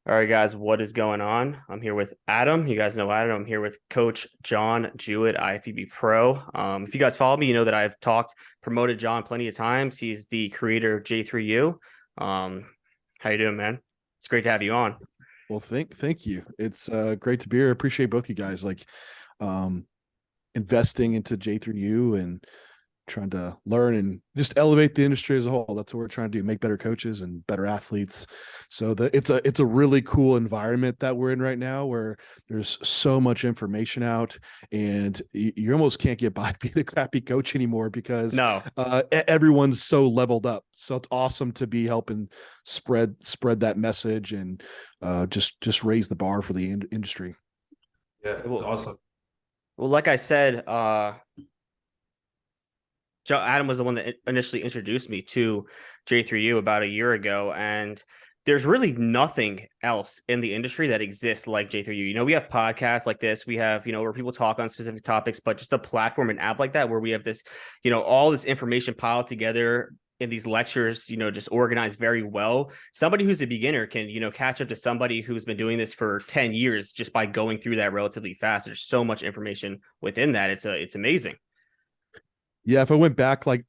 All right, guys, what is going on? I'm here with Adam. You guys know Adam. I'm here with Coach John Jewett, IFBB Pro. If you guys follow me, you know that I've promoted John plenty of times. He's the creator of J3U. How you doing, man? It's great to have you on. Well, thank you. It's great to be here. I appreciate both you guys um investing into J3U and trying to learn and just elevate the industry as a whole. That's what we're trying to do, make better coaches and better athletes. So it's a really cool environment that we're in right now where there's so much information out and you almost can't get by being a crappy coach anymore because No, everyone's so leveled up. So it's awesome to be helping spread that message and just raise the bar for the industry. Yeah, it's well, awesome. like I said, Adam was the one that initially introduced me to J3U about a year ago, and there's really nothing else in the industry that exists like J3U. You know, we have podcasts like this, we have, where people talk on specific topics, but just a platform and app like that where we have this, all this information piled together in these lectures, just organized very well. Somebody who's a beginner can, catch up to somebody who's been doing this for 10 years just by going through that relatively fast. There's so much information within that. It's amazing. Yeah, if I went back like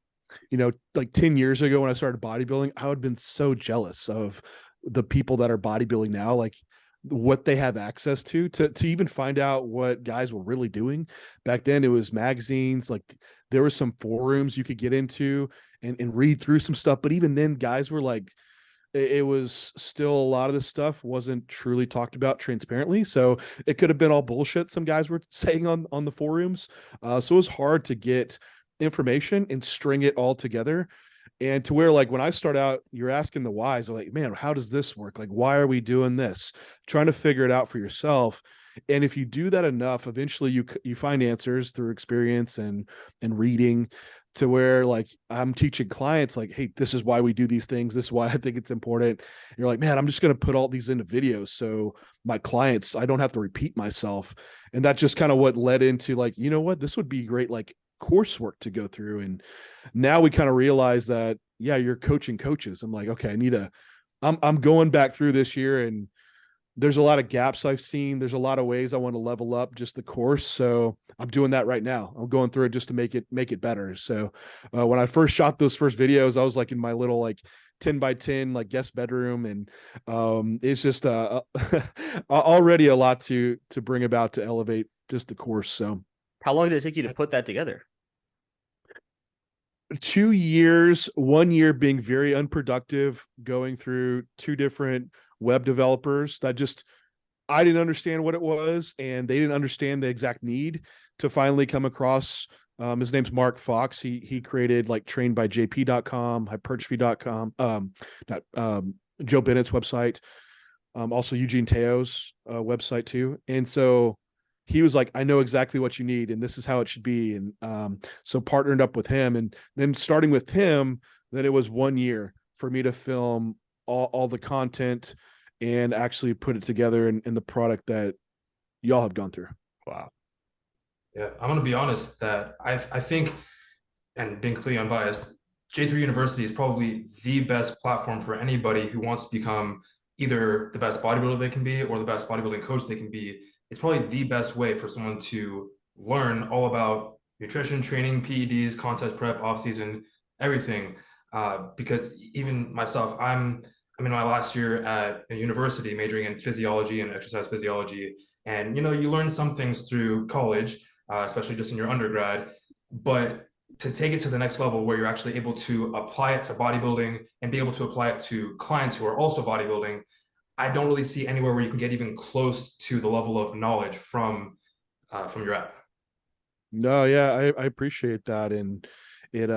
10 years ago when I started bodybuilding, I would have been so jealous of the people that are bodybuilding now, like what they have access to even find out what guys were really doing. Back then it was magazines, like there were some forums you could get into and read through some stuff. But even then, guys were like, it was still a lot of this stuff wasn't truly talked about transparently. So it could have been all bullshit some guys were saying on the forums. So it was hard to get information and string it all together. And to where, like, when I start out, you're asking the whys. I'm like, man, how does this work? Like, why are we doing this? Trying to figure it out for yourself. And if you do that enough, eventually you find answers through experience and reading. To where, like, I'm teaching clients, like, hey, this is why we do these things. This is why I think it's important. And you're like, man, I'm just going to put all these into videos so my clients, I don't have to repeat myself. And that's just kind of what led into, like, you know what, this would be great, like, coursework to go through. And now we kind of realize that, yeah, you're coaching coaches. I'm like, okay, I'm going back through this year and there's a lot of gaps I've seen. There's a lot of ways I want to level up just the course. So I'm doing that right now. I'm going through it just to make it better. So when I first shot those first videos, I was like in my little, like, 10 by 10 like guest bedroom. And it's just already a lot to bring about to elevate just the course. So How long did it take you to put that together? 2 years, 1 year being very unproductive, going through two different web developers that just, I didn't understand what it was and they didn't understand the exact need, to finally come across, his name's Mark Fox. He created, like, trainedbyjp.com, hypertrophy.com, not Joe Bennett's website, also Eugene Teo's website too. And so he was like, I know exactly what you need and this is how it should be. And so partnered up with him, and then starting with him, then it was 1 year for me to film all the content and actually put it together in the product that y'all have gone through. Wow. Yeah, I'm gonna be honest that I think, and being completely unbiased, J3 University is probably the best platform for anybody who wants to become either the best bodybuilder they can be or the best bodybuilding coach they can be. It's probably the best way for someone to learn all about nutrition, training, PEDs, contest prep, off season, everything. Because even myself, I'm in my last year at a university majoring in physiology and exercise physiology. And you learn some things through college, especially just in your undergrad, but to take it to the next level where you're actually able to apply it to bodybuilding and be able to apply it to clients who are also bodybuilding, I don't really see anywhere where you can get even close to the level of knowledge from your app. No, yeah, I appreciate that. And it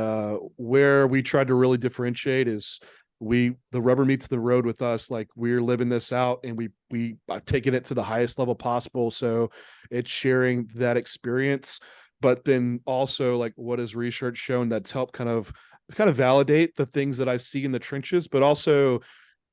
where we tried to really differentiate is, the rubber meets the road with us. Like, we're living this out and we taking it to the highest level possible. So it's sharing that experience, but then also, like, what has research shown that's helped kind of validate the things that I see in the trenches, but also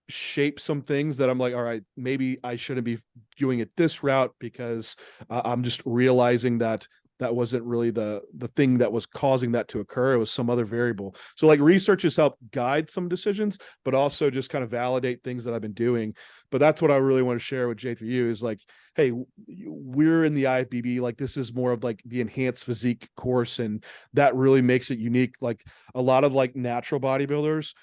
shape some things that I'm like, all right, maybe I shouldn't be doing it this route because I'm just realizing that that wasn't really the thing that was causing that to occur. It was some other variable. So like research has helped guide some decisions, but also just kind of validate things that I've been doing. But that's what I really want to share with J3U is like, hey, we're in the IFBB, like this is more of like the enhanced physique course, and that really makes it unique. Like a lot of like natural bodybuilders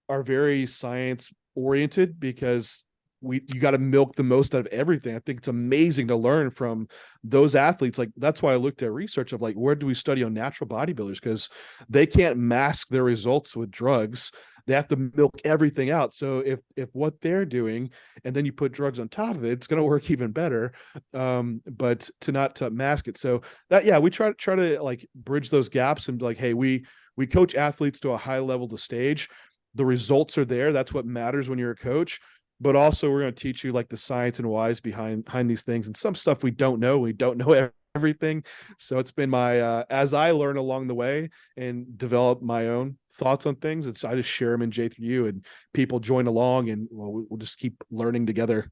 are very science oriented because you got to milk the most out of everything. I think it's amazing to learn from those athletes. Like that's why I looked at research of like, where do we study on natural bodybuilders? Because they can't mask their results with drugs. They have to milk everything out. So if what they're doing, and then you put drugs on top of it, it's going to work even better. But to mask it. So that, yeah, we try to like bridge those gaps and be like, hey, we coach athletes to a high level to stage. The results are there. That's what matters when you're a coach. But also we're going to teach you like the science and whys behind these things, and some stuff we don't know. We don't know everything. So it's been my, as I learn along the way and develop my own thoughts on things, I just share them in J3U and people join along, and we'll just keep learning together.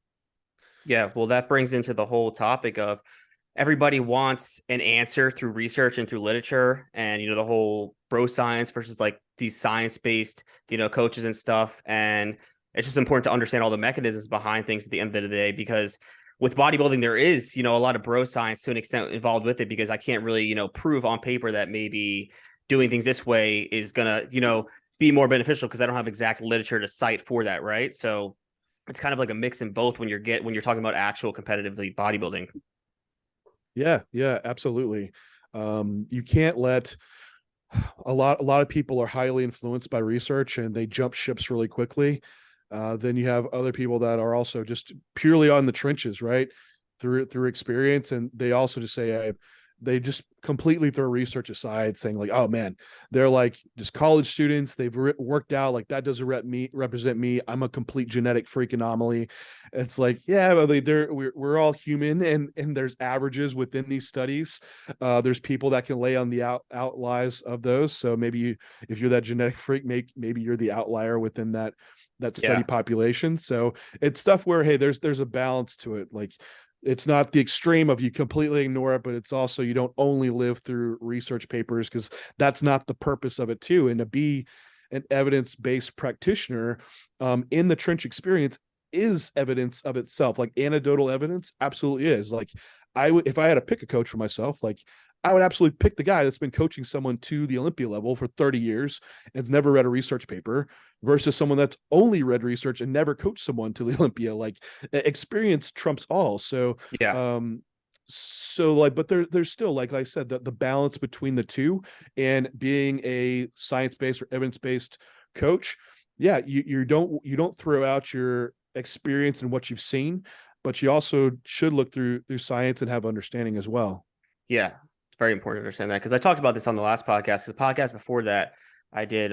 Yeah. Well, that brings into the whole topic of everybody wants an answer through research and through literature, and, the whole bro science versus like these science-based, coaches and stuff. And it's just important to understand all the mechanisms behind things at the end of the day, because with bodybuilding, there is, a lot of bro science to an extent involved with it, because I can't really, prove on paper that maybe doing things this way is going to, be more beneficial, because I don't have exact literature to cite for that. Right. So it's kind of like a mix in both when you're talking about actual competitively bodybuilding. Yeah, absolutely. You can't let a lot of people are highly influenced by research and they jump ships really quickly. Then you have other people that are also just purely on the trenches, right? Through experience. And they also just say, they just completely throw research aside, saying like, oh man, they're like just college students. They've worked out, like that doesn't represent me. I'm a complete genetic freak anomaly. It's like, yeah, well, we're all human, and there's averages within these studies. There's people that can lay on the outliers of those. So maybe if you're that genetic freak, maybe you're the outlier within that study population. So it's stuff where, hey, there's a balance to it. Like it's not the extreme of you completely ignore it, but it's also, you don't only live through research papers, because that's not the purpose of it too. And to be an evidence-based practitioner in the trench experience is evidence of itself. Like anecdotal evidence absolutely is. Like if I had to pick a coach for myself, like I would absolutely pick the guy that's been coaching someone to the Olympia level for 30 years and has never read a research paper, versus someone that's only read research and never coached someone to the Olympia. Like experience trumps all. So, Yeah. but there's still, like I said, the balance between the two, and being a science-based or evidence-based coach. Yeah. You don't throw out your experience and what you've seen, but you also should look through science and have understanding as well. Yeah. It's very important to understand that, because I talked about this on the last podcast, because the podcast before that I did,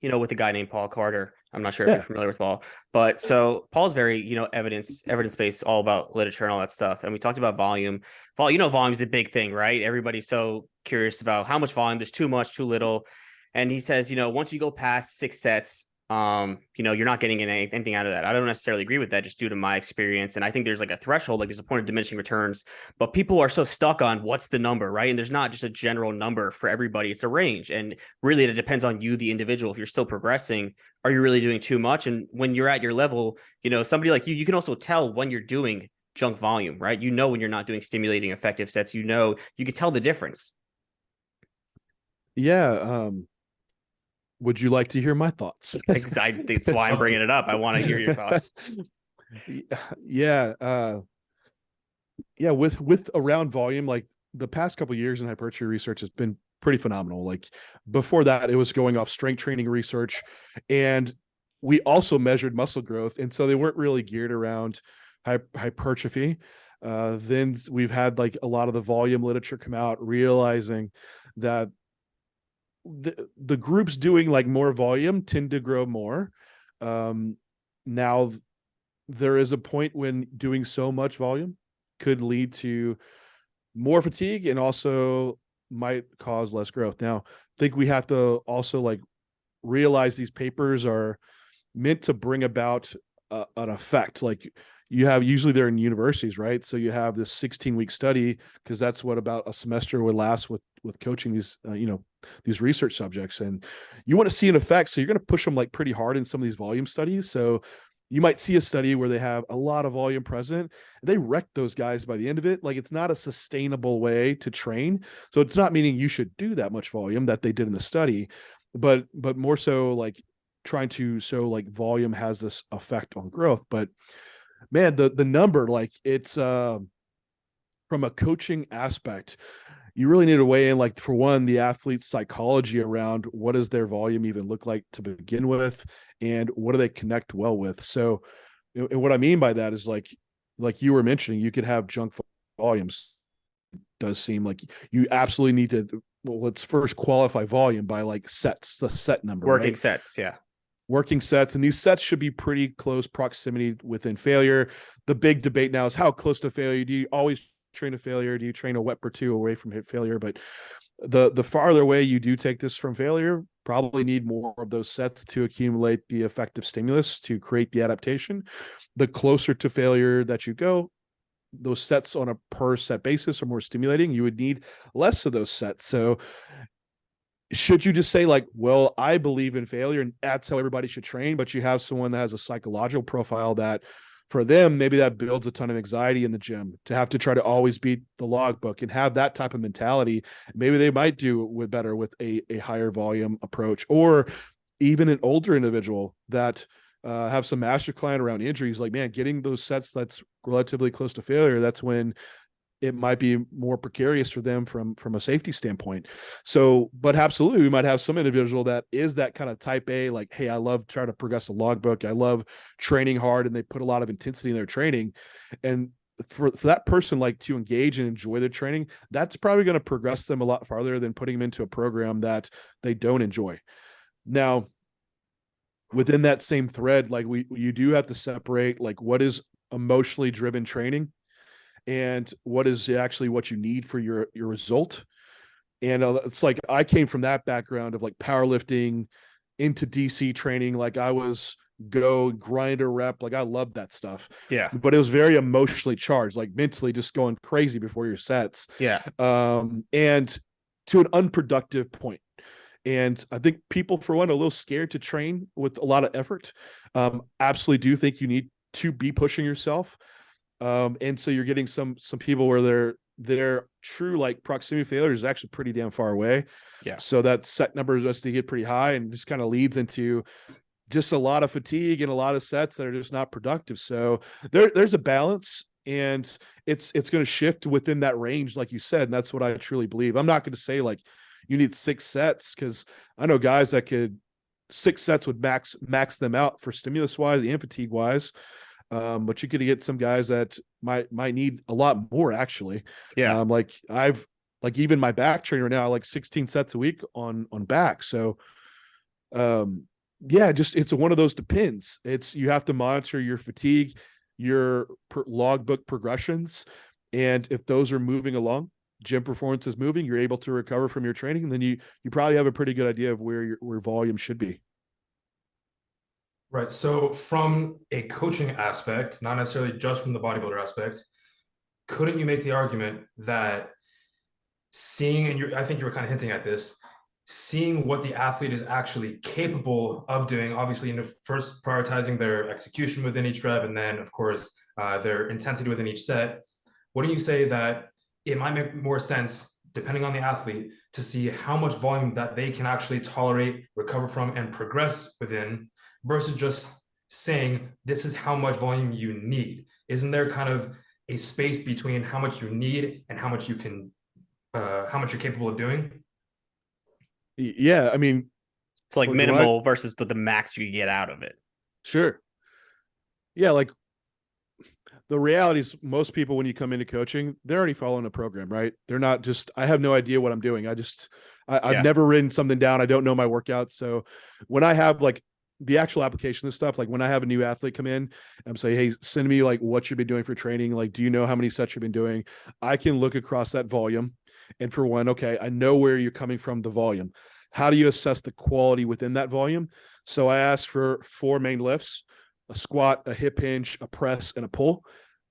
with a guy named Paul Carter. I'm not sure if you're familiar with Paul, but so Paul's very, evidence-based, all about literature and all that stuff. And we talked about volume. Volume is the big thing, right? Everybody's so curious about how much volume. There's too much, too little. And he says, once you go past 6 sets, you're not getting anything out of that. I don't necessarily agree with that, just due to my experience. And I think there's like a threshold, like there's a point of diminishing returns, but people are so stuck on what's the number, right? And there's not just a general number for everybody. It's a range. And really it depends on you, the individual. If you're still progressing, are you really doing too much? And when you're at your level, somebody like you can also tell when you're doing junk volume, right? When you're not doing stimulating effective sets, you can tell the difference. Yeah. Would you like to hear my thoughts? That's why I'm bringing it up. I want to hear your thoughts. Yeah. With around volume, like the past couple of years in hypertrophy research has been pretty phenomenal. Like before that, it was going off strength training research, and we also measured muscle growth. And so they weren't really geared around hypertrophy. Then we've had like a lot of the volume literature come out, realizing that the groups doing like more volume tend to grow more. Now there is a point when doing so much volume could lead to more fatigue and also might cause less growth. Now, I think we have to also like realize these papers are meant to bring about an effect. Like you have, usually they're in universities, right? So you have this 16-week study, because that's what about a semester would last with coaching these, these research subjects. And you want to see an effect. So you're going to push them like pretty hard in some of these volume studies. So you might see a study where they have a lot of volume present. They wreck those guys by the end of it. Like, it's not a sustainable way to train. So it's not meaning you should do that much volume that they did in the study, but more so like trying to, so like volume has this effect on growth. But man, the number, like, it's from a coaching aspect, you really need to weigh in, like, for one, the athlete's psychology around what does their volume even look like to begin with, and what do they connect well with. So, and what I mean by that is like you were mentioning, you could have junk volumes. It does seem like you absolutely need to, well, let's first qualify volume by like sets, the set number, Working right? sets, yeah. Working sets, and these sets should be pretty close proximity within failure. The big debate now is how close to failure. Do you always train a failure? Do you train a WEP or two away from hit failure? But the farther away you do take this from failure, probably need more of those sets to accumulate the effective stimulus to create the adaptation. The closer to failure that you go, those sets on a per set basis are more stimulating. You would need less of those sets. So should you just say like, well, I believe in failure and that's how everybody should train, but you have someone that has a psychological profile that for them, maybe that builds a ton of anxiety in the gym to have to try to always beat the logbook and have that type of mentality. Maybe they might do with better with a higher volume approach, or even an older individual that have some master client around injuries. Like, man, getting those sets that's relatively close to failure, that's when it might be more precarious for them from a safety standpoint. So, but absolutely, we might have some individual that is that kind of type A, like, hey, I love trying to progress a logbook. I love training hard, and they put a lot of intensity in their training. And for that person, like, to engage and enjoy their training, that's probably going to progress them a lot farther than putting them into a program that they don't enjoy. Now, within that same thread, like you do have to separate like what is emotionally driven training and what is actually what you need for your result. And it's like, I came from that background of like powerlifting into DC training. Like, I was go grinder rep. Like, I loved that stuff. Yeah. But it was very emotionally charged, like mentally just going crazy before your sets. Yeah. And to an unproductive point. And I think people, for one, are a little scared to train with a lot of effort. Absolutely do think you need to be pushing yourself. And so you're getting some people where their true like proximity failure is actually pretty damn far away. Yeah. So that set number has to get pretty high, and just kind of leads into just a lot of fatigue and a lot of sets that are just not productive. So there's a balance, and it's going to shift within that range, like you said. And that's what I truly believe. I'm not going to say like you need 6 sets, because I know guys that could 6 sets would max them out for stimulus wise and fatigue wise. But you could get some guys that might need a lot more, actually. Yeah. Like even my back trainer now, like 16 sets a week on back. So, yeah, just, it's one of those depends. You have to monitor your fatigue, your logbook progressions. And if those are moving along, gym performance is moving, you're able to recover from your training. And then you probably have a pretty good idea of where volume should be. Right. So from a coaching aspect, not necessarily just from the bodybuilder aspect, couldn't you make the argument that seeing, and I think you were kind of hinting at this, seeing what the athlete is actually capable of doing, obviously, first prioritizing their execution within each rep, and then, of course, their intensity within each set, wouldn't you say that it might make more sense, depending on the athlete, to see how much volume that they can actually tolerate, recover from, and progress within, versus just saying, this is how much volume you need? Isn't there kind of a space between how much you need and how much you can, how much you're capable of doing? Yeah. I mean, it's like minimal versus the max you get out of it. Sure. Yeah. Like, the reality is, most people, when you come into coaching, they're already following a program, right? They're not just, I have no idea what I'm doing. I've never written something down. I don't know my workouts. So when I have like the actual application of stuff, like when I have a new athlete come in, I'm saying, hey, send me like what you've been doing for training. Like, do you know how many sets you've been doing? I can look across that volume. And for one, okay, I know where you're coming from, the volume. How do you assess the quality within that volume? So I asked for 4 main lifts. a squat, a hip hinge, a press, and a pull.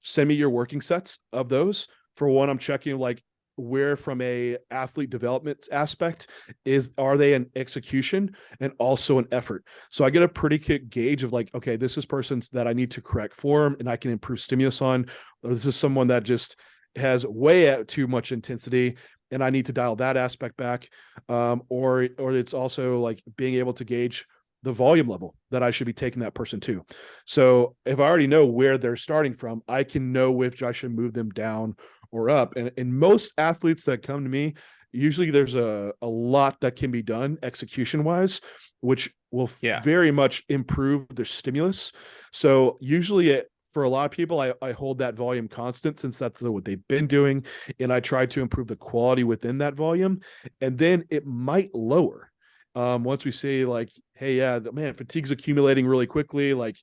Send me your working sets of those. For one, I'm checking like where from a athlete development aspect are they an execution and also an effort. So I get a pretty good gauge of like, okay, this is persons that I need to correct form and I can improve stimulus on, or this is someone that just has way too much intensity and I need to dial that aspect back. Or it's also like being able to gauge the volume level that I should be taking that person to. So if I already know where they're starting from, I can know which I should move them down or up. And most athletes that come to me, usually there's a lot that can be done execution wise, which will very much improve their stimulus. So usually for a lot of people, I hold that volume constant since that's what they've been doing. And I try to improve the quality within that volume. And then it might lower. Once we say like, hey, yeah, man, fatigue's accumulating really quickly. Like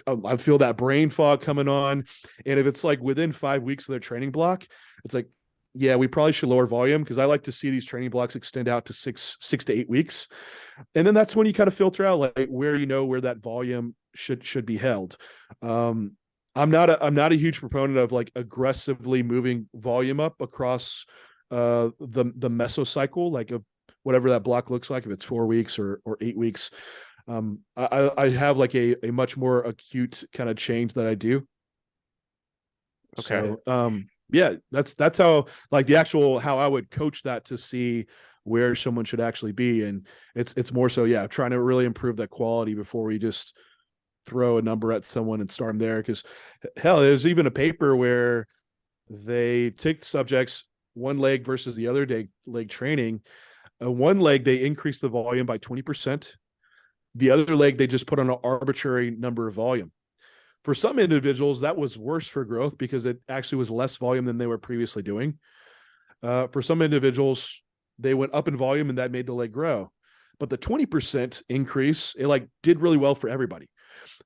I feel that brain fog coming on. And if it's like within 5 weeks of their training block, it's like, yeah, we probably should lower volume because I like to see these training blocks extend out to six to 8 weeks. And then that's when you kind of filter out like where, where that volume should be held. I'm not a huge proponent of like aggressively moving volume up across the mesocycle, like whatever that block looks like, if it's 4 weeks or 8 weeks. I have like a much more acute kind of change that I do. Okay. So, yeah, that's how like the actual, how I would coach that to see where someone should actually be. And it's more so, yeah, trying to really improve that quality before we just throw a number at someone and start them there. Cause hell, there's even a paper where they take the subjects one leg versus the other leg training. One leg, they increase the volume by 20%. The other leg, they just put on an arbitrary number of volume. For some individuals, that was worse for growth because it actually was less volume than they were previously doing. For some individuals, they went up in volume and that made the leg grow. But the 20% increase, it like did really well for everybody.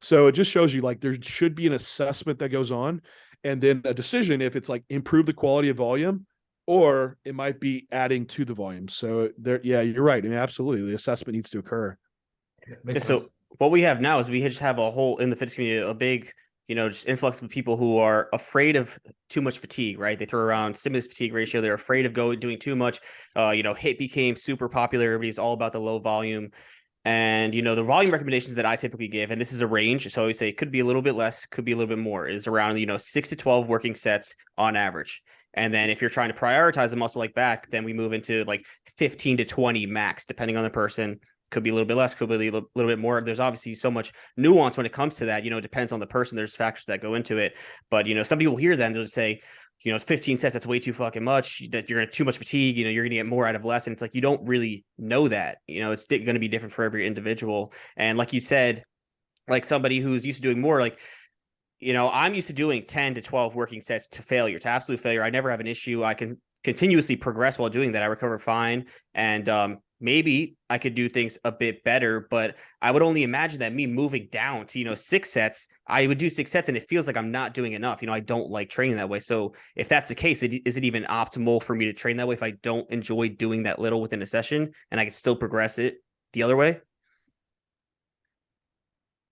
So it just shows you like there should be an assessment that goes on and then a decision if it's like improve the quality of volume or it might be adding to the volume. So there, yeah, you're right. I mean, absolutely. The assessment needs to occur. Makes So sense. what we have now is we just have a whole in the fitness community, a big, just influx of people who are afraid of too much fatigue, right? They throw around stimulus fatigue ratio. They're afraid of doing too much. HIIT became super popular. Everybody's all about the low volume. And, the volume recommendations that I typically give, and this is a range. So I always say it could be a little bit less, could be a little bit more, is around, 6 to 12 working sets on average. And then if you're trying to prioritize a muscle like back, then we move into like 15 to 20 max, depending on the person. Could be a little bit less, could be a little bit more. There's obviously so much nuance when it comes to that. It depends on the person. There's factors that go into it. But, some people hear that and they'll just say, 15 sets, that's way too fucking much, that you're going to too much fatigue, you're going to get more out of less. And it's like, you don't really know that, it's going to be different for every individual. And like you said, like somebody who's used to doing more, like, I'm used to doing 10 to 12 working sets to failure, to absolute failure. I never have an issue. I can continuously progress while doing that. I recover fine. And, maybe I could do things a bit better, but I would only imagine that me moving down to, 6 sets, I would do 6 sets and it feels like I'm not doing enough. I don't like training that way. So if that's the case, is it even optimal for me to train that way if I don't enjoy doing that little within a session and I can still progress it the other way?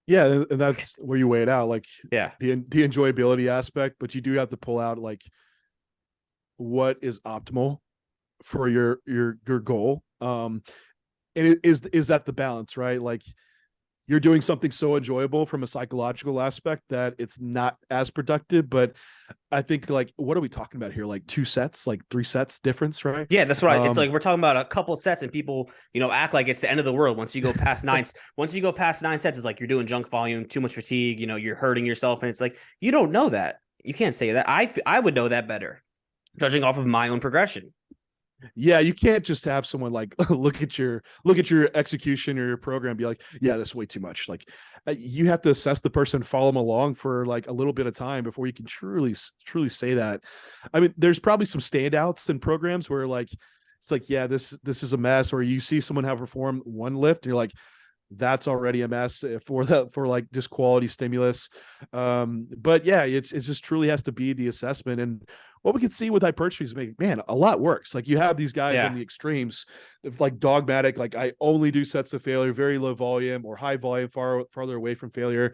Yeah. And that's where you weigh it out. Like Yeah. the enjoyability aspect, but you do have to pull out like what is optimal for your goal. And is that the balance, right? Like you're doing something so enjoyable from a psychological aspect that it's not as productive. But I think like, what are we talking about here? Like 2 sets, like 3 sets difference, right? Yeah, that's right. It's like we're talking about a couple sets and people, act like it's the end of the world. Once you go past 9 sets, it's like you're doing junk volume, too much fatigue, you're hurting yourself. And it's like, you don't know that. You can't say that. I would know that better, judging off of my own progression. Yeah, you can't just have someone like look at your execution or your program, be like, yeah, that's way too much. Like you have to assess the person, follow them along for like a little bit of time before you can truly say that. I mean, there's probably some standouts in programs where like it's like, yeah, this is a mess, or you see someone have performed one lift and you're like, that's already a mess for like just quality stimulus. But yeah, it's just truly has to be the assessment. And what we can see with hypertrophy is, man, a lot works. Like you have these guys on Yeah. the extremes, like dogmatic, like I only do sets of failure, very low volume, or high volume, farther away from failure,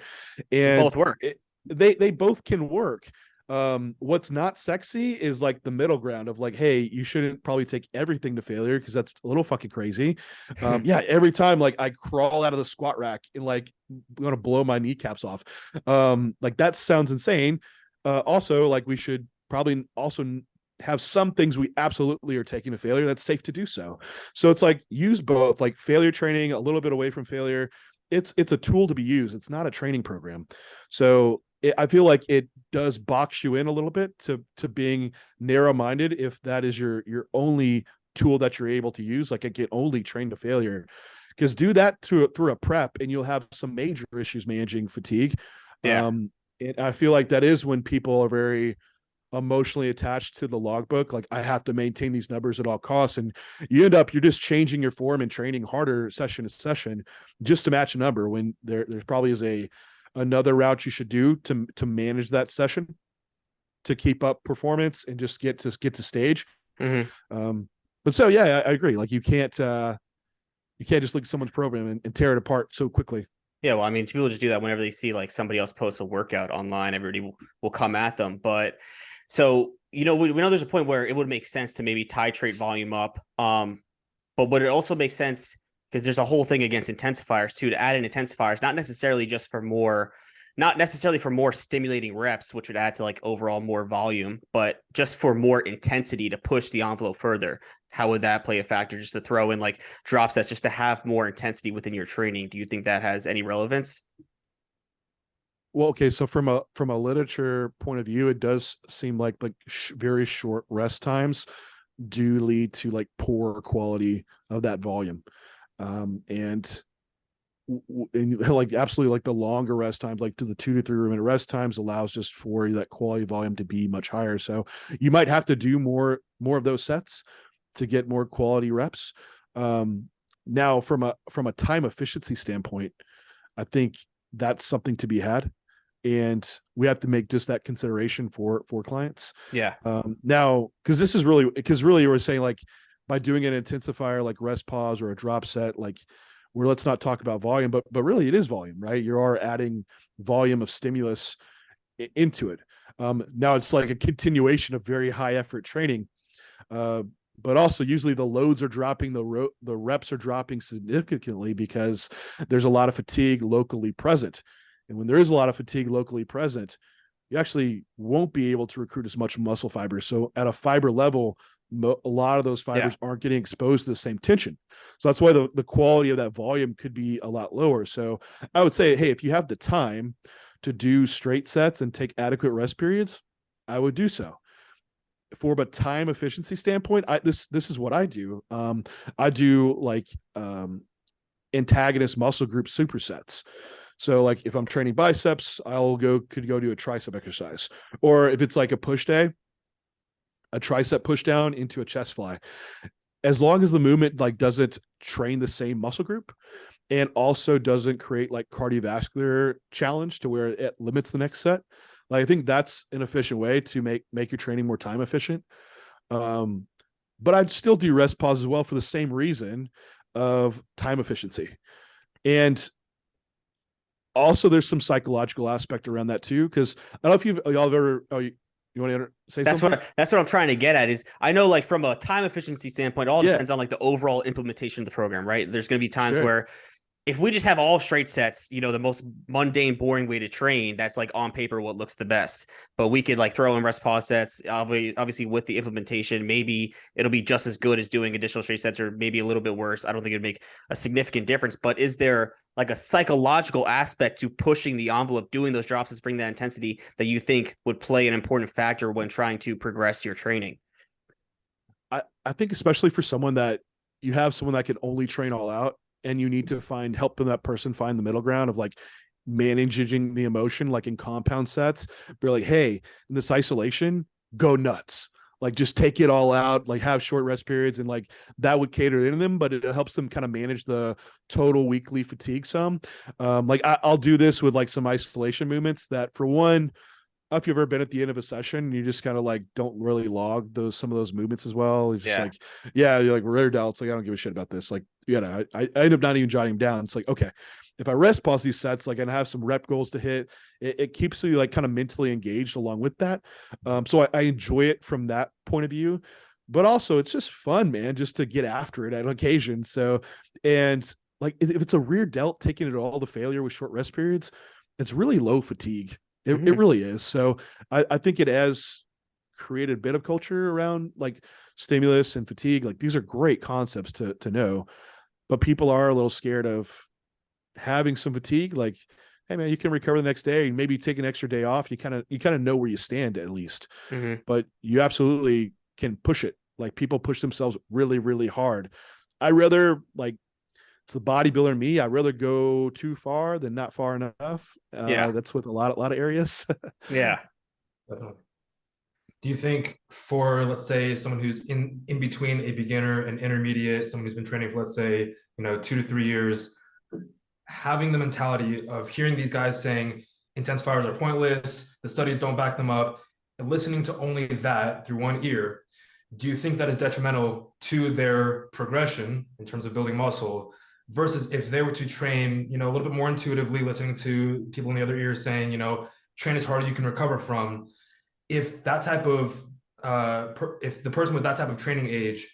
and Both work. they both can work. What's not sexy is like the middle ground of like, hey, you shouldn't probably take everything to failure because that's a little fucking crazy. Yeah, every time like I crawl out of the squat rack and like I'm gonna blow my kneecaps off. Like that sounds insane. Also, like we should probably also have some things we absolutely are taking to failure that's safe to do so. So it's like use both, like failure training, a little bit away from failure. It's a tool to be used. It's not a training program. So I feel like it does box you in a little bit to being narrow-minded if that is your only tool that you're able to use. Like I get only trained to failure, because do that through a prep and you'll have some major issues managing fatigue. Yeah. And I feel like that is when people are very emotionally attached to the logbook. Like I have to maintain these numbers at all costs, and you're just changing your form and training harder session to session just to match a number, when there's probably is another route you should do to manage that session to keep up performance and just get to stage. But so yeah, I agree. Like you can't just look at someone's program and tear it apart so quickly. Yeah, well, I mean, people just do that whenever they see like somebody else post a workout online. Everybody will come at them. But so, we know there's a point where it would make sense to maybe titrate volume up. But would it also make sense, because there's a whole thing against intensifiers too, to add in intensifiers, not necessarily for more stimulating reps, which would add to like overall more volume, but just for more intensity to push the envelope further. How would that play a factor, just to throw in like drop sets just to have more intensity within your training? Do you think that has any relevance? Well, okay, so from a literature point of view, it does seem like very short rest times do lead to like poor quality of that volume. And like absolutely, like the longer rest times, like to the 2 to 3 minute rest times, allows just for that quality volume to be much higher. So you might have to do more of those sets to get more quality reps. Now from a time efficiency standpoint, I think that's something to be had, and we have to make just that consideration for clients. Yeah. Now, because really we're saying like by doing an intensifier like rest pause or a drop set, like where let's not talk about volume, but really it is volume, right? You are adding volume of stimulus into it. Now it's like a continuation of very high effort training, but also usually the loads are dropping, the reps are dropping significantly because there's a lot of fatigue locally present. And when there is a lot of fatigue locally present, you actually won't be able to recruit as much muscle fiber. So at a fiber level, a lot of those fibers aren't getting exposed to the same tension. So that's why the quality of that volume could be a lot lower. So I would say, hey, if you have the time to do straight sets and take adequate rest periods, I would do so. For a time efficiency standpoint, this is what I do. I do like antagonist muscle group supersets. So like if I'm training biceps, could go do a tricep exercise. Or if it's like a push day, a tricep push down into a chest fly. As long as the movement like doesn't train the same muscle group and also doesn't create like cardiovascular challenge to where it limits the next set. Like I think that's an efficient way to make your training more time efficient. But I'd still do rest pause as well for the same reason of time efficiency. And also there's some psychological aspect around that too, because I don't know if y'all have ever you want to say something? That's what I'm trying to get at is I know like from a time efficiency standpoint, it all depends on like the overall implementation of the program, right? There's going to be times where if we just have all straight sets, the most mundane, boring way to train, that's like on paper what looks the best. But we could like throw in rest pause sets. Obviously, with the implementation, maybe it'll be just as good as doing additional straight sets, or maybe a little bit worse. I don't think it'd make a significant difference. But is there like a psychological aspect to pushing the envelope, doing those drops to bring that intensity that you think would play an important factor when trying to progress your training? I think especially for someone that can only train all out, and you need to help that person find the middle ground of like managing the emotion, like in compound sets. Be like, hey, in this isolation, go nuts. Like just take it all out, like have short rest periods, and like that would cater into them, but it helps them kind of manage the total weekly fatigue some. Like I'll do this with like some isolation movements that for one, if you've ever been at the end of a session, you just kind of like don't really log some of those movements as well. It's just like, yeah, you're like rare doubts. Like, I don't give a shit about this. Like, I end up not even jotting them down. It's like, okay, if I rest pause these sets, like, and I have some rep goals to hit, it keeps me like kind of mentally engaged along with that. So I enjoy it from that point of view, but also it's just fun, man, just to get after it at occasion. So, and like, if it's a rear delt, taking it all to failure with short rest periods, it's really low fatigue. It really is. So I think it has created a bit of culture around like stimulus and fatigue. Like, these are great concepts to know, but people are a little scared of having some fatigue. Like, hey man, you can recover the next day, maybe take an extra day off. You kind of know where you stand at least, but you absolutely can push it. Like, people push themselves really, really hard. I rather, like, it's the bodybuilder in me, I'd rather go too far than not far enough. That's with a lot of areas. Yeah. Definitely. Do you think for, let's say, someone who's in between a beginner and intermediate, someone who's been training for, let's say, 2 to 3 years, having the mentality of hearing these guys saying intensifiers are pointless, the studies don't back them up, and listening to only that through one ear, do you think that is detrimental to their progression in terms of building muscle, versus if they were to train, a little bit more intuitively, listening to people in the other ear saying, train as hard as you can recover from? If that type of, if the person with that type of training age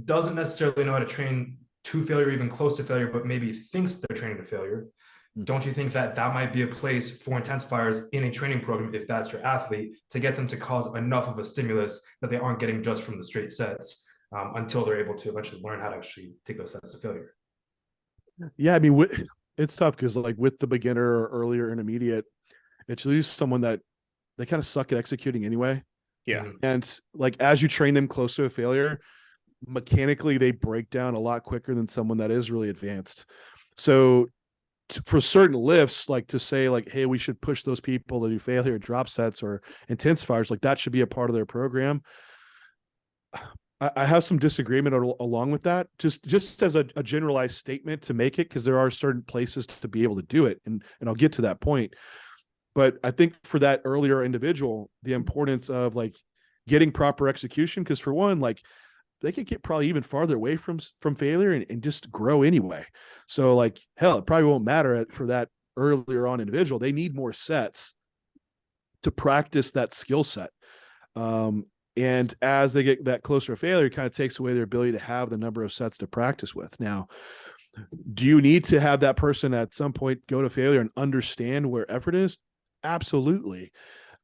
doesn't necessarily know how to train to failure, even close to failure, but maybe thinks they're training to failure, don't you think that might be a place for intensifiers in a training program, if that's your athlete, to get them to cause enough of a stimulus that they aren't getting just from the straight sets, until they're able to eventually learn how to actually take those sets to failure? Yeah, I mean, it's tough because like with the beginner or earlier intermediate, it's at least someone that they kind of suck at executing anyway. Yeah. And like, as you train them close to a failure, mechanically they break down a lot quicker than someone that is really advanced. So for certain lifts, like to say like, hey, we should push those people to do failure drop sets or intensifiers, like that should be a part of their program. I have some disagreement along with that, just as a generalized statement to make it, because there are certain places to be able to do it, and I'll get to that point. But I think for that earlier individual, the importance of like getting proper execution, because for one, like they could get probably even farther away from failure and just grow anyway. So like, hell, it probably won't matter for that earlier on individual. They need more sets to practice that skill set. And as they get that closer to failure, it kind of takes away their ability to have the number of sets to practice with. Now, do you need to have that person at some point go to failure and understand where effort is? Absolutely.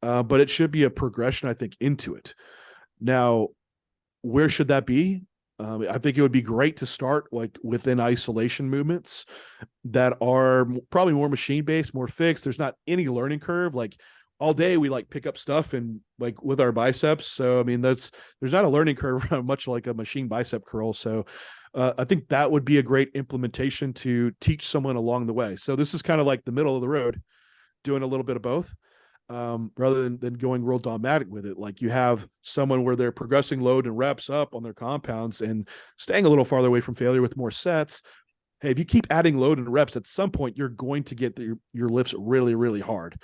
But it should be a progression, I think, into it. Now, where should that be? I think it would be great to start like within isolation movements that are probably more machine-based, more fixed. There's not any learning curve. Like, all day we like pick up stuff and like with our biceps. So, I mean, there's not a learning curve much like a machine bicep curl. So I think that would be a great implementation to teach someone along the way. So this is kind of like the middle of the road, doing a little bit of both, rather than going real dogmatic with it. Like, you have someone where they're progressing load and reps up on their compounds and staying a little farther away from failure with more sets. Hey, if you keep adding load and reps, at some point you're going to get your lifts really, really hard.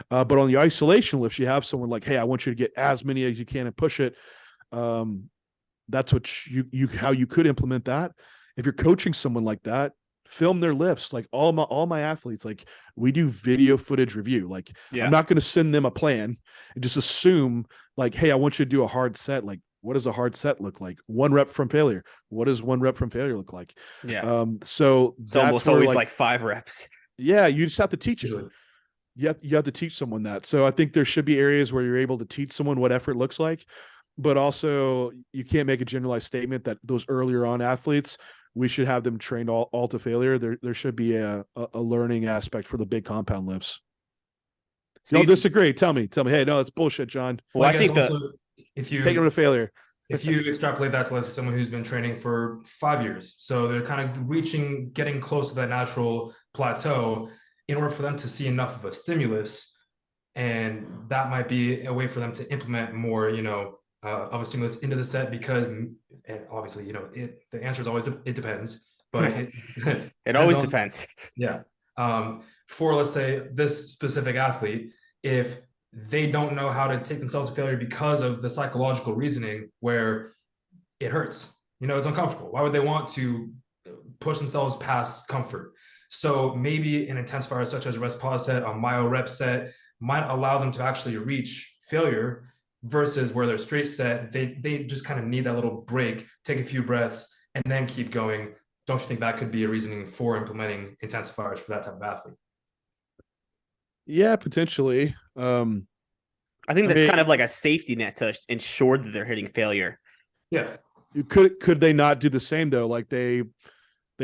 But on the isolation lifts, you have someone like, hey, I want you to get as many as you can and push it. That's what how you could implement that. If you're coaching someone like that, film their lifts. Like all my athletes, like we do video footage review. Like, I'm not going to send them a plan and just assume like, hey, I want you to do a hard set. Like, what does a hard set look like? 1 rep from failure. What does 1 rep from failure look like? Yeah. So it's almost always like 5 reps. Yeah, you just have to teach it. You have to teach someone that. So I think there should be areas where you're able to teach someone what effort looks like, but also you can't make a generalized statement that those earlier on athletes, we should have them trained all to failure. There should be a learning aspect for the big compound lifts. So you don't disagree? Tell me. Hey, no, it's bullshit, John. Well, I think also, if you take them to failure, if you extrapolate that to, let's say, someone who's been training for 5 years, so they're kind of getting close to that natural plateau, in order for them to see enough of a stimulus, and that might be a way for them to implement more, of a stimulus into the set, because, and obviously, the answer is always it depends, but it always depends. Yeah. For, let's say, this specific athlete, if they don't know how to take themselves to failure because of the psychological reasoning where it hurts. It's uncomfortable. Why would they want to push themselves past comfort? So maybe an intensifier such as a rest pause set, a myo rep set might allow them to actually reach failure versus where they're straight set. They just kind of need that little break, take a few breaths, and then keep going. Don't you think that could be a reasoning for implementing intensifiers for that type of athlete? Yeah, potentially. I think that's kind of like a safety net to ensure that they're hitting failure. Yeah. Could they not do the same though? Like they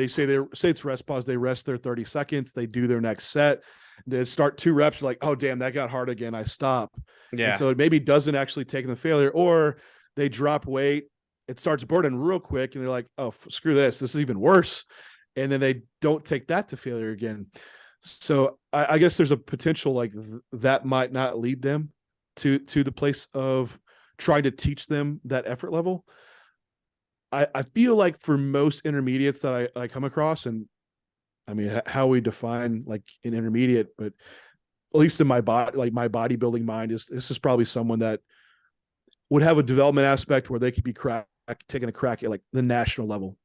say it's rest pause, they rest their 30 seconds, they do their next set, they start 2 reps, like, oh damn, that got hard again, I stop. Yeah. And so it maybe doesn't actually take them to failure, or they drop weight, it starts burning real quick, and they're like, oh, screw this is even worse. And then they don't take that to failure again. So I guess there's a potential like that might not lead them to the place of trying to teach them that effort level. I feel like for most intermediates that I come across, and I mean how we define like an intermediate, but at least in my body, like my bodybuilding mind, is this is probably someone that would have a development aspect where they could be taking a crack at like the national level.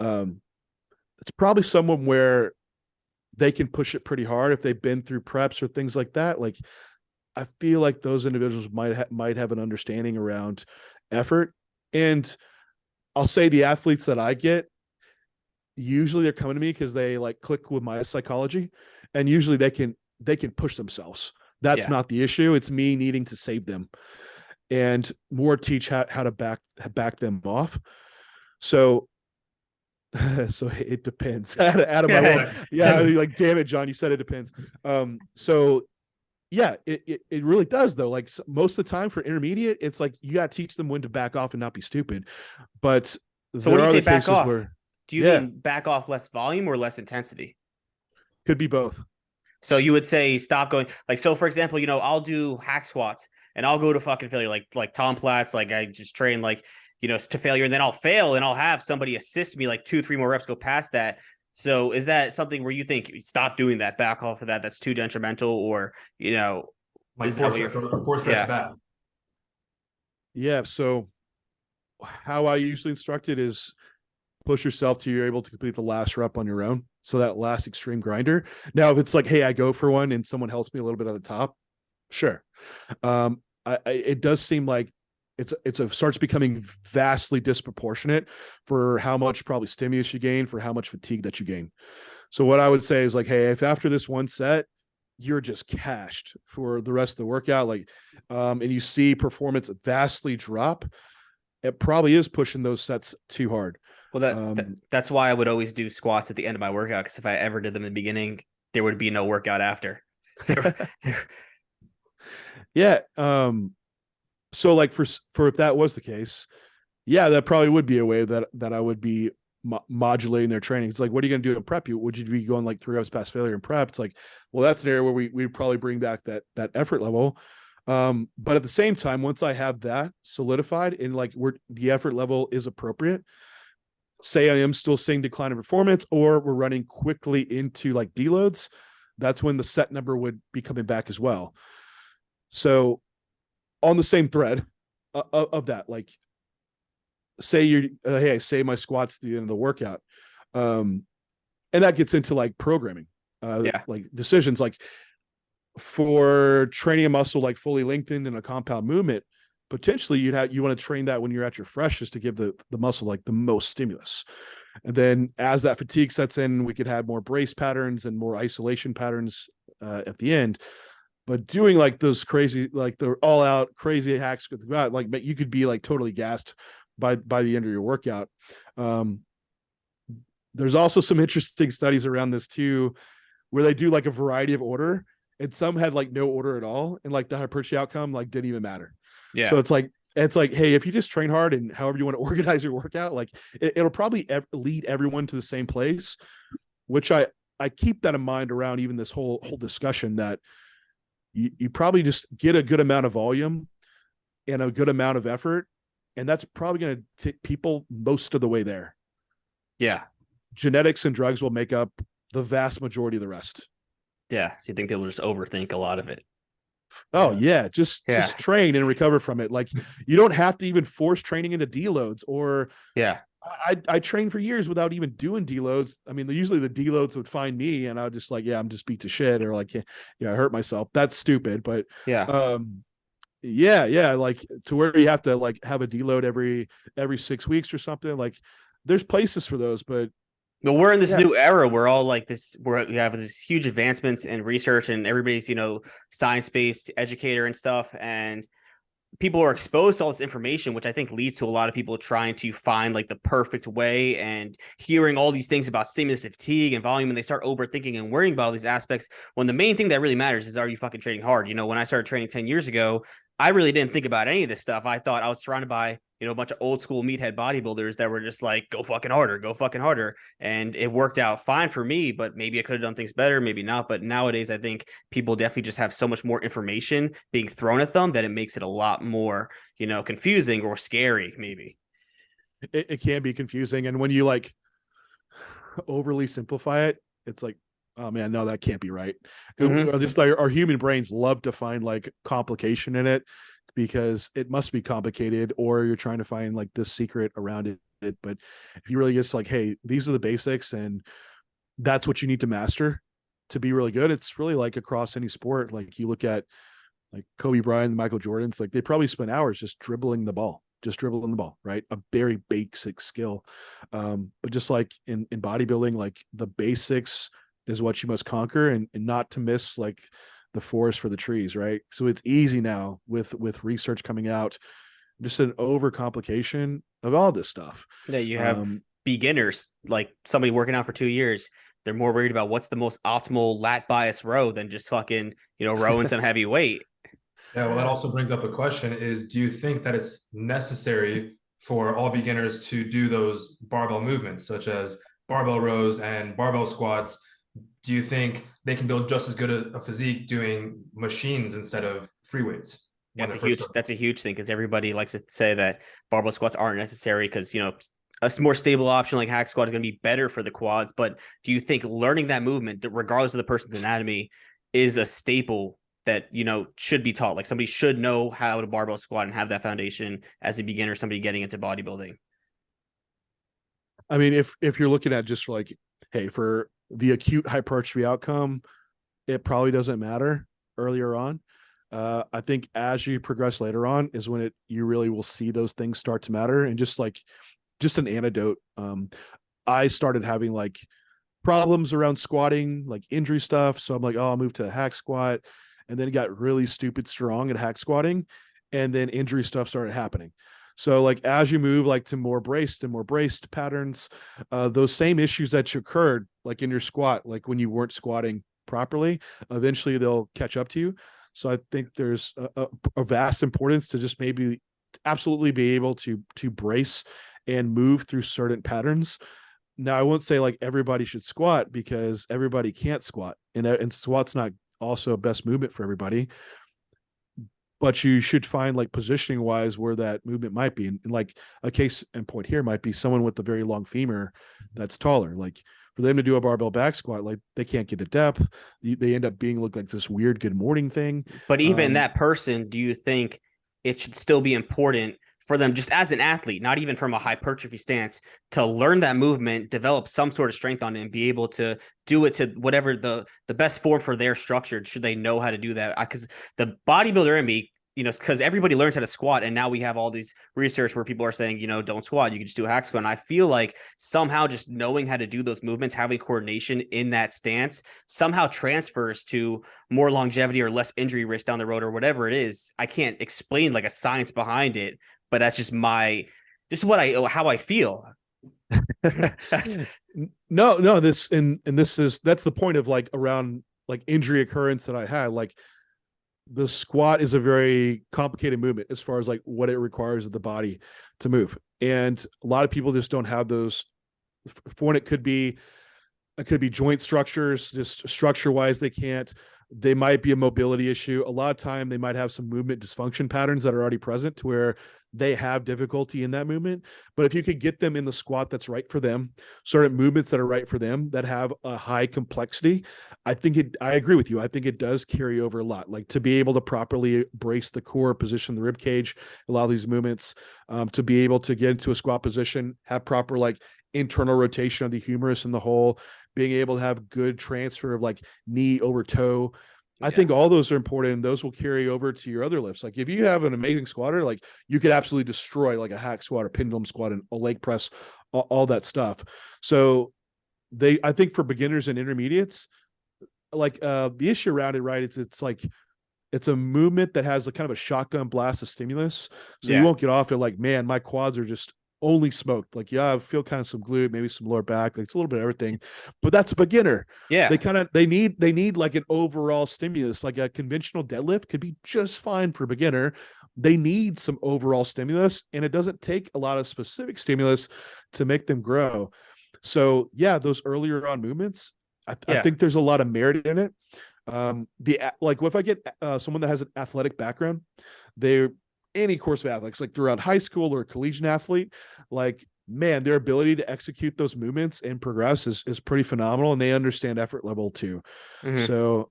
It's probably someone where they can push it pretty hard if they've been through preps or things like that. Like I feel like those individuals might have an understanding around effort. And I'll say the athletes that I get, usually they're coming to me because they like click with my psychology, and usually they can push themselves. That's not the issue. It's me needing to save them and more teach how to back them off. So it depends. Out of my world. Yeah, like damn it, John, you said it depends. So yeah, it really does though. Like most of the time for intermediate, it's like you got to teach them when to back off and not be stupid. But so when you say back off, do you mean back off less volume or less intensity? Could be both. So you would say stop going, like, so for example, I'll do hack squats and I'll go to fucking failure, like Tom Platz, like I just train like, to failure, and then I'll fail and I'll have somebody assist me like 2-3 more reps go past that. So is that something where you think stop doing that, back off of that, that's too detrimental, or like force reps back? Yeah. So how I usually instruct it is push yourself till you're able to complete the last rep on your own. So that last extreme grinder. Now, if it's like, hey, I go for one and someone helps me a little bit at the top, sure. It does seem like it starts becoming vastly disproportionate for how much probably stimulus you gain, for how much fatigue that you gain. So what I would say is like, hey, if after this one set, you're just cashed for the rest of the workout, like, and you see performance vastly drop, it probably is pushing those sets too hard. Well, that's why I would always do squats at the end of my workout, because if I ever did them in the beginning, there would be no workout after. Yeah. So like for if that was the case, yeah, that probably would be a way that I would be modulating their training. It's like, what are you going to do in prep? Would you be going like 3 reps past failure in prep? It's like, well, that's an area where we probably bring back that effort level. But at the same time, once I have that solidified and like the effort level is appropriate, say I am still seeing decline in performance, or we're running quickly into like deloads, that's when the set number would be coming back as well. So on the same thread of that, like say hey, I say my squats at the end of the workout. And that gets into like programming, like decisions, like for training a muscle, like fully lengthened in a compound movement, potentially you want to train that when you're at your freshest to give the muscle like the most stimulus. And then as that fatigue sets in, we could have more brace patterns and more isolation patterns at the end. But doing like those crazy, like the all out crazy hacks with that, like you could be like totally gassed by the end of your workout. There's also some interesting studies around this too, where they do like a variety of order, and some had like no order at all, and like the hypertrophy outcome like didn't even matter. Yeah. So it's like, hey, if you just train hard and however you want to organize your workout, like it'll probably lead everyone to the same place, which I keep that in mind around even this whole discussion, that you probably just get a good amount of volume and a good amount of effort, and that's probably going to take people most of the way there. Yeah. Genetics and drugs will make up the vast majority of the rest. Yeah. So you think people just overthink a lot of it? Oh yeah, just Yeah. train and recover from it. Like you don't have to even force training into deloads. Or Yeah. I trained for years without even doing deloads. I mean, usually the deloads would find me, and I would just like, yeah, I'm just beat to shit, or like, yeah, I hurt myself. That's stupid. But Yeah. yeah, like to where you have to like have a deload every 6 weeks or something. Like, there's places for those, but But we're in this yeah, new era where all like this, where we have this huge advancements in research and everybody's, science-based educator and stuff. And people are exposed to all this information, which I think leads to a lot of people trying to find like the perfect way and hearing all these things about stimulus fatigue and volume. And they start overthinking and worrying about all these aspects when the main thing that really matters is, are you fucking training hard? When I started training 10 years ago, I really didn't think about any of this stuff. I thought I was surrounded by, a bunch of old school meathead bodybuilders that were just like, go fucking harder, go fucking harder. And it worked out fine for me, but maybe I could have done things better, maybe not. But nowadays, I think people definitely just have so much more information being thrown at them that it makes it a lot more, confusing or scary, maybe. it can be confusing. And when you like overly simplify it, it's like, oh man, no, that can't be right. Just like our human brains love to find like complication in it, because it must be complicated, or you're trying to find like this secret around it. But if you really just like, hey, these are the basics and that's what you need to master to be really good, it's really like across any sport. Like you look at like Kobe Bryant, Michael Jordan's, like they probably spent hours just dribbling the ball, right? A very basic skill. But just like in bodybuilding, like the basics is what you must conquer, and not to miss like the forest for the trees, right? So it's easy now with research coming out, just an overcomplication of all this stuff. Yeah, you have beginners, like somebody working out for 2 years. They're more worried about what's the most optimal lat bias row than just fucking, rowing some heavy weight. Yeah, well, that also brings up a question is, do you think that it's necessary for all beginners to do those barbell movements, such as barbell rows and barbell squats? Do you think they can build just as good a physique doing machines instead of free weights? That's a huge thing, because everybody likes to say that barbell squats aren't necessary because, a more stable option like hack squat is going to be better for the quads. But do you think learning that movement, regardless of the person's anatomy, is a staple that, should be taught? Like somebody should know how to barbell squat and have that foundation as a beginner, somebody getting into bodybuilding. I mean, if you're looking at just like, hey, for the acute hypertrophy outcome, it probably doesn't matter earlier on. I think as you progress later on is when you really will see those things start to matter. And just an anecdote. I started having like problems around squatting, like injury stuff. So I'm like, oh, I'll move to hack squat. And then it got really stupid strong at hack squatting. And then injury stuff started happening. So like as you move like to more braced patterns, those same issues that occurred like in your squat, like when you weren't squatting properly, eventually they'll catch up to you. So I think there's a vast importance to just maybe absolutely be able to brace and move through certain patterns. Now, I won't say like everybody should squat, because everybody can't squat, and squat's not also best movement for everybody. But you should find like positioning wise where that movement might be. And like a case in point here might be someone with a very long femur that's taller. Like for them to do a barbell back squat, like they can't get to depth. They end up look like this weird good morning thing. But even that person, do you think it should still be important for them, just as an athlete, not even from a hypertrophy stance, to learn that movement, develop some sort of strength on it, and be able to do it to whatever the best form for their structure? Should they know how to do that? Because the bodybuilder in me, because everybody learns how to squat, and now we have all these research where people are saying, don't squat, you can just do a hack squat. And I feel like somehow just knowing how to do those movements, having coordination in that stance, somehow transfers to more longevity or less injury risk down the road, or whatever it is. I can't explain like a science behind it, but that's just how I feel. No, that's the point of like around like injury occurrence that I had. Like the squat is a very complicated movement as far as like what it requires of the body to move. And a lot of people just don't have those. For one, it could be joint structures, just structure wise, they might be a mobility issue. A lot of time they might have some movement dysfunction patterns that are already present, to where they have difficulty in that movement. But if you could get them in the squat that's right for them, certain movements that are right for them that have a high complexity, I agree with you. I think it does carry over a lot. Like to be able to properly brace the core, position the rib cage, allow these movements, to be able to get into a squat position, have proper like internal rotation of the humerus and the whole, being able to have good transfer of like knee over toe. I think all those are important, and those will carry over to your other lifts. Like if you have an amazing squatter, like you could absolutely destroy like a hack squat or pendulum squat and a leg press, all that stuff. So I think for beginners and intermediates, like the issue around it, right? It's like it's a movement that has a kind of a shotgun blast of stimulus. So you won't get off it like, man, my quads are just only smoked. Like, yeah, I feel kind of some glute, maybe some lower back, like it's a little bit of everything, but that's a beginner. Yeah. They need like an overall stimulus. Like a conventional deadlift could be just fine for beginner. They need some overall stimulus, and it doesn't take a lot of specific stimulus to make them grow. So yeah, those earlier on movements, I think there's a lot of merit in it. Like if I get someone that has an athletic background, they're any course of athletics, like throughout high school or a collegiate athlete, like man, their ability to execute those movements and progress is pretty phenomenal, and they understand effort level too. Mm-hmm. So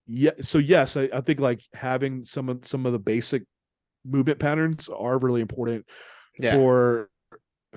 yes, I think like having some of the basic movement patterns are really important for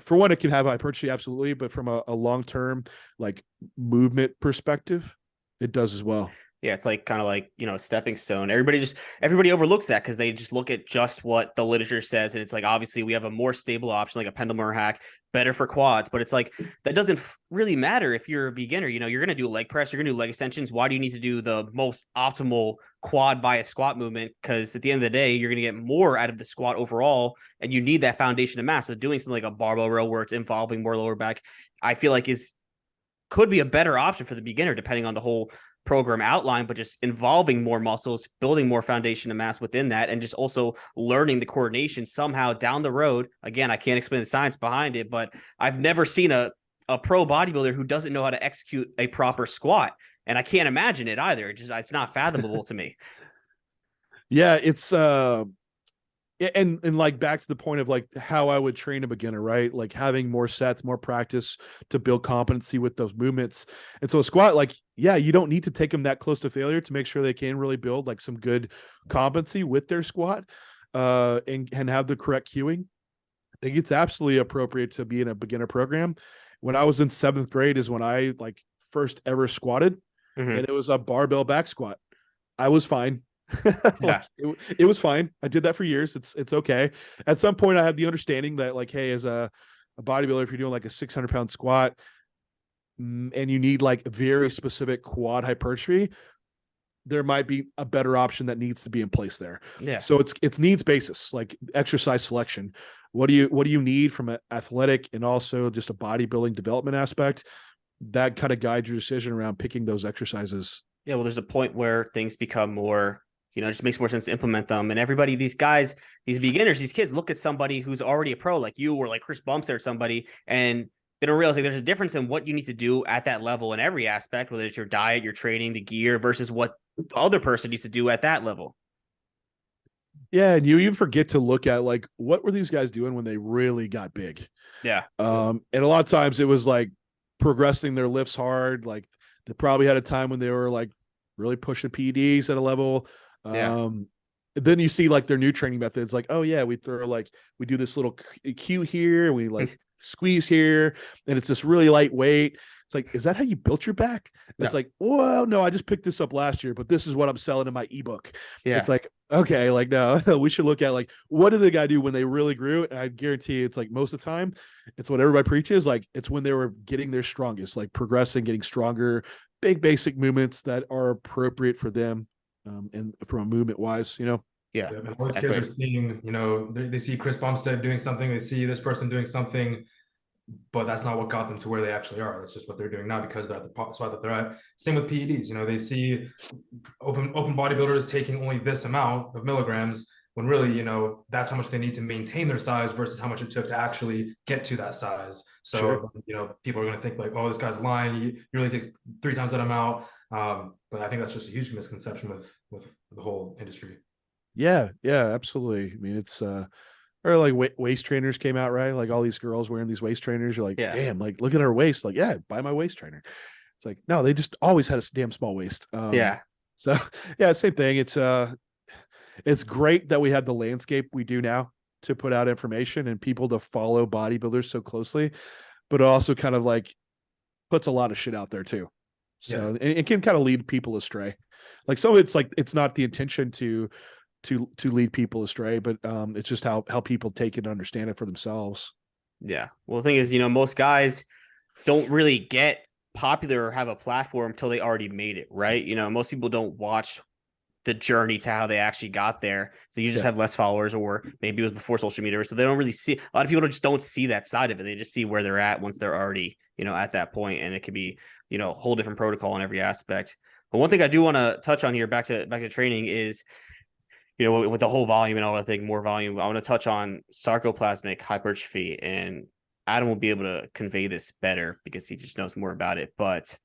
one. It can have hypertrophy, absolutely, but from a long-term like movement perspective, it does as well. Yeah, it's like kind of like, you know, stepping stone. Everybody overlooks that because they just look at just what the literature says. And it's like, obviously we have a more stable option, like a pendulum or a hack, better for quads. But it's like, that doesn't really matter if you're a beginner. You know, you're going to do a leg press, you're going to do leg extensions. Why do you need to do the most optimal quad by a squat movement? Because at the end of the day, you're going to get more out of the squat overall. And you need that foundation of mass. So doing something like a barbell row where it's involving more lower back, I feel like could be a better option for the beginner, depending on the whole program outline, but just involving more muscles, building more foundation and mass within that, and just also learning the coordination somehow down the road. Again, I can't explain the science behind it, but I've never seen a pro bodybuilder who doesn't know how to execute a proper squat. And I can't imagine it either. It's not fathomable to me. Yeah, it's and like back to the point of like how I would train a beginner, right? Like having more sets, more practice to build competency with those movements. And so a squat, like, yeah, you don't need to take them that close to failure to make sure they can really build like some good competency with their squat, and have the correct cueing. I think it's absolutely appropriate to be in a beginner program. When I was in 7th grade is when I like first ever squatted, and it was a barbell back squat. I was fine. Like, it was fine. I did that for years. It's okay. At some point I had the understanding that like, hey, as a bodybuilder, if you're doing like a 600-pound squat and you need like a very specific quad hypertrophy, there might be a better option that needs to be in place there. Yeah. So it's needs basis, like exercise selection. What do you need from an athletic and also just a bodybuilding development aspect that kind of guides your decision around picking those exercises? Yeah, well, there's a point where things become more, you know, it just makes more sense to implement them. And everybody, these guys, these beginners, these kids look at somebody who's already a pro like you or like Chris Bumstead or somebody, and they don't realize like there's a difference in what you need to do at that level in every aspect, whether it's your diet, your training, the gear versus what the other person needs to do at that level. Yeah, and you even forget to look at like what were these guys doing when they really got big. Yeah. And a lot of times it was like progressing their lifts hard. Like they probably had a time when they were like really pushing PEDs at a level. Then you see like their new training methods, like, oh yeah, we do this little cue here, and we like squeeze here, and it's this really lightweight. It's like, is that how you built your back? No. It's like, well, no, I just picked this up last year, but this is what I'm selling in my ebook. Yeah. It's like, okay, like, no, we should look at like, what did the guy do when they really grew? And I guarantee it's like most of the time, it's what everybody preaches. Like it's when they were getting their strongest, like progressing, getting stronger, big basic movements that are appropriate for them. And from a movement wise, you know. Yeah. And all these kids are seeing, you know, they see Chris Bumstead doing something, they see this person doing something, but that's not what got them to where they actually are. That's just what they're doing now because they're at the spot that they're at. Same with PEDs. You know, they see open bodybuilders taking only this amount of milligrams when really, you know, that's how much they need to maintain their size versus how much it took to actually get to that size. So, you know, people are going to think like, oh, this guy's lying. He really takes 3 times that amount. But I think that's just a huge misconception with the whole industry. Yeah, absolutely. I mean, it's Or like waist trainers came out, right? Like all these girls wearing these waist trainers. You're like, Yeah. damn, like look at her waist. Like, yeah, buy my waist trainer. It's like, no, they just always had a damn small waist. Yeah. So yeah, same thing. It's great that we have the landscape we do now to put out information and people to follow bodybuilders so closely, but it also kind of like puts a lot of shit out there too. Yeah. So it can kind of lead people astray. Like, so it's like, it's not the intention to lead people astray, but it's just how people take it and understand it for themselves. Yeah. Well, the thing is, most guys don't really get popular or have a platform until they already made it, right? Most people don't watch the journey to how they actually got there. So you just have less followers, or maybe it was before social media. So they don't really see, a lot of people just don't see that side of it. They just see where they're at once they're already, at that point. And it could be, a whole different protocol in every aspect. But one thing I do want to touch on here, back to training, is, with the whole volume and all that thing, more volume, I want to touch on sarcoplasmic hypertrophy, and Adam will be able to convey this better because he just knows more about it. But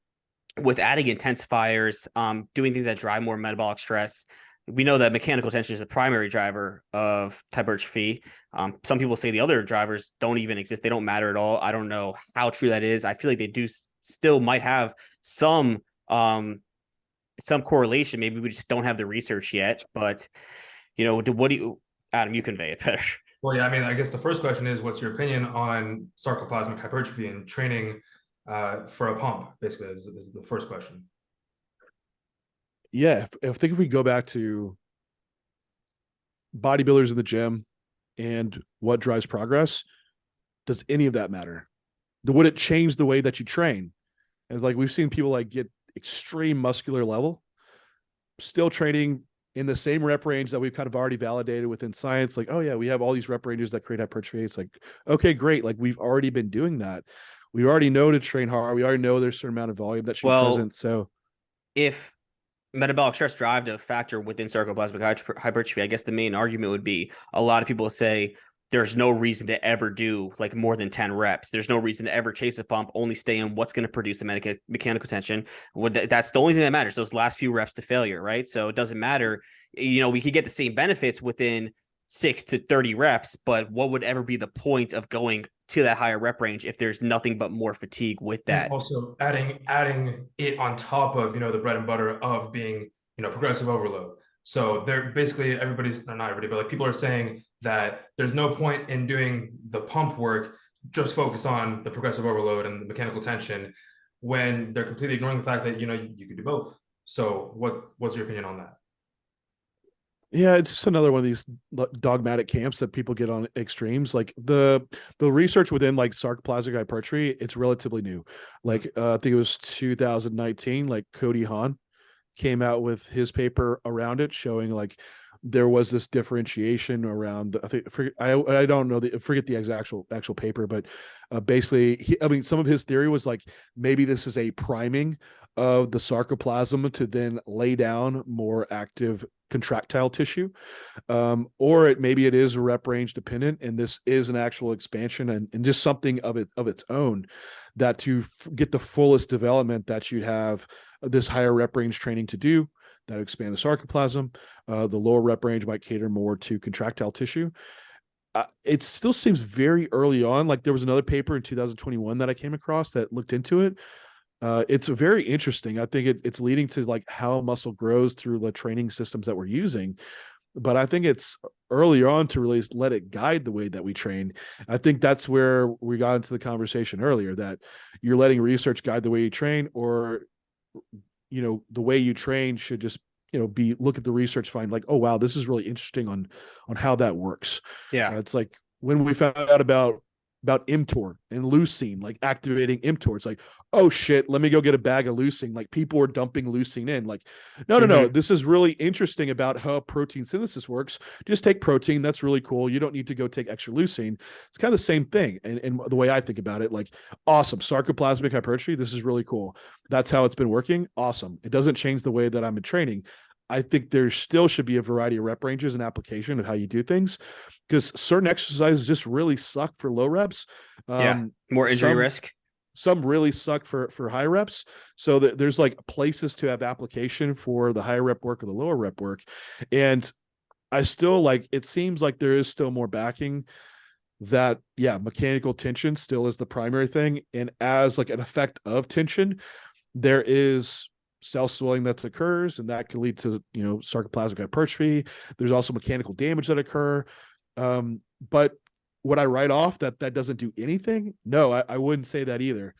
with adding intensifiers, doing things that drive more metabolic stress, we know that mechanical tension is the primary driver of hypertrophy. Some people say the other drivers don't even exist. They don't matter at all. I don't know how true that is. I feel like they do still might have some correlation. Maybe we just don't have the research yet, but what do you, Adam, you convey it better. Well, yeah, I mean, I guess the first question is, what's your opinion on sarcoplasmic hypertrophy and training for a pump, basically, is the first question. Yeah, I think if we go back to bodybuilders in the gym and what drives progress, does any of that matter? Would it change the way that you train? And like, we've seen people like get extreme muscular level, still training in the same rep range that we've kind of already validated within science. Like, oh yeah, we have all these rep ranges that create hypertrophy. It's like, okay, great. Like, we've already been doing that. We already know to train hard. We already know there's a certain amount of volume that should be present. So if metabolic stress drive a factor within sarcoplasmic hypertrophy, I guess the main argument would be, a lot of people say there's no reason to ever do like more than 10 reps. There's no reason to ever chase a pump, only stay in what's going to produce the mechanical tension. That's the only thing that matters, those last few reps to failure, right? So it doesn't matter. We could get the same benefits within 6 to 30 reps, but what would ever be the point of going to that higher rep range if there's nothing but more fatigue with that? And also adding it on top of, the bread and butter of being, progressive overload. So they're basically, not everybody, but like, people are saying that there's no point in doing the pump work, just focus on the progressive overload and the mechanical tension, when they're completely ignoring the fact that, you could do both. So what's your opinion on that? yeah, it's just another one of these dogmatic camps that people get on extremes. Like the research within like sarcoplasmic hypertrophy, it's relatively new. Like I think it was 2019, like Cody Hahn came out with his paper around it, showing like there was this differentiation around. I don't know forget the actual paper, but basically, some of his theory was like, maybe this is a priming of the sarcoplasm to then lay down more active contractile tissue, or maybe it is rep range dependent, and this is an actual expansion and just something of its own, that to get the fullest development that you'd have this higher rep range training to do, that expand the sarcoplasm. The lower rep range might cater more to contractile tissue. It still seems very early on. Like, there was another paper in 2021 that I came across that looked into it. It's very interesting. I think it's leading to like how muscle grows through the training systems that we're using. But I think it's early on to really let it guide the way that we train. I think that's where we got into the conversation earlier, that you're letting research guide the way you train, or, the way you train should just, look at the research, find like, oh, wow, this is really interesting on how that works. Yeah. It's like when we found out about mTOR and leucine, like activating mTOR, it's like, oh shit, let me go get a bag of leucine. Like, people were dumping leucine in. Like, no, this is really interesting about how protein synthesis works. Just take protein. That's really cool. You don't need to go take extra leucine. It's kind of the same thing. And the way I think about it, like, awesome, sarcoplasmic hypertrophy, this is really cool. That's how it's been working. Awesome. It doesn't change the way that I'm in training. I think there still should be a variety of rep ranges and application of how you do things, because certain exercises just really suck for low reps. More injury risk. Some really suck for high reps. So there's like places to have application for the higher rep work or the lower rep work. And I still like, it seems like there is still more backing that, yeah, mechanical tension still is the primary thing. And as like an effect of tension, there is cell swelling that occurs, and that can lead to, sarcoplasmic hypertrophy. There's also mechanical damage that occur. But would I write off that doesn't do anything? No, I wouldn't say that either.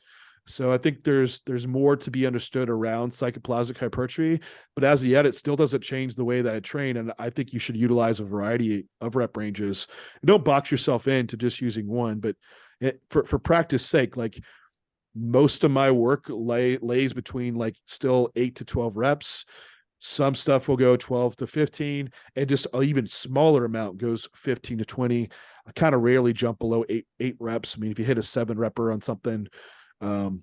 So I think there's more to be understood around sarcoplasmic hypertrophy, but as of yet, it still doesn't change the way that I train. And I think you should utilize a variety of rep ranges. Don't box yourself into just using one, but for practice sake, like most of my work lays between like still 8 to 12 reps. Some stuff will go 12 to 15, and just an even smaller amount goes 15 to 20. I kind of rarely jump below eight reps. I mean, if you hit a 7-repper on something,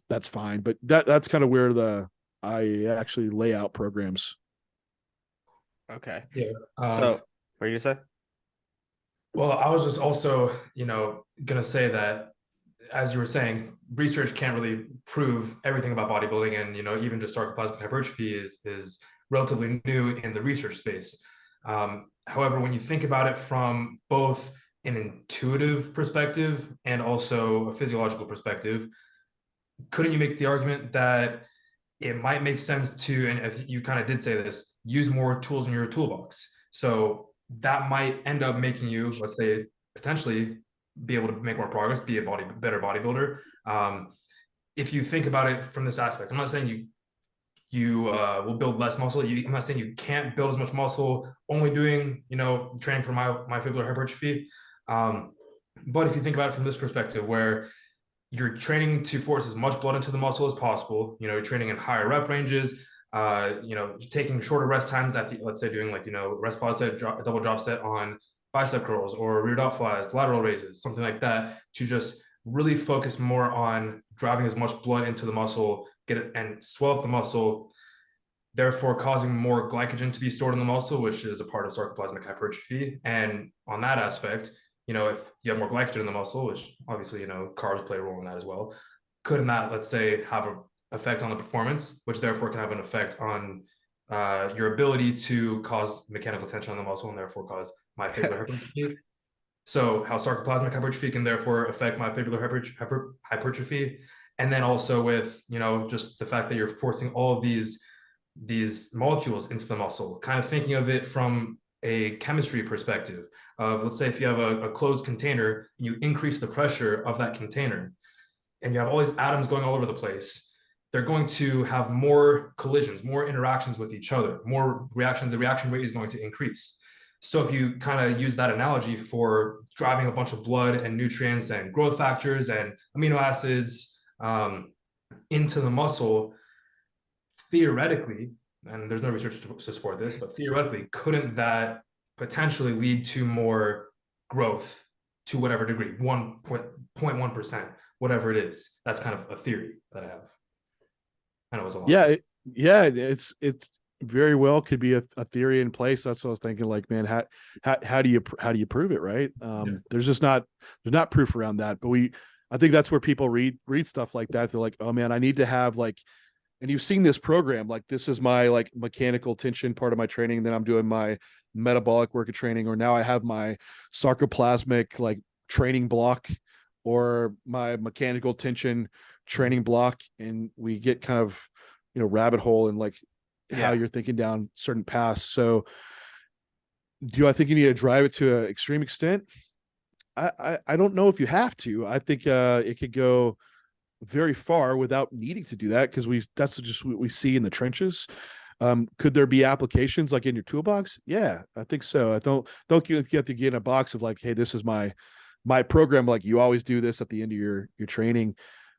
that's fine. But that's kind of where I actually lay out programs. Okay. Yeah. So what do you say? Well, I was just also, gonna say that, as you were saying, research can't really prove everything about bodybuilding, and even just sarcoplasmic hypertrophy is relatively new in the research space. However, when you think about it from both an intuitive perspective and also a physiological perspective, couldn't you make the argument that it might make sense to, and if you kind of did say this, use more tools in your toolbox? So that might end up making you, let's say, potentially be able to make more progress, be a better bodybuilder. If you think about it from this aspect, I'm not saying you will build less muscle. I'm not saying you can't build as much muscle only doing, training for myofibrillar hypertrophy. But if you think about it from this perspective, where you're training to force as much blood into the muscle as possible, you're training in higher rep ranges, taking shorter rest times at let's say doing like, rest pause set, double drop set on bicep curls or rear delt flies, lateral raises, something like that, to just really focus more on driving as much blood into the muscle, get it and swell up the muscle, therefore causing more glycogen to be stored in the muscle, which is a part of sarcoplasmic hypertrophy. And on that aspect, if you have more glycogen in the muscle, which obviously, carbs play a role in that as well, couldn't that, let's say, have an effect on the performance, which therefore can have an effect on your ability to cause mechanical tension on the muscle and therefore cause myofibrillar hypertrophy? So how sarcoplasmic hypertrophy can therefore affect myofibrillar hypertrophy. And then also with, just the fact that you're forcing all of these molecules into the muscle, kind of thinking of it from a chemistry perspective of, let's say if you have a closed container, you increase the pressure of that container and you have all these atoms going all over the place, they're going to have more collisions, more interactions with each other, more reaction. The reaction rate is going to increase. So if you kind of use that analogy for driving a bunch of blood and nutrients and growth factors and amino acids into the muscle, theoretically, and there's no research to support this, but theoretically, couldn't that potentially lead to more growth to whatever degree, 1.1%, whatever it is? That's kind of a theory that I have. I know it was a lot. Yeah, it's very well could be a theory in place. That's what I was thinking. Like, man, how do you prove it, right? There's not proof around that. But I think that's where people read stuff like that. They're like, oh man, I need to have like, and you've seen this program, like this is my like mechanical tension part of my training. And then I'm doing my metabolic work of training, or now I have my sarcoplasmic like training block or my mechanical tension training block. And we get kind of, rabbit hole and like how you're thinking down certain paths. So do I think you need to drive it to an extreme extent? I don't know if you have to. I think it could go very far without needing to do that, because that's just what we see in the trenches. Could there be applications like in your toolbox? Yeah, I think so. I don't get to get in a box of like, hey, this is my program. Like you always do this at the end of your training.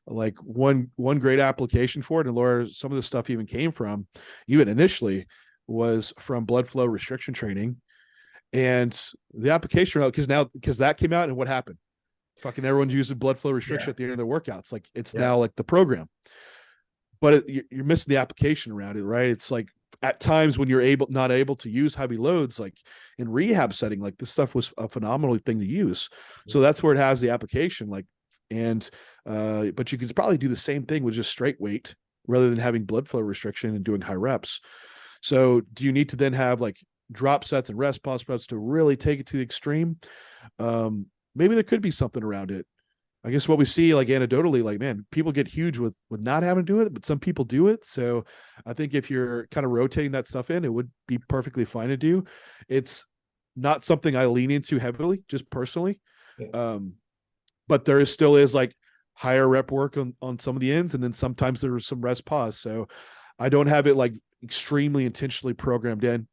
Like one great application for it, and Laura, some of the stuff even came from, even initially, was from blood flow restriction training. And the application route, because that came out, and what happened? Fucking everyone's using blood flow restriction at the end of their workouts. Like it's now like the program, but you're missing the application around it, right? It's like at times when you're not able to use heavy loads, like in rehab setting, like this stuff was a phenomenal thing to use. So that's where it has the application. Like, and but you could probably do the same thing with just straight weight rather than having blood flow restriction and doing high reps. So do you need to then have like drop sets and rest pause sets to really take it to the extreme, maybe there could be something around it. I guess what we see, like anecdotally, like, man, people get huge with not having to do it, but some people do it. So I think if you're kind of rotating that stuff in, it would be perfectly fine to do. It's not something I lean into heavily, just personally. Yeah. But there still is like higher rep work on some of the ends, and then sometimes there's some rest pause. So I don't have it like extremely intentionally programmed in,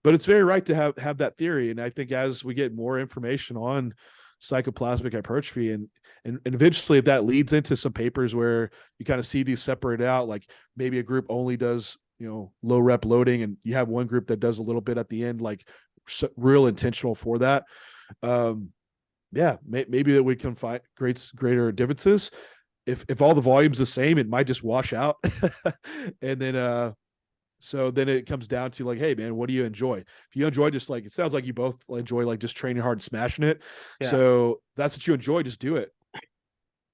but it's very right to have that theory. And I think as we get more information on sarcoplasmic hypertrophy and eventually if that leads into some papers where you kind of see these separate out, like maybe a group only does, low rep loading and you have one group that does a little bit at the end, like real intentional for that. Yeah, maybe that we can find greater differences. If all the volume's the same, it might just wash out. And then so then it comes down to like, hey man, what do you enjoy? If you enjoy just like, it sounds like you both enjoy like just training hard and smashing it. Yeah. So that's what you enjoy, just do it.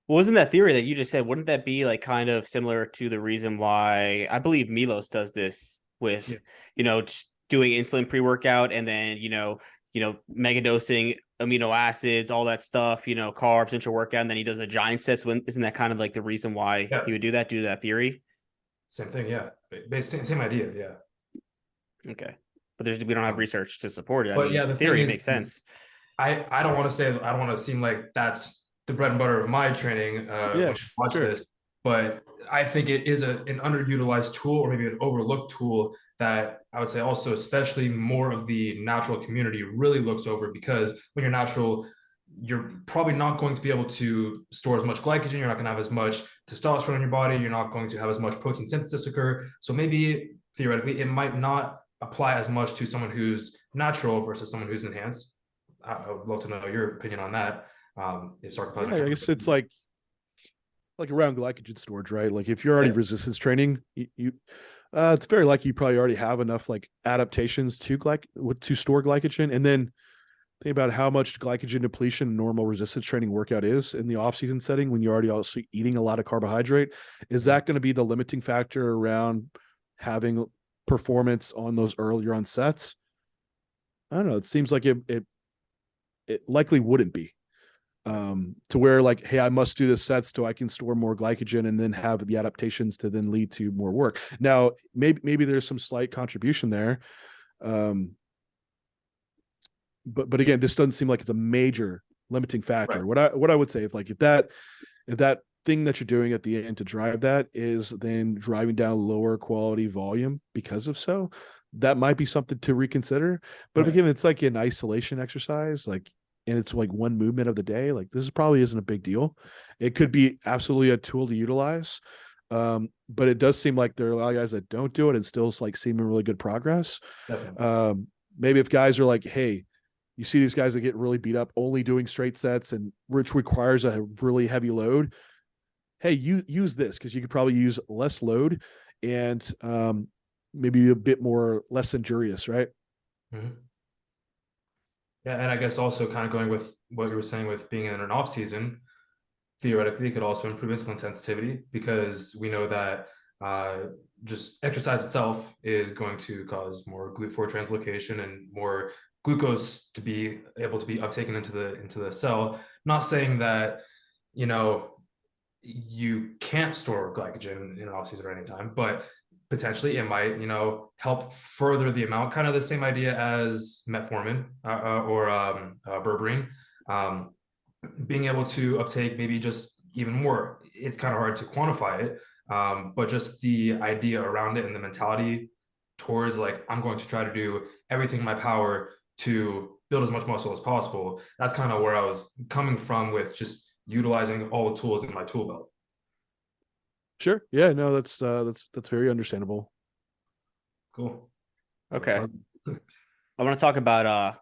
Well, wasn't that theory that you just said, wouldn't that be like kind of similar to the reason why I believe Milos does this with, just doing insulin pre-workout and then, mega dosing amino acids, all that stuff, carbs, intra-workout, and then he does the giant sets. Isn't that kind of like the reason why he would do that due to that theory? Same thing, yeah. Same idea, yeah. Okay, but we don't have research to support it. But yeah, the theory thing makes sense. I don't want to seem like that's the bread and butter of my training. Watch this, but I think it is an underutilized tool, or maybe an overlooked tool that I would say also, especially more of the natural community really looks over, because when you're natural, you're probably not going to be able to store as much glycogen. You're not going to have as much testosterone in your body. You're not going to have as much protein synthesis occur. So maybe theoretically, it might not apply as much to someone who's natural versus someone who's enhanced. I would love to know your opinion on that. I guess it's like around glycogen storage, right? Like if you're already resistance training, you it's very likely you probably already have enough like adaptations to store glycogen. And then think about how much glycogen depletion normal resistance training workout is in the off-season setting when you're already also eating a lot of carbohydrate. Is that going to be the limiting factor around having performance on those earlier on sets? I don't know. It seems like it likely wouldn't be. To where like, hey, I must do this sets so I can store more glycogen and then have the adaptations to then lead to more work. Now, maybe there's some slight contribution there. But again, this doesn't seem like it's a major limiting factor. Right. What I would say, if that thing that you're doing at the end to drive that is then driving down lower quality volume because of so, that might be something to reconsider. But again, it's like an isolation exercise, like, and it's like one movement of the day. Like this probably isn't a big deal. It could be absolutely a tool to utilize. But it does seem like there are a lot of guys that don't do it and still like seeming really good progress. Maybe if guys are like, hey, you see these guys that get really beat up only doing straight sets and which requires a really heavy load. Hey, you use this because you could probably use less load and maybe a bit less injurious, right? Mm-hmm. Yeah, and I guess also kind of going with what you were saying with being in an off season, theoretically, it could also improve insulin sensitivity, because we know that just exercise itself is going to cause more GLUT4 translocation and more glucose to be able to be uptaken into the cell. Not saying that you can't store glycogen in an off season or any time, but potentially it might help further the amount. Kind of the same idea as metformin or berberine, being able to uptake maybe just even more. It's kind of hard to quantify it, but just the idea around it and the mentality towards like, I'm going to try to do everything in my power to build as much muscle as possible. That's kind of where I was coming from with just utilizing all the tools in my tool belt. Sure. Yeah, no, that's very understandable. Cool. Okay. I want to talk about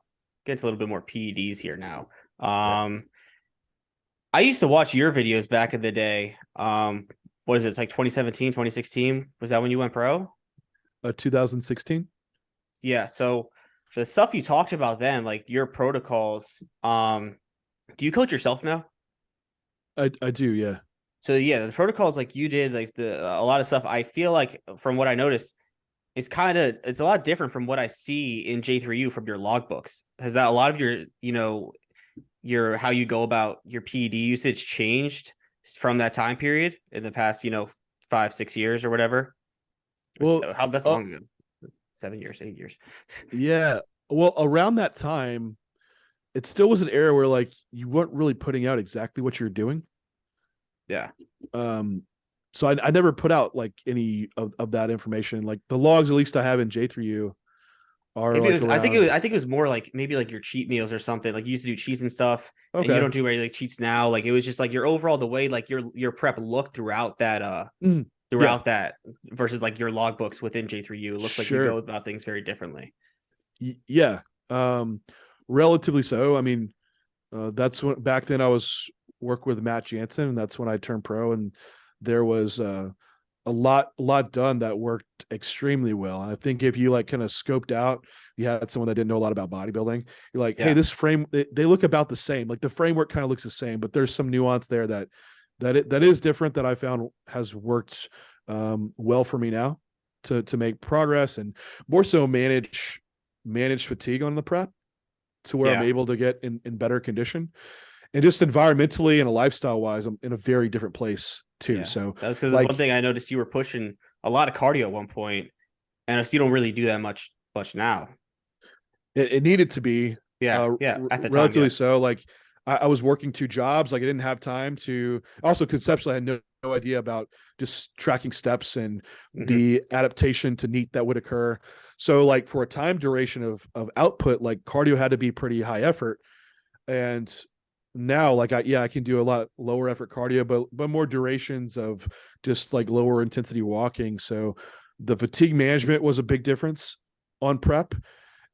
get into a little bit more PEDs here now. I used to watch your videos back in the day. What is it? It's like 2017, 2016. Was that when you went pro? 2016. Yeah. So the stuff you talked about then, like your protocols, do you coach yourself now? I do, yeah. So yeah, the protocols like you did, like a lot of stuff. I feel like from what I noticed, is it's a lot different from what I see in J3U from your logbooks. Has that a lot of your, your how you go about your PED usage changed from that time period in the past, 5-6 years or whatever? Well, So how that's long ago? 7 years, 8 years. yeah. Well, around that time, it still was an era where like you weren't really putting out exactly what you're doing. Yeah. So I never put out like any of that information. Like the logs, at least I have in J3U, are Maybe it like was. around. I think it was more like maybe like your cheat meals or something. Like you used to do cheats and stuff, and you Okay. don't do any like cheats now. Like it was just like your overall the way like your prep looked throughout that Yeah. throughout that versus like your logbooks within J3U. It looks like you Sure. go about things very differently. Yeah. Relatively so. I mean, that's when back then I was working with Matt Jansen, and that's when I turned pro, and there was a lot done that worked extremely well. And I think if you like kind of scoped out, you had someone that didn't know a lot about bodybuilding, you're like, hey, Yeah. this frame, they look about the same. Like the framework kind of looks the same, but there's some nuance there that is different that I found has worked well for me now to make progress and more so manage fatigue on the prep to where I'm Yeah. able to get in better condition. And just environmentally and lifestyle wise, I'm in a very different place too. Yeah. So That was because like one thing I noticed you were pushing a lot of cardio at one point, and you don't really do that much now. it needed to be Yeah. Yeah. At the time. relatively Yeah. so. Like I was working 2 jobs. Like I didn't have time to. Also, conceptually, I had no idea about just tracking steps and Mm-hmm. the adaptation to NEAT that would occur. So, like for a time duration of output, like cardio had to be pretty high effort. And now, like I can do a lot lower effort cardio, but more durations of just like lower intensity walking. So, the fatigue management was a big difference on prep,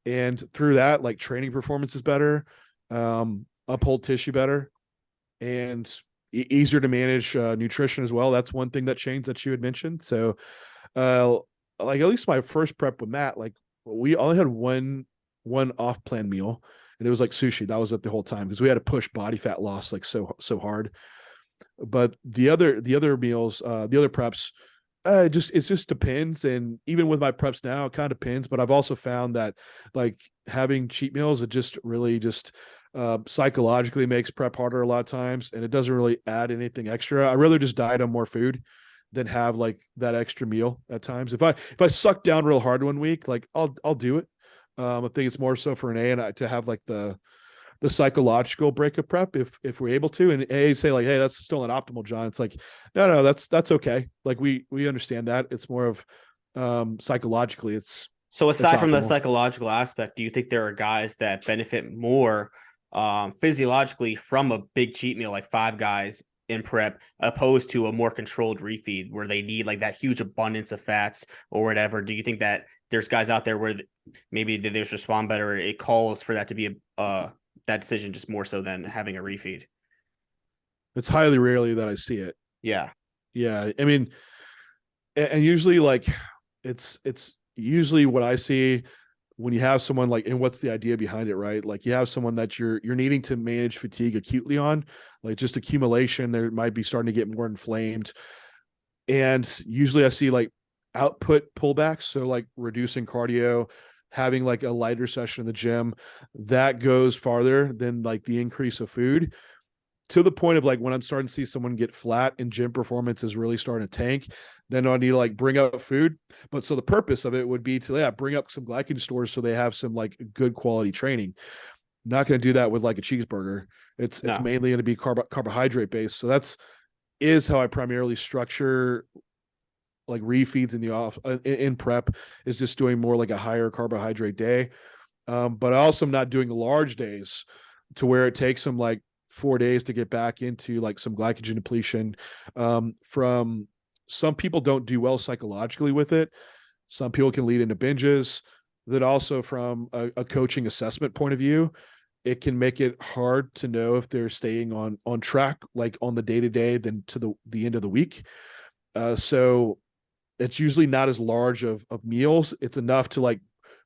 and through that, like training performance is better, uphold tissue better, and easier to manage nutrition as well. That's one thing that changed that you had mentioned. So uh like at least my first prep with Matt, like we only had one off plan meal, and it was like sushi. That was it the whole time because we had to push body fat loss like so hard. But the other meals, the other preps, it just depends. And even with my preps now, it kind of depends. But I've also found that like having cheat meals, it just really just psychologically makes prep harder a lot of times, and it doesn't really add anything extra. I rather just diet on more food than have like that extra meal at times. If I suck down real hard one week, like I'll do it. I think it's more so for an A and I to have like the psychological breakup prep if we're able to, and A say like, hey, that's still an optimal, John. It's like, no, that's okay. Like we understand that. It's more of psychologically it's So aside from the optimal. psychological aspect, do you think there are guys that benefit more physiologically from a big cheat meal like Five Guys in prep opposed to a more controlled refeed where they need like that huge abundance of fats or whatever? Do you think that there's guys out there where maybe they just respond better? It calls for that to be that decision just more so than having a refeed. It's highly rarely that I see it. Yeah. Yeah, I mean, and usually like it's usually what I see when you have someone like, and what's the idea behind it, right? Like you have someone that you're needing to manage fatigue acutely on, like just accumulation, there might be starting to get more inflamed. And usually I see like output pullbacks, so like reducing cardio, having like a lighter session in the gym, that goes farther than like the increase of food, to the point of like when I'm starting to see someone get flat and gym performance is really starting to tank, then I need to like bring up food. But so the purpose of it would be to bring up some glycogen stores so they have some like good quality training. Not going to do that with like a cheeseburger. It's mainly going to be carbohydrate based. So that's is how I primarily structure like refeeds in the off in prep, is just doing more like a higher carbohydrate day. But I also am not doing large days to where it takes them like 4 days to get back into like some glycogen depletion. From some people don't do well psychologically with it. Some people can lead into binges. That also from a coaching assessment point of view, it can make it hard to know if they're staying on track, like on the day to day, than to the end of the week. So it's usually not as large of meals. It's enough to like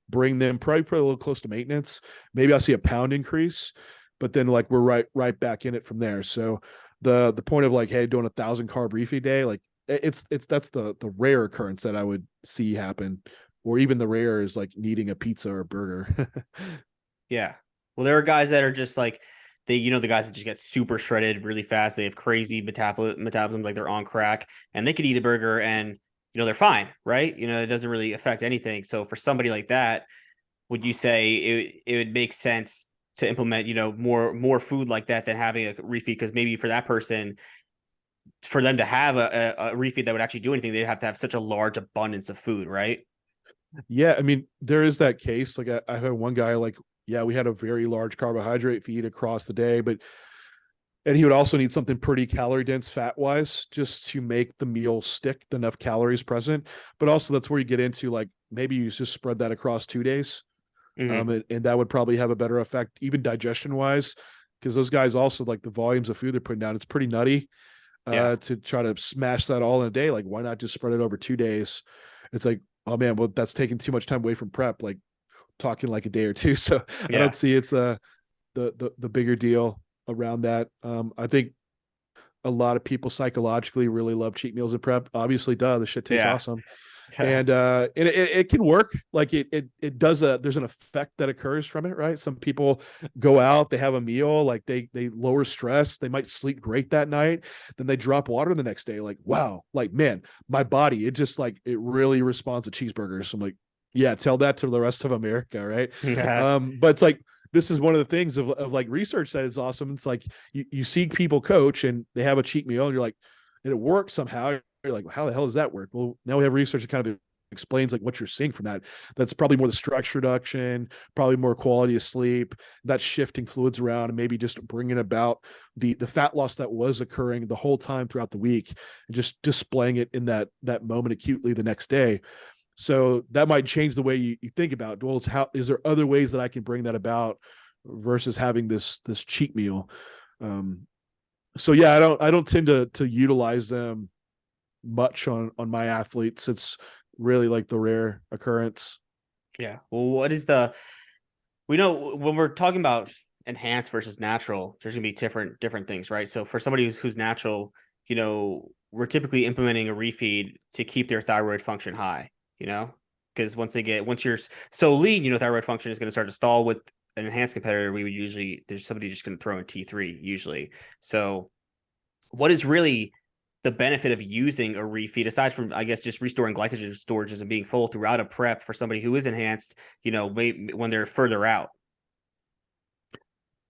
bring them probably a little close to maintenance. Maybe I'll see a pound increase, but then like we're right back in it from there. So the point of like, hey, doing 1,000 carb refeed day, like it's that's the rare occurrence that I would see happen or even the rare is like needing a pizza or a burger. Yeah. Well, there are guys that are just like the guys that just get super shredded really fast. They have crazy metabolism, like they're on crack, and they could eat a burger and they're fine, right? It doesn't really affect anything. So for somebody like that, would you say it would make sense to implement, more food like that than having a refeed? Because maybe for that person, for them to have a refeed that would actually do anything, they'd have to have such a large abundance of food, right? Yeah, I mean, there is that case. Like I had one guy like, yeah, we had a very large carbohydrate feed across the day, and he would also need something pretty calorie dense fat wise just to make the meal stick, enough calories present. But also that's where you get into like maybe you just spread that across 2 days. Mm-hmm. And that would probably have a better effect, even digestion wise, because those guys also like the volumes of food they're putting down. It's pretty nutty Yeah. to try to smash that all in a day. Like, why not just spread it over 2 days? It's like, oh man, well, that's taking too much time away from prep, like talking like a day or two. So I Yeah. don't see it's the bigger deal around that. I think a lot of people psychologically really love cheat meals and prep. Obviously, the shit tastes Yeah. awesome. Yeah. And it can work. Like it does there's an effect that occurs from it, right? Some people go out, they have a meal, like they lower stress, they might sleep great that night, then they drop water the next day. Like, wow, like man, my body, it just like it really responds to cheeseburgers. I'm like, yeah, tell that to the rest of America, right? Yeah. But it's like this is one of the things of like research that is awesome. It's like you see people coach and they have a cheat meal, and you're like, and it works somehow. You're like, how the hell does that work? Well, now we have research that kind of explains like what you're seeing from that. That's probably more the stress reduction, probably more quality of sleep, that shifting fluids around, and maybe just bringing about the fat loss that was occurring the whole time throughout the week, and just displaying it in that moment acutely the next day. So that might change the way you think about, well, how is there other ways that I can bring that about versus having this cheat meal. So yeah, I don't tend to utilize them much on my athletes. It's really like the rare occurrence. Yeah. Well, we know when we're talking about enhanced versus natural, there's gonna be different things, right? So for somebody who's natural, we're typically implementing a refeed to keep their thyroid function high, because once you're so lean, thyroid function is going to start to stall. With an enhanced competitor, there's somebody just going to throw in T3 usually. So what is really the benefit of using a refeed aside from, I guess, just restoring glycogen storages and being full throughout a prep for somebody who is enhanced, when they're further out?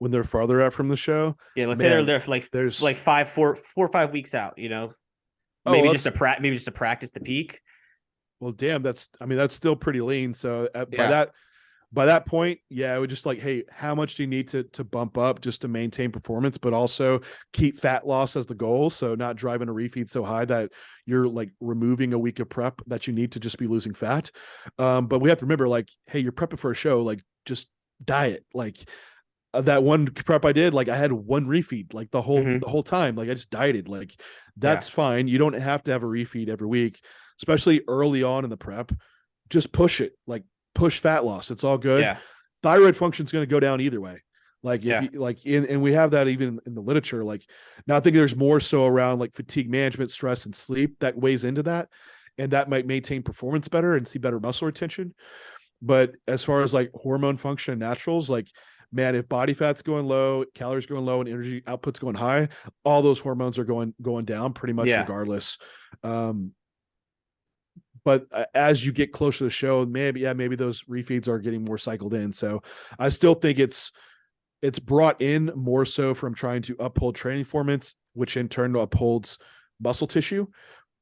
When they're farther out from the show, Yeah, let's say they're man, there for there's like 4 or 5 weeks out, oh, maybe that's maybe just to practice the peak. well, damn, that's still pretty lean. So Yeah. by that point, yeah, I would just like, hey, how much do you need to bump up just to maintain performance, but also keep fat loss as the goal? So not driving a refeed so high that you're like removing a week of prep that you need to just be losing fat. But we have to remember, like, hey, you're prepping for a show, like just diet. Like that one prep I did, like I had one refeed like Mm-hmm. the whole time. Like I just dieted. Like Yeah. that's fine. You don't have to have a refeed every week, especially early on in the prep. Just push it. Like push fat loss. It's all good. Yeah. Thyroid function is going to go down either way. Like if Yeah. you like and we have that even in the literature. Like now I think there's more so around like fatigue management, stress, and sleep that weighs into that. And that might maintain performance better and see better muscle retention. But as far as like hormone function and naturals, like man, if body fat's going low, calories going low, and energy output's going high, all those hormones are going down pretty much Yeah. regardless. But as you get closer to the show, maybe those refeeds are getting more cycled in. So I still think it's brought in more so from trying to uphold training performance, which in turn upholds muscle tissue.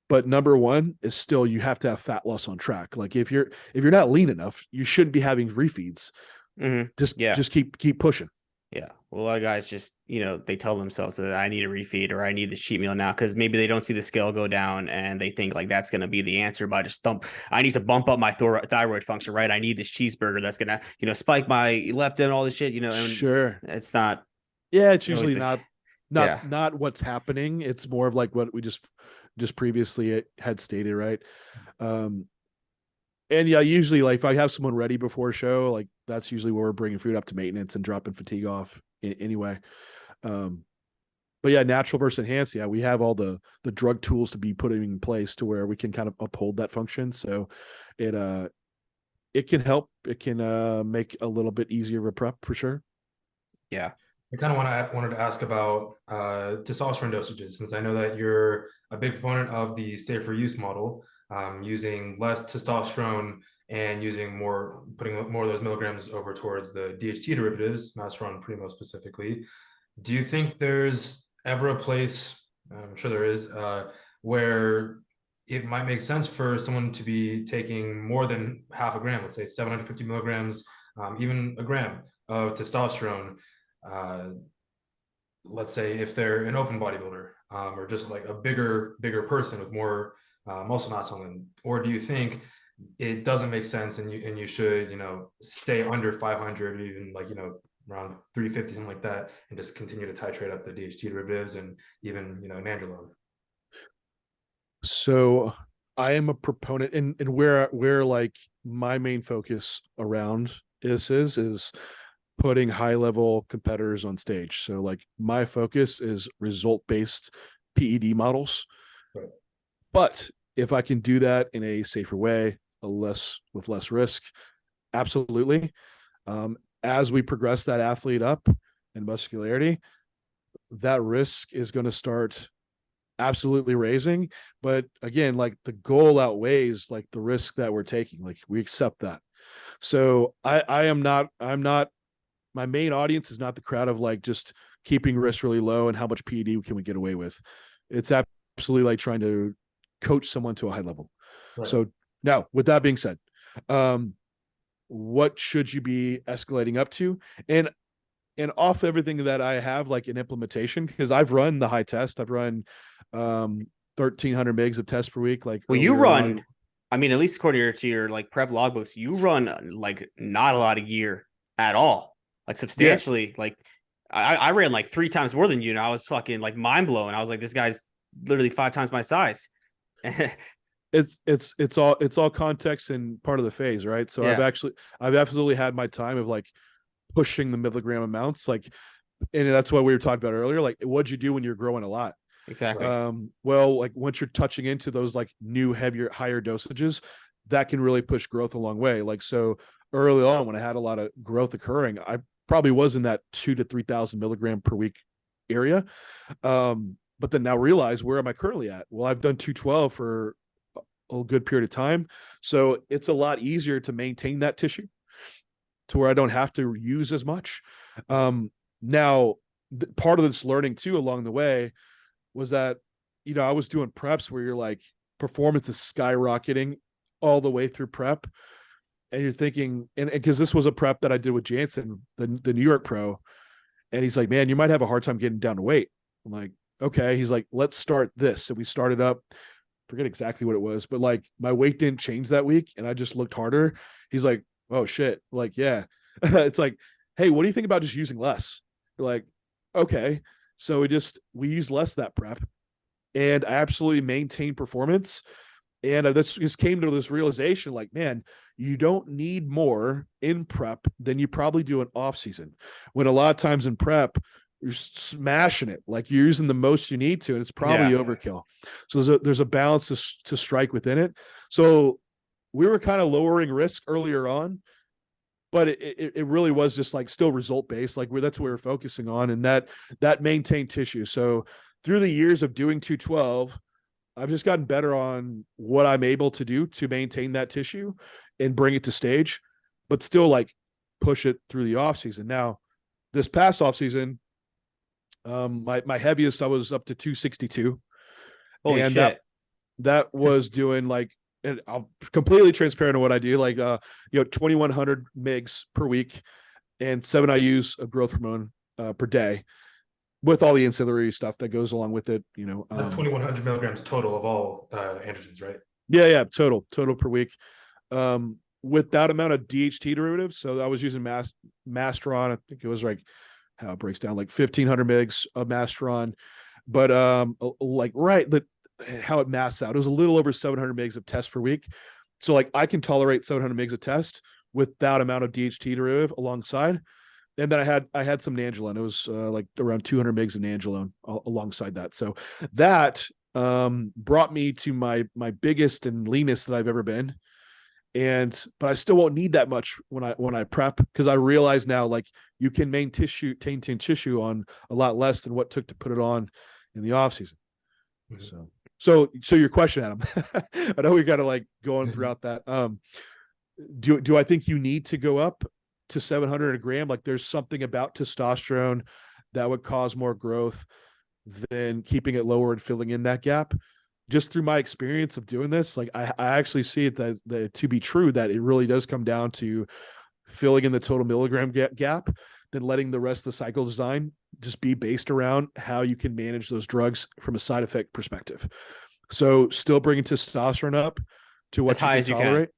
But number one is still you have to have fat loss on track. Like if you're not lean enough, you shouldn't be having refeeds. Mm-hmm. Just Yeah. just keep pushing. Yeah. Well, a lot of guys just, they tell themselves that I need a refeed or I need this cheat meal now because maybe they don't see the scale go down and they think like that's going to be the answer by just I need to bump up my thyroid function, right? I need this cheeseburger that's going to, spike my leptin, all this shit, and Sure. it's not. Yeah, it's always usually the- not Yeah. not what's happening. It's more of like what we just previously had stated, right? And yeah, usually like if I have someone ready before a show, like that's usually where we're bringing food up to maintenance and dropping fatigue off anyway. But yeah, natural versus enhanced. Yeah, we have all the drug tools to be putting in place to where we can kind of uphold that function. So it it can help. It can make a little bit easier of a prep for sure. Yeah. I kind of wanted to ask about testosterone dosages, since I know that you're a big proponent of the safer use model, using less testosterone and putting more of those milligrams over towards the DHT derivatives, Masteron Primo specifically. Do you think there's ever a place, I'm sure there is, where it might make sense for someone to be taking more than half a gram, let's say 750 milligrams, even a gram of testosterone? Let's say if they're an open bodybuilder, or just like a bigger person with more muscle mass on them, or do you think it doesn't make sense and you should, stay under 500, or even like, around 350, something like that, and just continue to titrate up the DHT derivatives and even, nandrolone? So I am a proponent, and where like my main focus around is putting high level competitors on stage. So like my focus is result based PED models. Right. But if I can do that in a safer way, with less risk, absolutely. As we progress that athlete up in muscularity, that risk is going to start absolutely raising. But again, like the goal outweighs like the risk that we're taking. Like we accept that. So I'm not, my main audience is not the crowd of like just keeping risk really low and how much PED can we get away with. It's absolutely like trying to coach someone to a high level. Right. So now, with that being said, what should you be escalating up to? And off everything that I have like in implementation, because I've run the high test, I've run 1,300 megs of test per week. Like, well, you run, I mean, at least according to your like prep logbooks, you run like not a lot of gear at all, like substantially. Yeah. Like I ran like 3 times more than you, and I was fucking like mind blown. I was like, this guy's literally 5 times my size. It's all context and part of the phase, right? So yeah. I've absolutely had my time of like pushing the milligram amounts, like, and that's what we were talking about earlier. Like, what'd you do when you're growing a lot? Exactly. Well, like once you're touching into those like new, heavier, higher dosages, that can really push growth a long way. Like, so early on when I had a lot of growth occurring, I probably was in that 2,000 to 3,000 milligram per week area. But then now realize, where am I currently at? Well, I've done 212 for a good period of time. So it's a lot easier to maintain that tissue to where I don't have to use as much. Now, part of this learning too along the way was that, I was doing preps where you're like, performance is skyrocketing all the way through prep. And you're thinking, and because this was a prep that I did with Jansen, the New York pro, and he's like, man, you might have a hard time getting down to weight. I'm like, okay. He's like, let's start this. So we started up, forget exactly what it was, but like my weight didn't change that week and I just looked harder. He's like, oh shit. Like, yeah. It's like, hey, what do you think about just using less? You're like, okay. So we use less that prep, and I absolutely maintain performance. And I just came to this realization, like, man, you don't need more in prep than you probably do in off season. When a lot of times in prep, you're smashing it, like you're using the most you need to, and it's probably overkill. So there's a balance to strike within it. So we were kind of lowering risk earlier on, but it really was just like still result based. Like that's what we're focusing on, and that maintained tissue. So through the years of doing 212, I've just gotten better on what I'm able to do to maintain that tissue and bring it to stage, but still like push it through the off season. Now, this past off season, my heaviest, I was up to 262. Holy and shit. That was doing like, and I'm completely transparent on what I do, like 2,100 mgs per week and 7 IUs of growth hormone per day, with all the ancillary stuff that goes along with it. That's 2,100 milligrams total of all androgens, right? Yeah, total per week. With that amount of DHT derivatives, so I was using Masteron. I think it was like, how it breaks down, like 1,500 mgs of Masteron, but how it masks out, it was a little over 700 mgs of test per week. So like I can tolerate 700 mgs of test with that amount of DHT derivative alongside. And then I had some nandrolone. It was like around 200 mgs of nandrolone alongside that. So that brought me to my biggest and leanest that I've ever been. but I still won't need that much when I prep, because I realize now, like, you can maintain tissue on a lot less than what took to put it on in the off season. Mhm. So your question, Adam, I know we got to like going throughout that. Do I think you need to go up to 700 a gram? Like, there's something about testosterone that would cause more growth than keeping it lower and filling in that gap. Just through my experience of doing this, like, I actually see it that to be true, that it really does come down to filling in the total milligram gap, then letting the rest of the cycle design just be based around how you can manage those drugs from a side effect perspective. So still bringing testosterone up to what As high you as can you can. tolerate.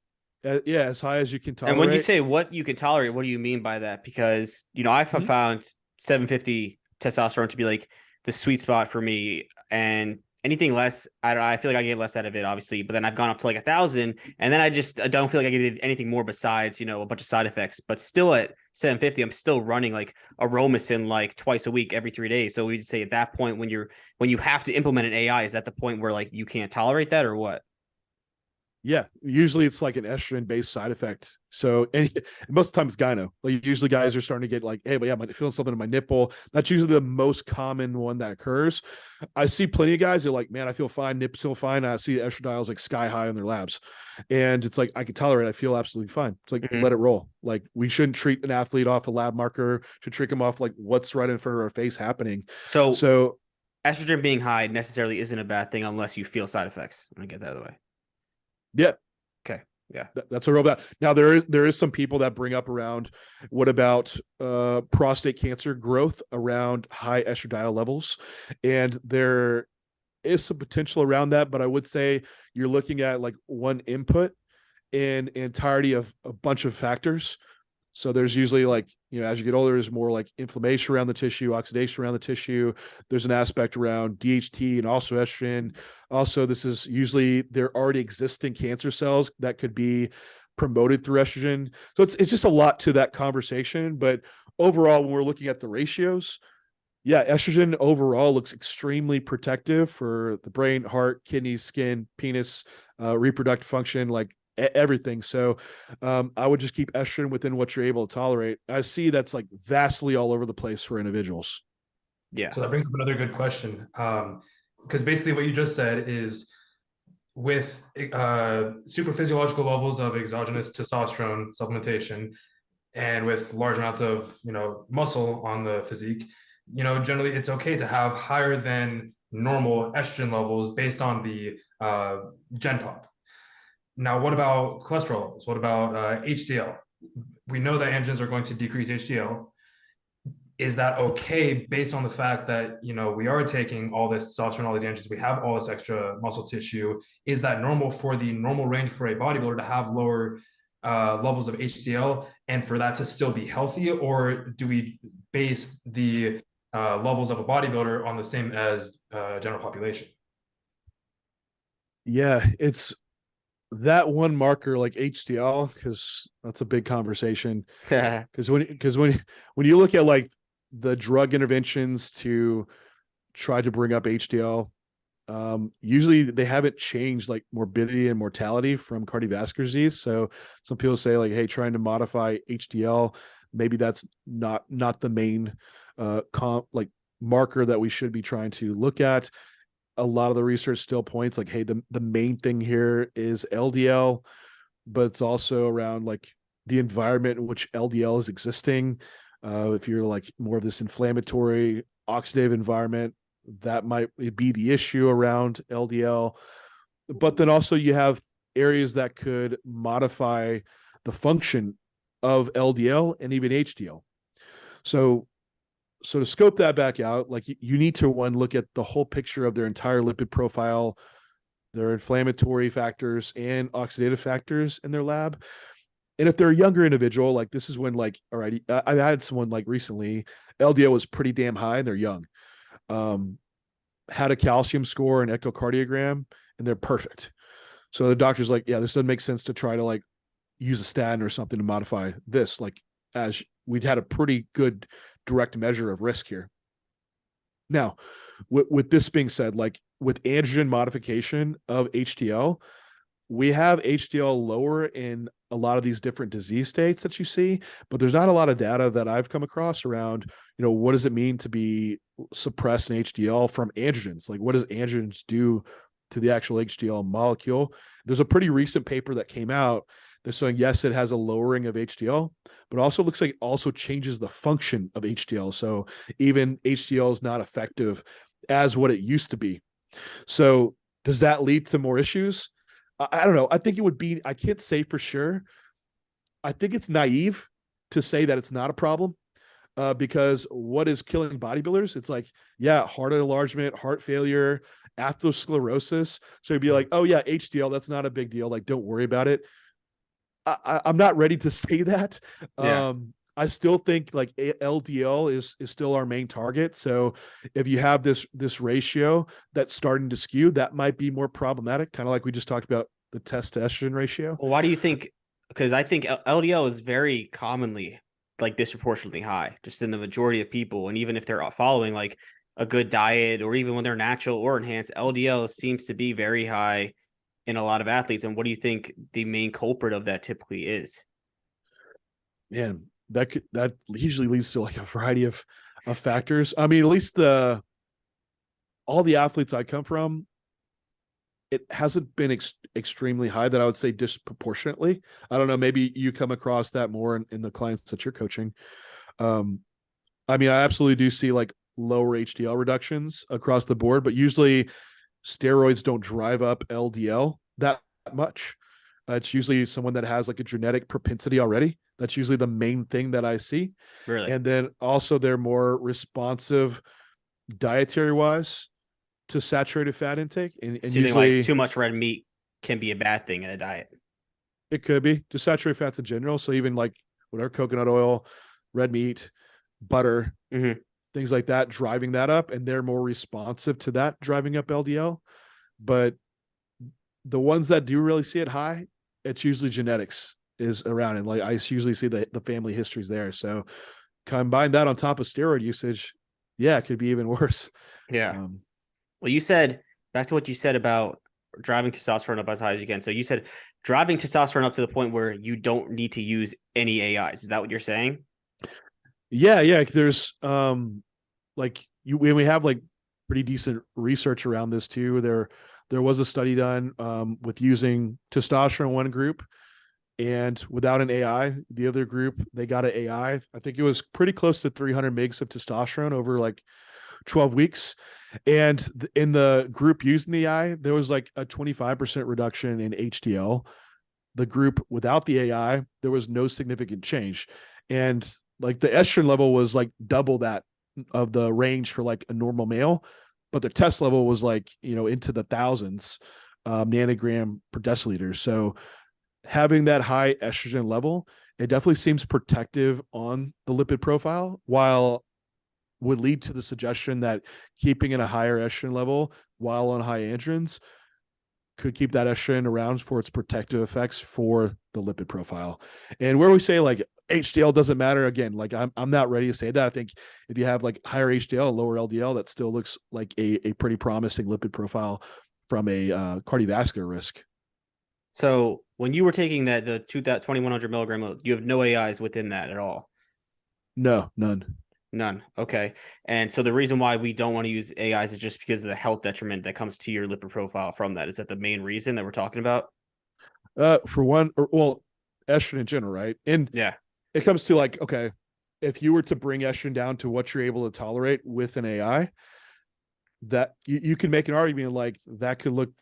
Yeah, as high as you can tolerate. And when you say what you can tolerate, what do you mean by that? Because, I've found 750 testosterone to be like the sweet spot for me. And anything less, I don't know, I feel like I get less out of it, obviously. But then I've gone up to like 1,000, and then I don't feel like I get anything more besides, a bunch of side effects. But still at 750, I'm still running like aromasin like twice a week, every 3 days. So we'd say at that point, when you have to implement an AI, is that the point where like you can't tolerate that, or what? Yeah, usually it's like an estrogen based side effect. So, and most of the time it's gyno. Like, usually guys are starting to get like, hey, but yeah, I'm feeling something in my nipple. That's usually the most common one that occurs. I see plenty of guys who are like, man, I feel fine, nips feel fine. I see estradiol's like sky high in their labs, and it's like, I can tolerate it. I feel absolutely fine. It's like, let it roll. Like, we shouldn't treat an athlete off a lab marker. Should treat them off like what's right in front of our face happening. So estrogen being high necessarily isn't a bad thing unless you feel side effects. I'm gonna get that out of the way. Yeah. Okay. Yeah. That's a real bad. Now there is some people that bring up around, what about prostate cancer growth around high estradiol levels? And there is some potential around that, but I would say you're looking at like one input in entirety of a bunch of factors. So there's usually like, as you get older, there's more like inflammation around the tissue, oxidation around the tissue. There's an aspect around DHT and also estrogen. Also, this is usually there already existing cancer cells that could be promoted through estrogen. So it's just a lot to that conversation. But overall, when we're looking at the ratios, yeah, estrogen overall looks extremely protective for the brain, heart, kidneys, skin, penis, reproductive function, like everything. So I would just keep estrogen within what you're able to tolerate. I see that's like vastly all over the place for individuals. Yeah. So that brings up another good question. Because basically what you just said is, with super physiological levels of exogenous testosterone supplementation and with large amounts of muscle on the physique, generally it's okay to have higher than normal estrogen levels based on the gen pop. Now, what about cholesterol levels? What about HDL? We know that androgens are going to decrease HDL. Is that okay based on the fact that we are taking all this testosterone, all these androgens, we have all this extra muscle tissue? Is that normal for the normal range for a bodybuilder to have lower levels of HDL and for that to still be healthy? Or do we base the levels of a bodybuilder on the same as general population? Yeah, it's that one marker like HDL, because that's a big conversation. Because when you look at like the drug interventions to try to bring up HDL, usually they haven't changed like morbidity and mortality from cardiovascular disease. So some people say like, hey, trying to modify HDL, maybe that's not the main like marker that we should be trying to look at. A lot of the research still points like, hey, the main thing here is LDL, but it's also around like the environment in which LDL is existing. If you're like more of this inflammatory oxidative environment, that might be the issue around LDL. But then also you have areas that could modify the function of LDL and even HDL. So to scope that back out, like you need to look at the whole picture of their entire lipid profile, their inflammatory factors and oxidative factors in their lab. And if they're a younger individual, like this is when like, all right, I had someone like recently, LDL was pretty damn high and they're young. Had a calcium score and echocardiogram and they're perfect. So the doctor's like, yeah, this doesn't make sense to try to like use a statin or something to modify this. Like, as we'd had a pretty good direct measure of risk here. Now, with this being said, like with androgen modification of HDL, we have HDL lower in a lot of these different disease states that you see, but there's not a lot of data that I've come across around, what does it mean to be suppressed in HDL from androgens? Like, what does androgens do to the actual HDL molecule? There's a pretty recent paper that came out that's showing, yes, it has a lowering of HDL, but also looks like it also changes the function of HDL. So even HDL is not effective as what it used to be. So does that lead to more issues? I don't know. I think it would be, I can't say for sure. I think it's naive to say that it's not a problem because what is killing bodybuilders? It's like, yeah, heart enlargement, heart failure, atherosclerosis. So you'd be like, oh yeah, HDL, that's not a big deal. Like, don't worry about it. I'm not ready to say that. Yeah. I still think like LDL is still our main target. So if you have this ratio that's starting to skew, that might be more problematic. Kind of like we just talked about the test to estrogen ratio. Well, why do you think? Because I think LDL is very commonly like disproportionately high, just in the majority of people, and even if they're following like a good diet or even when they're natural or enhanced, LDL seems to be very high in a lot of athletes. And what do you think the main culprit of that typically is? Man, that usually leads to like a variety of factors. I mean, at least all the athletes I come from, it hasn't been extremely high that I would say disproportionately. I don't know. Maybe you come across that more in the clients that you're coaching. I mean, I absolutely do see like lower HDL reductions across the board, but usually steroids don't drive up LDL that much. It's usually someone that has like a genetic propensity already. That's usually the main thing that I see. Really? And then also they're more responsive dietary wise to saturated fat intake. And So you think usually like too much red meat can be a bad thing in a diet? it could be just saturated fats in general. So even like whatever, coconut oil, red meat, butter, Mm-hmm. things like that, driving that up. And they're more responsive to that driving up LDL. But the ones that do really see it high, it's usually genetics is around. And like I usually see the family histories there. So combine that on top of steroid usage, yeah, it could be even worse. Yeah. Well, you said back to what you said about driving testosterone up as high as you can. So you said driving testosterone up to the point where you don't need to use any AIs. Is that what you're saying? Yeah. There's like we have like pretty decent research around this too. There was a study done with using testosterone in one group and without an AI. The other group, they got an AI. I think it was pretty close to 300 mgs of testosterone over like 12 weeks. And in the group using the AI, there was like a 25% reduction in HDL. The group without the AI, there was no significant change. And like the estrogen level was like double that of the range for like a normal male, but the test level was like, into the thousands nanogram per deciliter. So having that high estrogen level, it definitely seems protective on the lipid profile, while would lead to the suggestion that keeping in a higher estrogen level while on high androgens could keep that estrogen around for its protective effects for the lipid profile. And where we say like HDL doesn't matter, again, like I'm not ready to say that. I think if you have like higher HDL, lower LDL, that still looks like a pretty promising lipid profile from a cardiovascular risk. So when you were taking that 2100 milligram, you have no AIs within that at all? No, none. None. Okay. And so the reason why we don't want to use AIs is just because of the health detriment that comes to your lipid profile from that. Is that the main reason that we're talking about? For one, estrogen in general, right? And Yeah. it comes to like, okay, if you were to bring estrogen down to what you're able to tolerate with an AI, that you can make an argument like that could look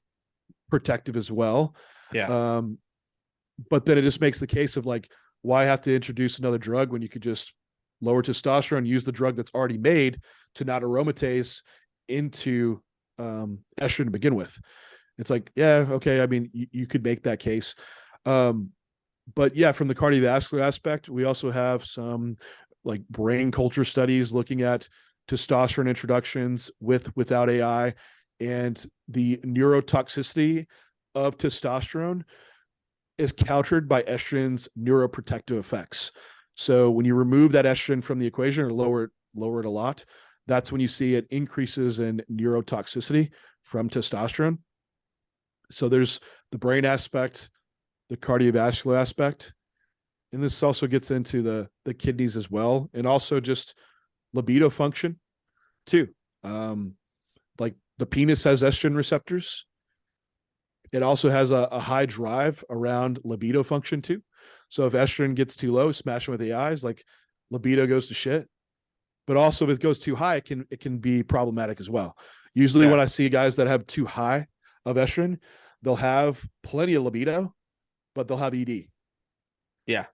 protective as well. Yeah. But then it just makes the case of like, why have to introduce another drug when you could just lower testosterone, use the drug that's already made to not aromatase into estrogen to begin with. It's like, yeah, okay. I mean, you could make that case. But yeah, from the cardiovascular aspect, we also have some like brain culture studies looking at testosterone introductions without AI and the neurotoxicity of testosterone is countered by estrogen's neuroprotective effects. So when you remove that estrogen from the equation or lower it a lot, that's when you see it increases in neurotoxicity from testosterone. So there's the brain aspect, the cardiovascular aspect, and this also gets into the kidneys as well, and also just libido function too. Like the penis has estrogen receptors. It also has a high drive around libido function too. So if estrogen gets too low, smashing with the eyes, like libido goes to shit. But also if it goes too high, it can be problematic as well. Usually when I see guys that have too high of estrogen, they'll have plenty of libido, but they'll have ED. Yeah.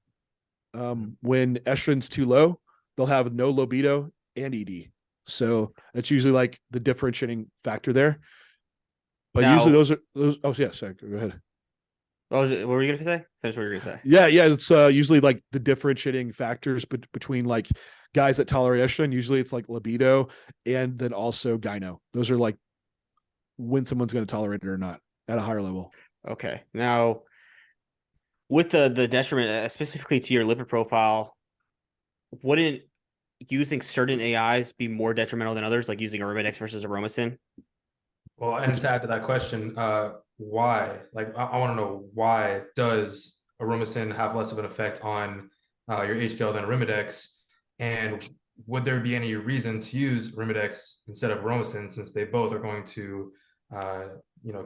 When estrogen's too low, they'll have no libido and ED. So that's usually like the differentiating factor there. But now, usually those. Oh yeah, sorry. Go ahead. What were you gonna say? Finish what you were gonna say. Yeah. It's usually like the differentiating factors between like guys that tolerate estrogen. Usually it's like libido and then also gyno. Those are like when someone's going to tolerate it or not at a higher level. Okay. Now, with the detriment, specifically to your lipid profile, wouldn't using certain AIs be more detrimental than others, like using Arimidex versus Aromasin? Well, and to add to that question, why? Like, I want to know, why does Aromasin have less of an effect on your HDL than Arimidex? And would there be any reason to use Arimidex instead of Aromasin, since they both are going to,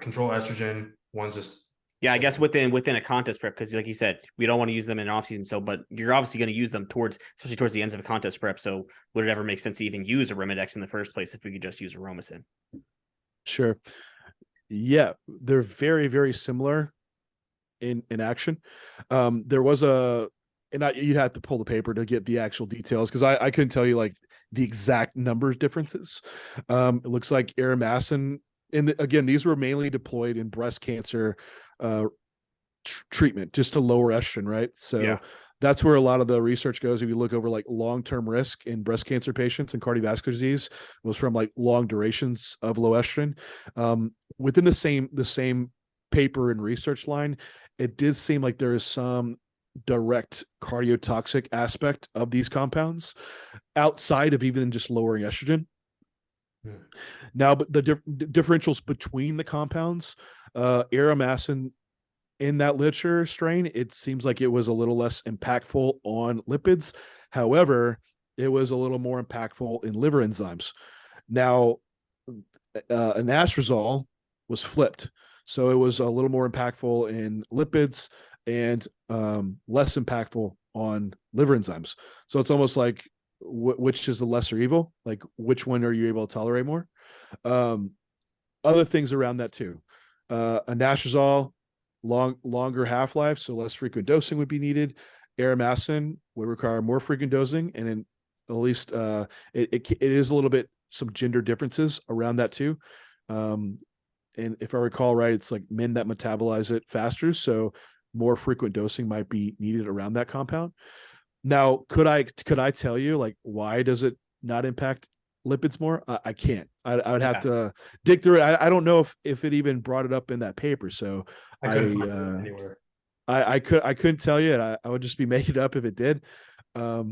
control estrogen? One's just I guess within a contest prep, because like you said, we don't want to use them in off season. So, but you're obviously going to use them especially towards the ends of a contest prep. So, would it ever make sense to even use Arimidex in the first place if we could just use Aromasin? Sure. Yeah, they're very, very similar in action. There was you'd have to pull the paper to get the actual details because I couldn't tell you like the exact number differences. It looks like Aromasin, and again, these were mainly deployed in breast cancer treatment just to lower estrogen, right? So that's where a lot of the research goes. If you look over like long-term risk in breast cancer patients and cardiovascular disease, was from like long durations of low estrogen. Within the same paper and research line, it did seem like there is some direct cardiotoxic aspect of these compounds outside of even just lowering estrogen. Now, but the differentials between the compounds, Aromasin in that literature strain, it seems like it was a little less impactful on lipids. However, it was a little more impactful in liver enzymes. Now, anastrozole was flipped. So it was a little more impactful in lipids and less impactful on liver enzymes. So it's almost like which is the lesser evil? Like which one are you able to tolerate more? Other things around that too. Anastrozole, longer half-life, so less frequent dosing would be needed. Aromasin would require more frequent dosing, and in, at least it is a little bit some gender differences around that too. And if I recall right, it's like men that metabolize it faster, so more frequent dosing might be needed around that compound. Now, could I tell you like why does it not impact lipids more? I can't. I would have to dig through it. I don't know if it even brought it up in that paper. So I couldn't find it anywhere. I couldn't tell you, and I would just be making it up if it did. But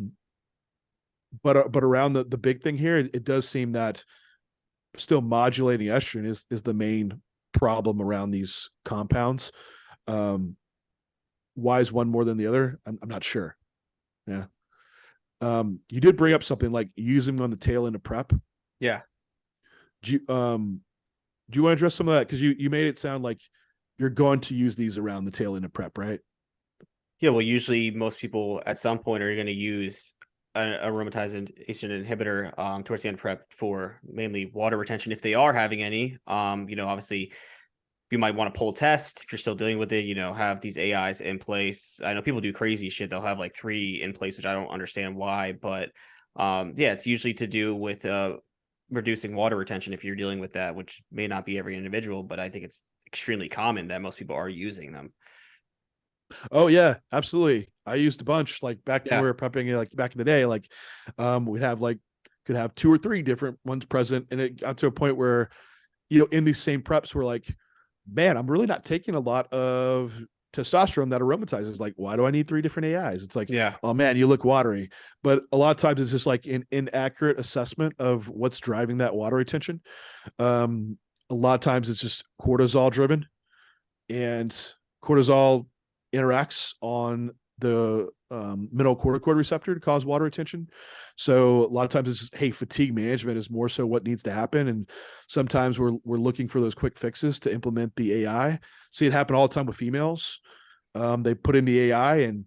around the big thing here, it does seem that still modulating estrogen is the main problem around these compounds. Why is one more than the other? I'm not sure. Yeah. You did bring up something like using them on the tail end of prep. Yeah. Do you want to address some of that? Because you made it sound like you're going to use these around the tail end of prep, right? Yeah. Well, usually most people at some point are going to use an aromatase estrogen inhibitor towards the end of prep for mainly water retention if they are having any. Obviously you might want to pull test if you're still dealing with it, have these AIs in place. I know people do crazy shit. They'll have like 3 in place, which I don't understand why, but it's usually to do with reducing water retention if you're dealing with that, which may not be every individual, but I think it's extremely common that most people are using them. Oh yeah, absolutely. I used a bunch like back when we were prepping, like back in the day, like we'd have could have 2 or 3 different ones present. And it got to a point where, in these same preps we're like, man, I'm really not taking a lot of testosterone that aromatizes. Like, why do I need 3 different AIs? It's like, oh man, you look watery. But a lot of times it's just like an inaccurate assessment of what's driving that water retention. A lot of times it's just cortisol driven. and cortisol interacts on the middle corticoid receptor to cause water retention. So a lot of times it's just, hey, fatigue management is more so what needs to happen. And sometimes we're looking for those quick fixes to implement the AI. See it happen all the time with females. They put in the AI, and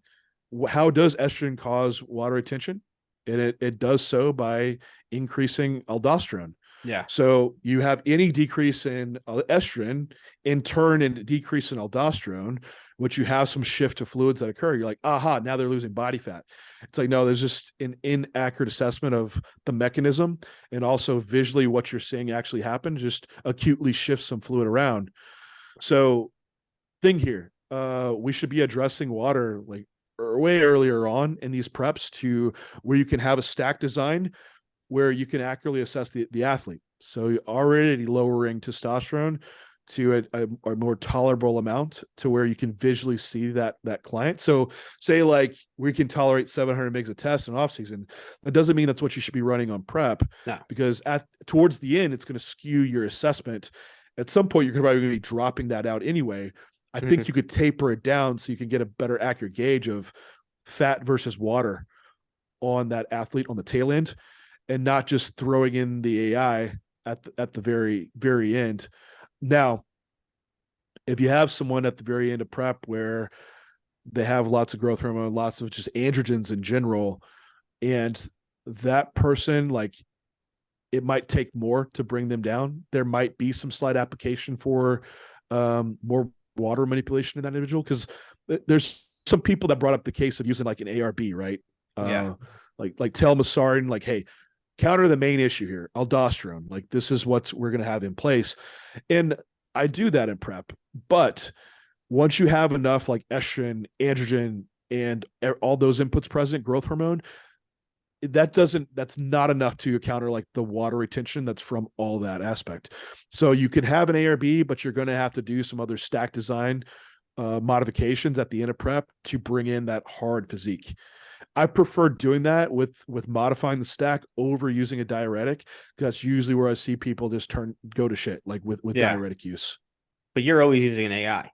how does estrogen cause water retention? And it does so by increasing aldosterone. Yeah. So you have any decrease in estrogen, in turn, and a decrease in aldosterone, which you have some shift to fluids that occur. You're like, aha, now they're losing body fat. It's like, no, there's just an inaccurate assessment of the mechanism, and also visually what you're seeing actually happen just acutely shifts some fluid around. So thing here, we should be addressing water like way earlier on in these preps to where you can have a stack design where you can accurately assess the athlete. So you're already lowering testosterone to a more tolerable amount to where you can visually see that client. So say like we can tolerate 700 mgs of test in off season. That doesn't mean that's what you should be running on prep, No. because towards the end, it's going to skew your assessment. At some point, you're probably going to be dropping that out anyway. I think you could taper it down so you can get a better accurate gauge of fat versus water on that athlete on the tail end, and not just throwing in the AI at the very, very end. Now, if you have someone at the very end of prep where they have lots of growth hormone, lots of just androgens in general, and that person, like, it might take more to bring them down. There might be some slight application for more water manipulation in that individual, because there's some people that brought up the case of using like an ARB, right? Yeah. Like tell Massard, like, hey, counter the main issue here, aldosterone. Like, this is what we're going to have in place. And I do that in prep. But once you have enough like estrogen, androgen, and all those inputs present, growth hormone, that's not enough to counter like the water retention that's from all that aspect. So you can have an ARB, but you're going to have to do some other stack design modifications at the end of prep to bring in that hard physique. I prefer doing that with modifying the stack over using a diuretic, because that's usually where I see people just go to shit, like with diuretic use. But you're always using an AI.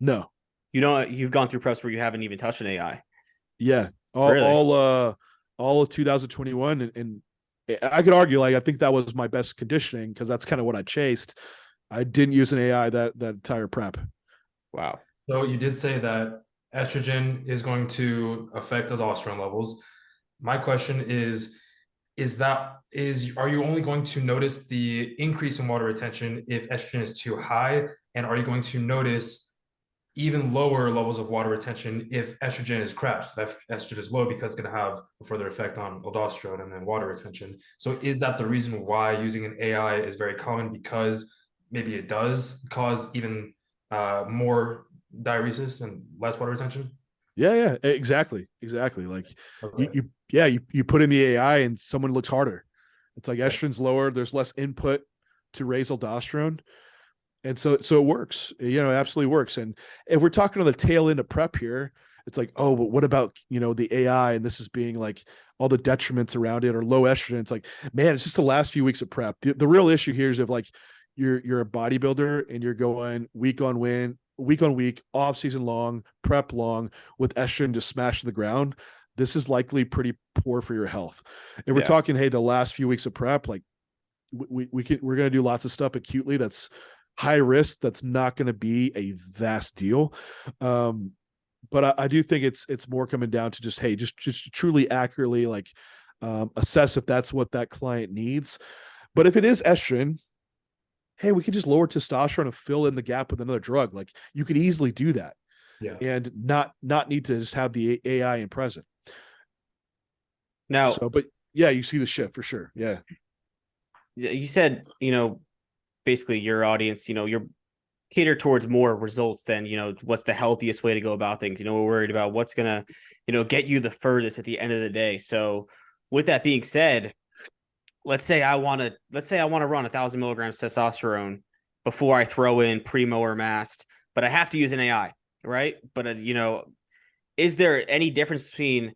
No. You've gone through preps where you haven't even touched an AI. Yeah. Really? All of 2021. And I could argue, like, I think that was my best conditioning, because that's kind of what I chased. I didn't use an AI that entire prep. Wow. So you did say that estrogen is going to affect testosterone levels. My question is are you only going to notice the increase in water retention if estrogen is too high? And are you going to notice even lower levels of water retention if estrogen is crashed? If estrogen is low, because it's going to have a further effect on aldosterone and then water retention. So is that the reason why using an AI is very common, because maybe it does cause even more diuresis and less water retention? Yeah, exactly. Like, Okay. you put in the AI and someone looks harder. It's like estrogen's lower, there's less input to raise aldosterone. And so it works, it absolutely works. And if we're talking on the tail end of prep here, it's like, oh, but what about, the AI, and this is being like all the detriments around it, or low estrogen. It's like, man, it's just the last few weeks of prep. The real issue here is if like you're a bodybuilder and you're going week on week, off season long, prep long, with estrogen just smashed to the ground, this is likely pretty poor for your health. If we're talking, hey, the last few weeks of prep, like we're going to do lots of stuff acutely that's high risk, that's not going to be a vast deal. But I do think it's more coming down to just, hey, just truly accurately like assess if that's what that client needs. But if it is estrogen, hey, we could just lower testosterone and fill in the gap with another drug. Like, you could easily do that. Yeah. And not need to just have the AI in present. Now, but yeah, you see the shift for sure. Yeah. You said, basically your audience, you're catered towards more results than, what's the healthiest way to go about things. We're worried about what's going to, get you the furthest at the end of the day. So with that being said, let's say I want to run 1,000 milligrams testosterone before I throw in Primo or Mast, but I have to use an AI, right? But, is there any difference between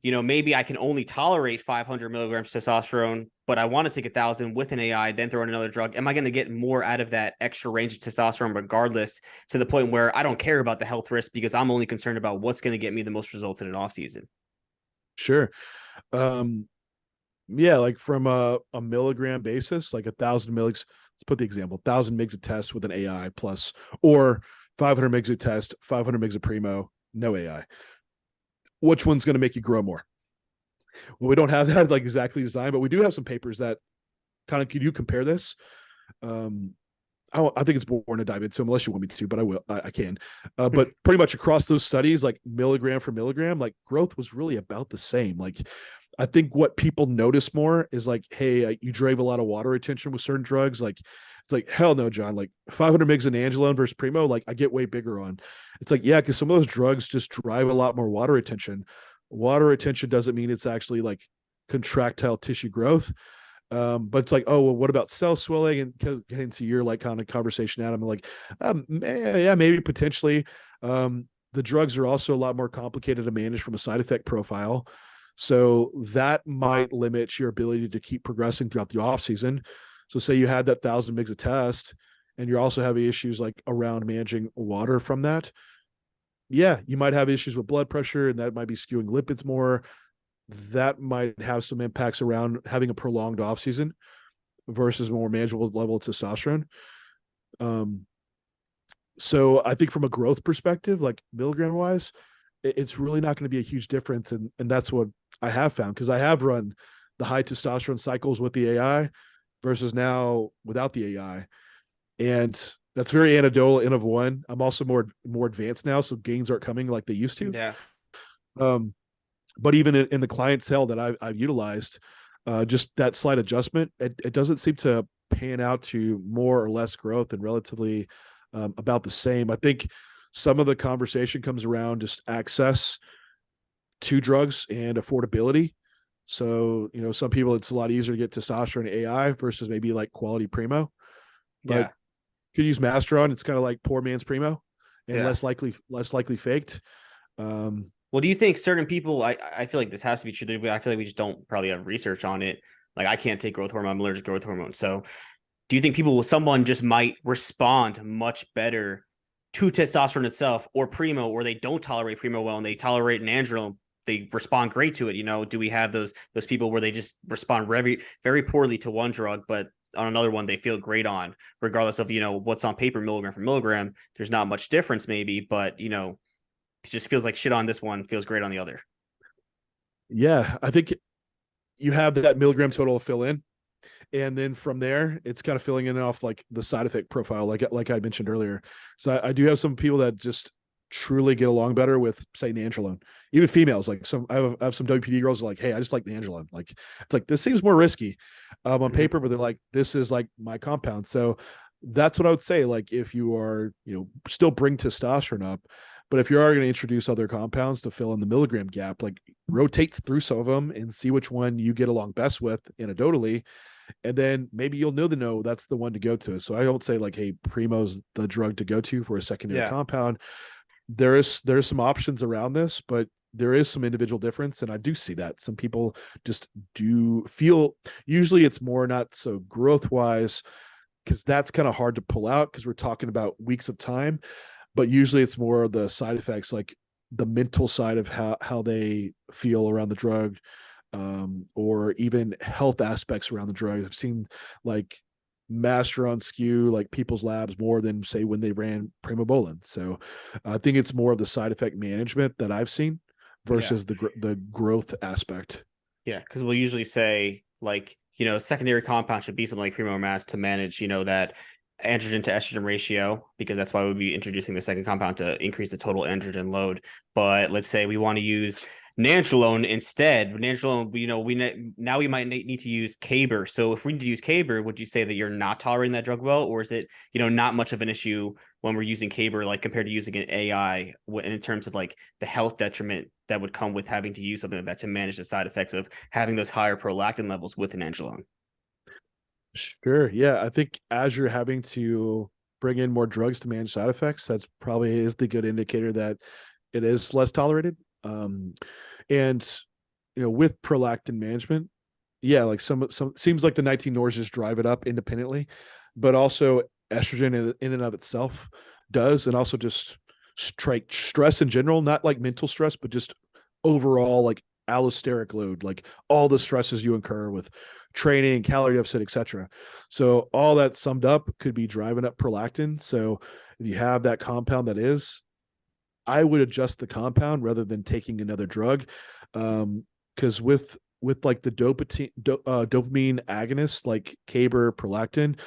maybe I can only tolerate 500 milligrams testosterone, but I want to take 1,000 with an AI, then throw in another drug. Am I going to get more out of that extra range of testosterone regardless, to the point where I don't care about the health risk because I'm only concerned about what's going to get me the most results in an off season? Sure. Yeah, like from a milligram basis, like 1,000 mgs. Let's put the example: 1,000 mgs of test with an AI plus, or 500 mgs of test, 500 mgs of primo, no AI. Which one's going to make you grow more? Well, we don't have that like exactly designed, but we do have some papers that kind of, can you compare this? Um, I think it's boring to dive into them unless you want me to, but I will. I can. But pretty much across those studies, like milligram for milligram, like growth was really about the same. Like, I think what people notice more is like, hey, you drive a lot of water retention with certain drugs. Like, it's like, hell no, John. Like 500 mgs of Angelone versus Primo, like I get way bigger on. It's like, yeah, because some of those drugs just drive a lot more water retention. Water retention doesn't mean it's actually like contractile tissue growth. But it's like, oh, well, what about cell swelling? And getting to your like kind of conversation, Adam, like, yeah, maybe potentially. The drugs are also a lot more complicated to manage from a side effect profile. So that might limit your ability to keep progressing throughout the off season. So say you had that 1,000 mgs of test and you're also having issues like around managing water from that. Yeah, you might have issues with blood pressure and that might be skewing lipids more. That might have some impacts around having a prolonged off season versus more manageable level of testosterone. So I think from a growth perspective, like milligram wise, it's really not going to be a huge difference. And that's what I have found, because I have run the high testosterone cycles with the AI versus now without the AI. And that's very anecdotal in of one. I'm also more advanced now, so gains aren't coming like they used to. Yeah. But even in the clientele that I've utilized, just that slight adjustment, it doesn't seem to pan out to more or less growth, and relatively about the same. I think some of the conversation comes around just access to drugs and affordability. So, some people, it's a lot easier to get testosterone AI versus maybe like quality primo. But Yeah. could use Masteron. It's kind of like poor man's primo and Yeah. less likely faked. Well, do you think certain people, I feel like this has to be true, but I feel like we just don't probably have research on it. Like I can't take growth hormone, I'm allergic to growth hormone. So do you think someone just might respond much better to testosterone itself or primo, or they don't tolerate primo well and they tolerate an androgen, they respond great to it? Do we have those people where they just respond very, very poorly to one drug, but on another one they feel great on, regardless of, what's on paper, milligram for milligram, there's not much difference maybe, but, it just feels like shit on this one, feels great on the other. Yeah, I think you have that milligram total to fill in. And then from there, it's kind of filling in off like the side effect profile, like I mentioned earlier. So I do have some people that just truly get along better with, say, Nandrolone. Even females, like I have some WPD girls are like, hey, I just like Nandrolone. Like, it's like, this seems more risky on paper, but they're like, this is like my compound. So that's what I would say. Like, if you are, still bring testosterone up, but if you are going to introduce other compounds to fill in the milligram gap, like rotate through some of them and see which one you get along best with anecdotally. And then maybe you'll know that's the one to go to. So I don't say like, hey, Primo's the drug to go to for a secondary compound. There's some options around this, but there is some individual difference. And I do see that some people just do feel, usually it's more not so growth wise, because that's kind of hard to pull out because we're talking about weeks of time. But usually it's more of the side effects, like the mental side of how they feel around the drug, or even health aspects around the drug. I've seen like Masteron skew like people's labs more than say when they ran Primobolan. So I think it's more of the side effect management that I've seen versus the growth aspect. Yeah, because we'll usually say like, secondary compound should be something like Primo Mass to manage, that androgen to estrogen ratio, because that's why we'll be introducing the second compound to increase the total androgen load. But let's say we want to use Nandrolone instead. Nandrolone, now we might need to use Caber. So if we need to use Caber, would you say that you're not tolerating that drug well, or is it, not much of an issue when we're using Caber, like compared to using an AI in terms of like the health detriment that would come with having to use something like that to manage the side effects of having those higher prolactin levels with an Nandrolone? Sure. Yeah. I think as you're having to bring in more drugs to manage side effects, that's probably is the good indicator that it is less tolerated. And with prolactin management, yeah, like some seems like the 19 nors just drive it up independently, but also estrogen in and of itself does, and also just stress in general, not like mental stress, but just overall like allosteric load, like all the stresses you incur with training, calorie deficit, etc. So all that summed up could be driving up prolactin. So if you have that compound I would adjust the compound rather than taking another drug. Because with like the dopamine agonists like Caber, prolactin,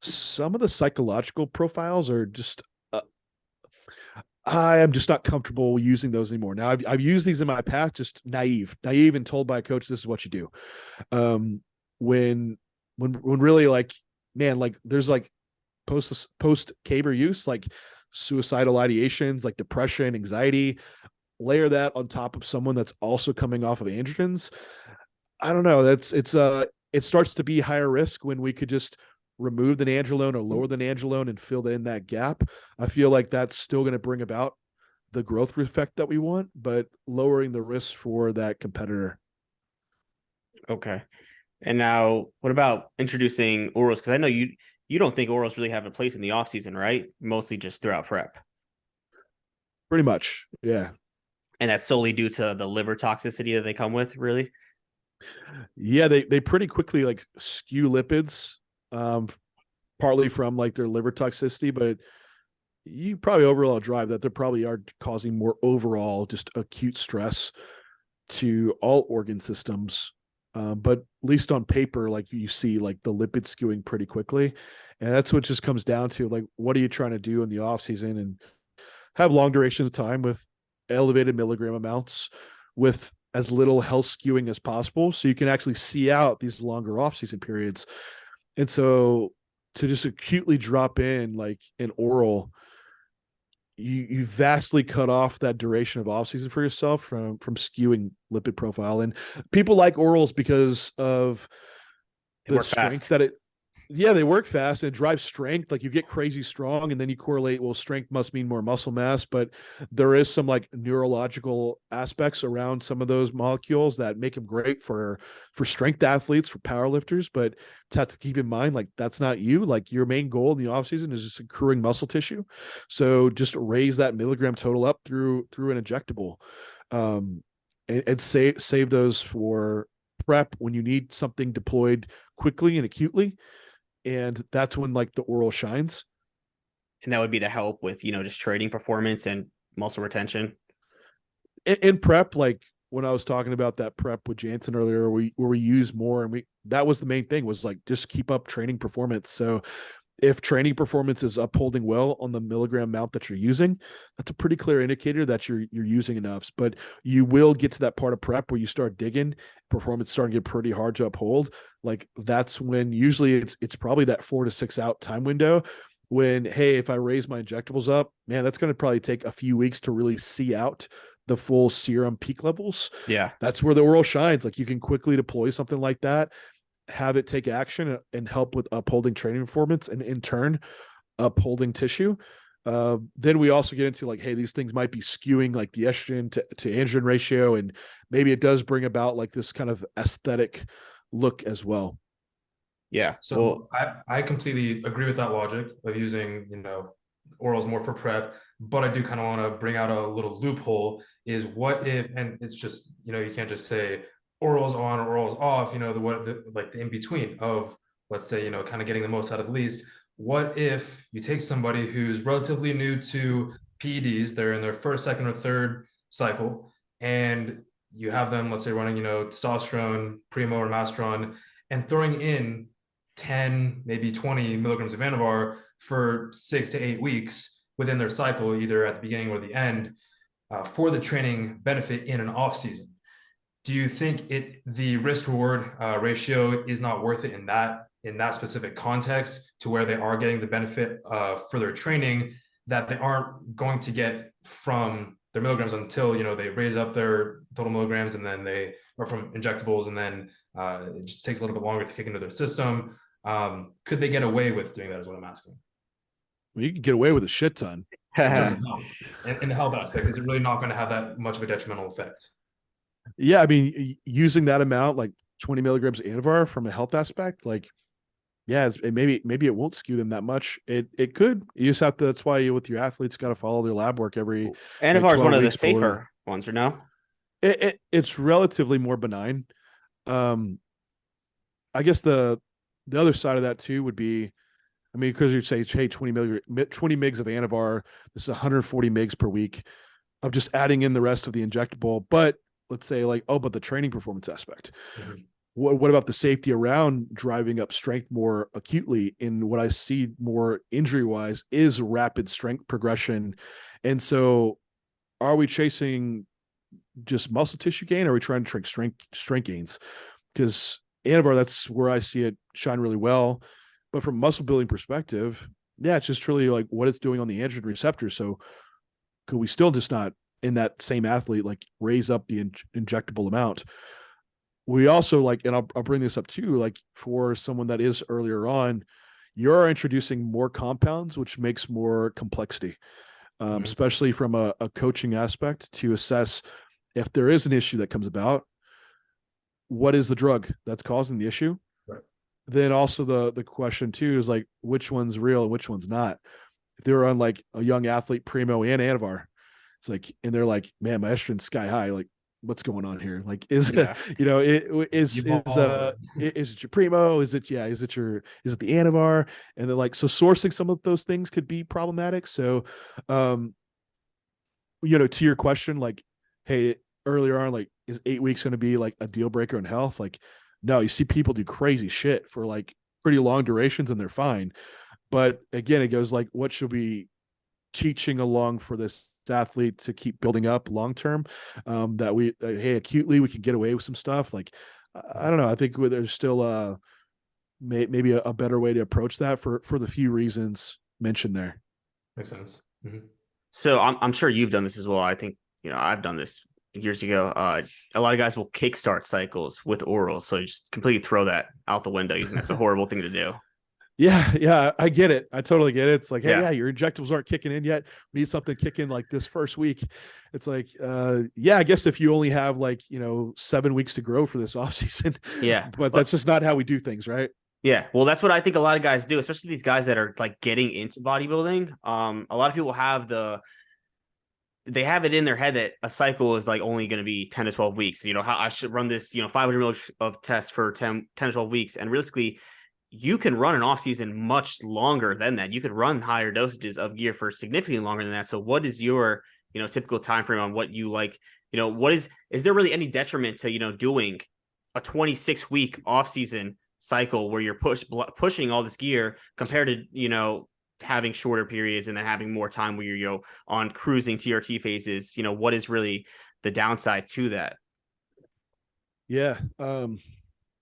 some of the psychological profiles are just I am just not comfortable using those anymore. Now I've used these in my past, just naive and told by a coach, this is what you do. When really like, man, like there's like post Caber use, like suicidal ideations, like depression, anxiety, layer that on top of someone that's also coming off of androgens. I don't know. It starts to be higher risk when we could just remove the nandrolone or lower the nandrolone and fill in that gap. I feel like that's still going to bring about the growth effect that we want, but lowering the risk for that competitor. Okay. And now what about introducing orals? Because I know you don't think orals really have a place in the off season, right? Mostly just throughout prep. Pretty much. Yeah. And that's solely due to the liver toxicity that they come with, really? Yeah, they pretty quickly like skew lipids, partly from like their liver toxicity, but you probably overall drive that they probably are causing more overall just acute stress to all organ systems. But at least on paper, like you see like the lipid skewing pretty quickly. And that's what just comes down to like, what are you trying to do in the off season and have long durations of time with elevated milligram amounts with as little health skewing as possible. So you can actually see out these longer off season periods. And so to just acutely drop in like an oral, you vastly cut off that duration of off season for yourself from skewing lipid profile. And people like orals because of the strength that they work fast and drive strength. Like you get crazy strong and then you correlate, well, strength must mean more muscle mass, but there is some like neurological aspects around some of those molecules that make them great for strength athletes, for powerlifters. But to have to keep in mind, like that's not you. Like your main goal in the off season is just accruing muscle tissue. So just raise that milligram total up through an injectable, and save those for prep when you need something deployed quickly and acutely. And that's when like the oral shines. And that would be to help with, just training performance and muscle retention. In prep, like when I was talking about that prep with Jansen earlier, where we use more, and that was the main thing, was like just keep up training performance. So if training performance is upholding well on the milligram amount that you're using, that's a pretty clear indicator that you're using enough. But you will get to that part of prep where you start digging, performance starting to get pretty hard to uphold. Like that's when usually it's probably that 4 to 6 out time window when, hey, if I raise my injectables up, man, that's going to probably take a few weeks to really see out the full serum peak levels. Yeah. That's where the oral shines. Like you can quickly deploy something like that, have it take action and help with upholding training performance and in turn upholding tissue. Then we also get into like, hey, these things might be skewing like the estrogen to androgen ratio, and maybe it does bring about like this kind of aesthetic look as well. Yeah. So I completely agree with that logic of using, orals more for prep, but I do kind of want to bring out a little loophole is what if, and it's just, you can't just say orals on or orals off, the in between of, let's say, kind of getting the most out of the least. What if you take somebody who's relatively new to PEDs, they're in their first, second, or third cycle, and you have them, let's say, running, testosterone, primo, or masteron, and throwing in 10, maybe 20 milligrams of Anavar for 6 to 8 weeks within their cycle, either at the beginning or the end, for the training benefit in an off season. Do you think the risk reward ratio is not worth it in that specific context, to where they are getting the benefit for their training that they aren't going to get from their milligrams until they raise up their total milligrams, and then or from injectables, and then it just takes a little bit longer to kick into their system? Could they get away with doing that, is what I'm asking. Well, you can get away with a shit ton. In terms of health, in the health aspect, is it really not going to have that much of a detrimental effect? Yeah, I mean, using that amount, like 20 milligrams of Anavar from a health aspect, like, yeah, maybe it won't skew them that much. It could. You just have to. That's why with your athletes, got to follow their lab work every like Anavar is one 12 of the weeks. Pull it in. safer ones, or no? It's relatively more benign. Um, I guess the other side of that too would be, I mean, because you say, hey, 20 mgs of Anavar, this is 140 mgs per week of just adding in the rest of the injectable. But let's say like, oh, but the training performance aspect. Mhm. What about the safety around driving up strength more acutely? And what I see more injury wise is rapid strength progression. And so are we chasing just muscle tissue gain? Or are we trying to track strength gains? Because Anavar, that's where I see it shine really well. But from muscle building perspective, yeah, it's just really like what it's doing on the androgen receptor. So could we still just not in that same athlete like raise up the injectable amount? We also like, and I'll bring this up too, like for someone that is earlier on, you're introducing more compounds, which makes more complexity, Mhm. especially from a coaching aspect to assess if there is an issue that comes about, what is the drug that's causing the issue? Right. Then also the question too is like which one's real and which one's not. If they were on like a young athlete, Primo and Anavar, it's like, and they're like, man, my estrogen's sky high. Like, what's going on here? Like, is Yeah. is it your Primo? Is it is it the Anavar? And then like, so sourcing some of those things could be problematic. So, um, to your question, like, hey, earlier on, like, is 8 weeks going to be like a deal breaker in health? Like, no, you see people do crazy shit for like pretty long durations and they're fine. But again, it goes like, what should we teaching along for this athlete to keep building up long term? That hey, acutely we can get away with some stuff. Like, I don't know. I think there's still maybe a better way to approach that for the few reasons mentioned there. Makes sense. Mhm. So I'm sure you've done this as well. I think, I've done this years ago. A lot of guys will kickstart cycles with orals. So you just completely throw that out the window. You think that's a horrible thing to do. Yeah, I get it. I totally get it. It's like, hey, Yeah. yeah, your injectables aren't kicking in yet. We need something kicking like this first week. It's like, yeah, I guess if you only have like, 7 weeks to grow for this off season, Yeah. but that's just not how we do things, right? Yeah, well, that's what I think a lot of guys do, especially these guys that are like getting into bodybuilding. A lot of people they have it in their head that a cycle is like only going to be 10 to 12 weeks. How I should run this, 500 mil of tests for 10 to 12 weeks. And realistically, you can run an off season much longer than that. You could run higher dosages of gear for significantly longer than that. So what is your, typical time frame on what you like, what is there really any detriment to, doing a 26-week off season cycle where you're pushing all this gear compared to, having shorter periods and then having more time where you're, on cruising TRT phases? What is really the downside to that? Yeah.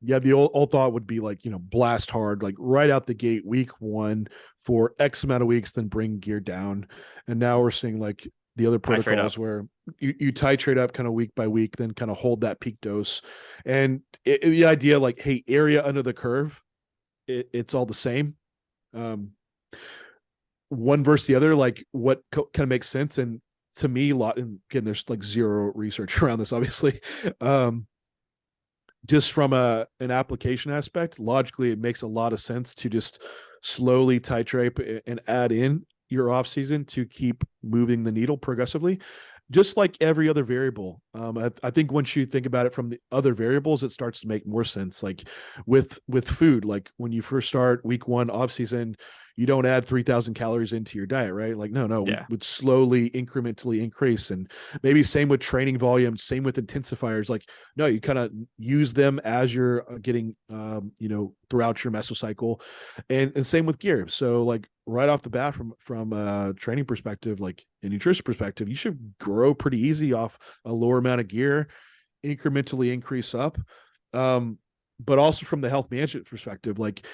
Yeah, the old thought would be like, blast hard, like right out the gate, week one for X amount of weeks, then bring gear down. And now we're seeing like the other protocols where you titrate up kind of week by week, then kind of hold that peak dose. And the idea like, hey, area under the curve, it's all the same. One versus the other, like what kind of makes sense. And to me, and again, there's like zero research around this, obviously. Just from an application aspect, logically, it makes a lot of sense to just slowly titrate and add in your off season to keep moving the needle progressively, just like every other variable. I think once you think about it from the other variables, it starts to make more sense. Like with food, like when you first start week one off season, you don't add 3,000 calories into your diet, right? Like, no, Yeah. we would slowly incrementally increase. And maybe same with training volume, same with intensifiers. Like, no, you kind of use them as you're getting, throughout your mesocycle, and same with gear. So like right off the bat from a training perspective, like a nutrition perspective, you should grow pretty easy off a lower amount of gear, incrementally increase up. But also from the health management perspective, like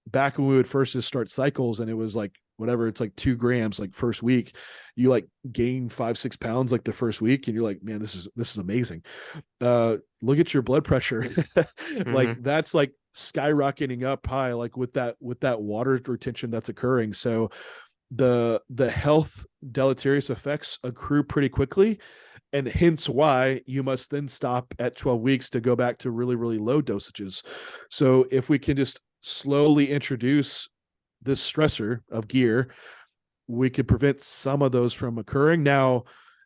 back when we would first just start cycles and it was like whatever, it's like 2 grams like first week, you like gain 5-6 pounds like the first week and you're like, man, this is amazing. Look at your blood pressure. Like that's like skyrocketing up high, like with that water retention that's occurring. So the health deleterious effects accrue pretty quickly. And hence why you must then stop at 12 weeks to go back to really, really low dosages. So if we can just slowly introduce this stressor of gear, we could prevent some of those from occurring. Now,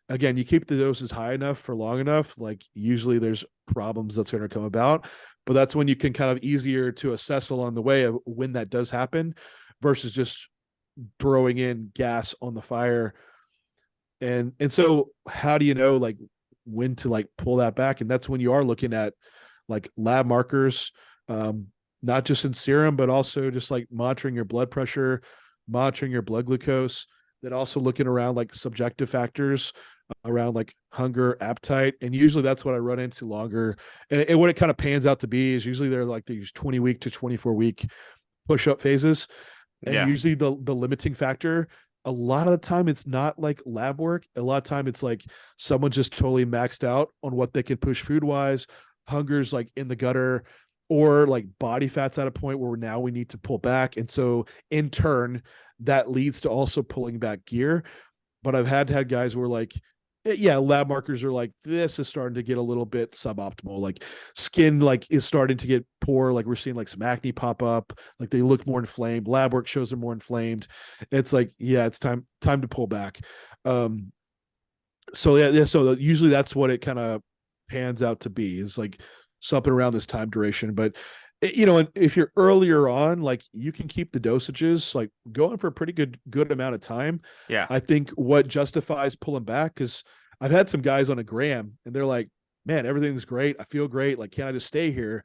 again, you keep the doses high enough for long enough, like usually there's problems that's going to come about, but that's when you can kind of easier to assess along the way of when that does happen versus just throwing in gas on the fire. And so how do you know like when to like pull that back? And that's when you are looking at like lab markers, not just in serum, but also just like monitoring your blood pressure, monitoring your blood glucose, then also looking around like subjective factors around like hunger, appetite. And usually that's what I run into longer. And what it kind of pans out to be is usually they're like these 20-week to 24-week push-up phases. And usually the limiting factor, a lot of the time it's not like lab work. A lot of time it's like someone just totally maxed out on what they can push food wise. Hunger's like in the gutter, or like body fat's at a point where now we need to pull back. And so in turn, that leads to also pulling back gear. But I've had guys where like, yeah, lab markers are like, this is starting to get a little bit suboptimal. Like skin like is starting to get poor. Like we're seeing like some acne pop up. Like they look more inflamed. Lab work shows they're more inflamed. It's like, yeah, it's time to pull back. So yeah. So usually that's what it kind of pans out to be, is like something around this time duration. But you know, if you're earlier on, like you can keep the dosages like going for a pretty good amount of time. Yeah. I think what justifies pulling back, because I've had some guys on a gram and they're like, man, everything's great. I feel great. Like, can I just stay here?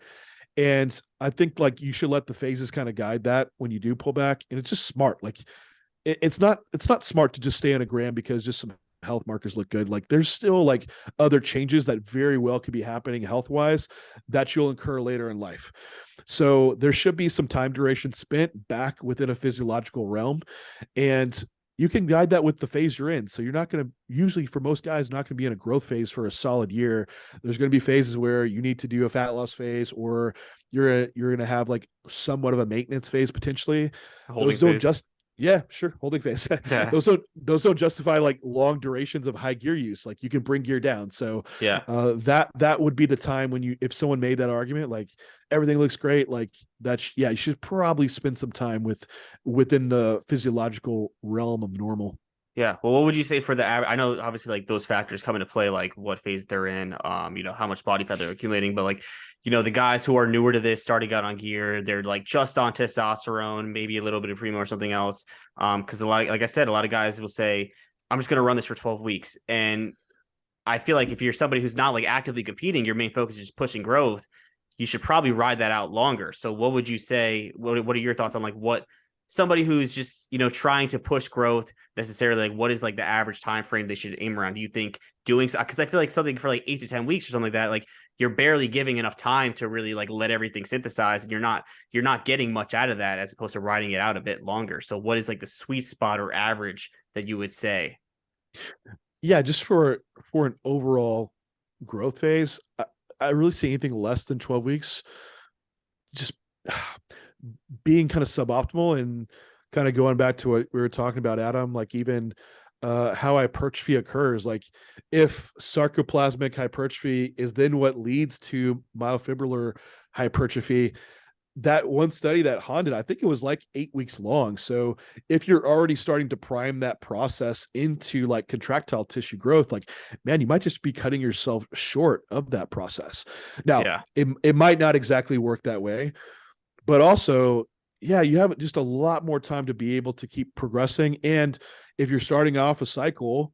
And I think like you should let the phases kind of guide that when you do pull back. And it's just smart. Like it's not smart to just stay on a gram because just some health markers look good. Like there's still like other changes that very well could be happening health wise that you'll incur later in life. So there should be some time duration spent back within a physiological realm, and you can guide that with the phase you're in. So you're not going to, usually for most guys, not going to be in a growth phase for a solid year. There's going to be phases where you need to do a fat loss phase, or you're going to have like somewhat of a maintenance phase potentially. Holding Those don't phase. just yeah, sure. Holding phase. Yeah. Those don't justify like long durations of high gear use. Like you can bring gear down. So Yeah. that would be the time when if someone made that argument, like everything looks great, like yeah, you should probably spend some time within the physiological realm of normal. Yeah. Well, what would you say for the average? I know obviously like those factors come into play, like what phase they're in, you know, how much body fat they're accumulating, but like, you know, the guys who are newer to this, starting out on gear, they're like just on testosterone, maybe a little bit of primo or something else. Because like I said, a lot of guys will say, I'm just going to run this for 12 weeks. And I feel like if you're somebody who's not like actively competing, your main focus is just pushing growth, you should probably ride that out longer. So what would you say? What are your thoughts on like what somebody who's just, you know, trying to push growth necessarily, like what is like the average time frame they should aim around? Do you think doing so? Because I feel like something for like 8 to 10 weeks or something like that, like you're barely giving enough time to really like let everything synthesize, and you're not getting much out of that as opposed to riding it out a bit longer. So what is like the sweet spot or average that you would say? Yeah, just for an overall growth phase, I really see anything less than 12 weeks just being kind of suboptimal. And kind of going back to what we were talking about, Adam, like even how hypertrophy occurs. Like if sarcoplasmic hypertrophy is then what leads to myofibrillar hypertrophy, that one study that Han did, I think it was like 8 weeks long. So if you're already starting to prime that process into like contractile tissue growth, like, man, you might just be cutting yourself short of that process. Now, Yeah. it might not exactly work that way, but also, yeah, you have just a lot more time to be able to keep progressing. And if you're starting off a cycle,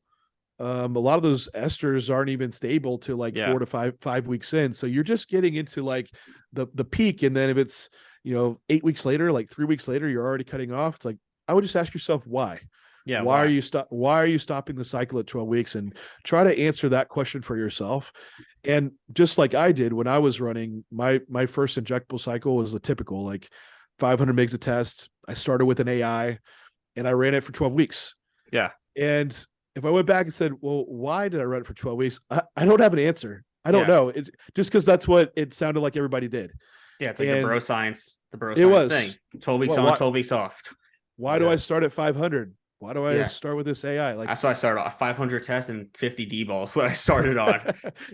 a lot of those esters aren't even stable to like 4 to 5 weeks in. So you're just getting into like the peak. And then if it's, you know, 8 weeks later, like 3 weeks later, you're already cutting off. It's like, I would just ask yourself why. Yeah. Why are you stopping the cycle at 12 weeks? And try to answer that question for yourself. And just like I did when I was running, my first injectable cycle was the typical like 500 mgs a test. I started with an AI and I ran it for 12 weeks. Yeah. And if I went back and said, well, why did I run it for 12 weeks? I don't have an answer. I don't know. It just because that's what it sounded like everybody did. Yeah. It's like the bro science was thing. 12 weeks on, 12 weeks off. Why do I start at 500? why do I Yeah. start with this AI? Like, That's why I started off 500 tests and 50 D balls. What I started on.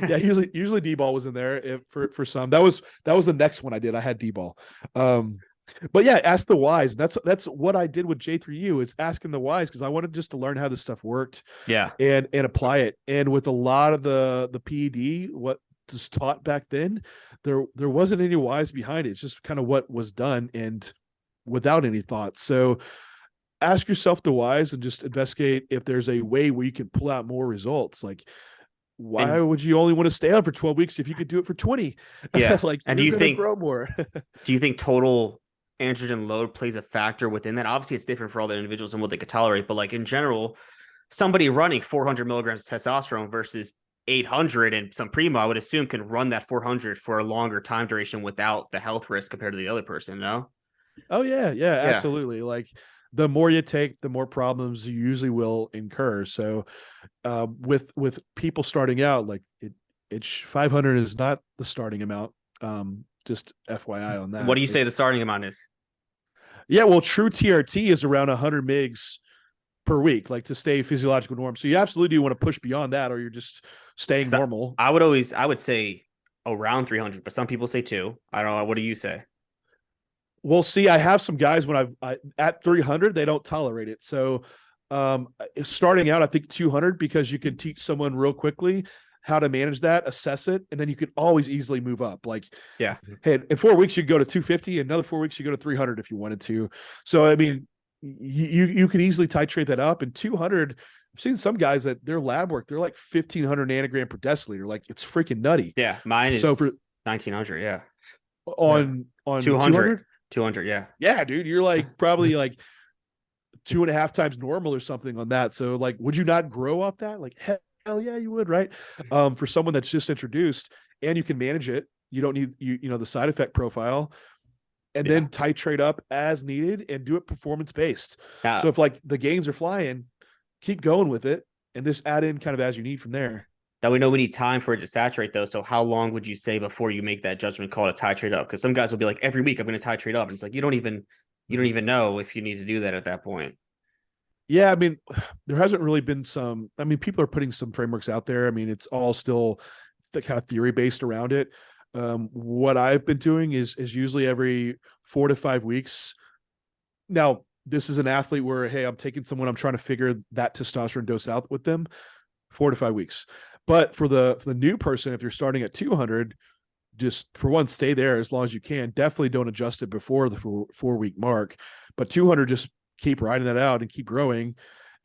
yeah, usually D-ball was in there for some. That was the next one I did. I had D-ball. But yeah, ask the whys. That's what I did with J3U, is asking the whys, because I wanted just to learn how this stuff worked Yeah. and apply it. And with a lot of the PED, what was taught back then, there wasn't any whys behind it. It's just kind of what was done and without any thoughts. So ask yourself the whys and just investigate if there's a way where you can pull out more results. Like, why would you only want to stay on for 12 weeks if you could do it for 20? Yeah. Like, and you're going to grow more. Do you think total androgen load plays a factor within that? Obviously, it's different for all the individuals and what they could tolerate, but like in general, somebody running 400 milligrams of testosterone versus 800 and some primo, I would assume, can run that 400 for a longer time duration without the health risk compared to the other person, no? Oh yeah, absolutely. Like, the more you take, the more problems you usually will incur. So with people starting out, like, it's 500 is not the starting amount. Just FYI on that. What do you say the starting amount is? Yeah, well, true TRT is around 100 mgs per week, like, to stay physiological norm. So you absolutely do want to push beyond that, or you're just staying normal. I would say around 300, but some people say 2. I don't know. What do you say? Well, see, I have some guys when I at 300, they don't tolerate it. So starting out, I think 200, because you can teach someone real quickly how to manage that, assess it, and then you could always easily move up. Like, yeah, hey, in 4 weeks you could go to 250, another 4 weeks you go to 300 if you wanted to. So I mean, you could easily titrate that up. And 200, I've seen some guys that their lab work, they're like 1,500 nanogram per deciliter. Like, it's freaking nutty. Yeah, mine is so for 1,900. Yeah, on 200. 200, yeah. Yeah, dude, you're like probably like 2.5 times normal or something on that. So like, would you not grow up that? Like, hell yeah, you would, right? For someone that's just introduced and you can manage it, you don't need the side effect profile, and then titrate up as needed and do it performance based. So if like the gains are flying, keep going with it and just add in kind of as you need from there. Now we know we need time for it to saturate, though. So how long would you say before you make that judgment call to titrate up? Because some guys will be like, every week I'm going to titrate up, and it's like you don't even know if you need to do that at that point. Yeah, I mean, there hasn't really been some. I mean, people are putting some frameworks out there. I mean, it's all still the kind of theory based around it. What I've been doing is usually every 4 to 5 weeks. Now, this is an athlete where, hey, I'm taking someone, I'm trying to figure that testosterone dose out with them, 4 to 5 weeks. But for the new person, if you're starting at 200, just for one, stay there as long as you can. Definitely don't adjust it before the 4-week mark. But 200, just keep riding that out and keep growing.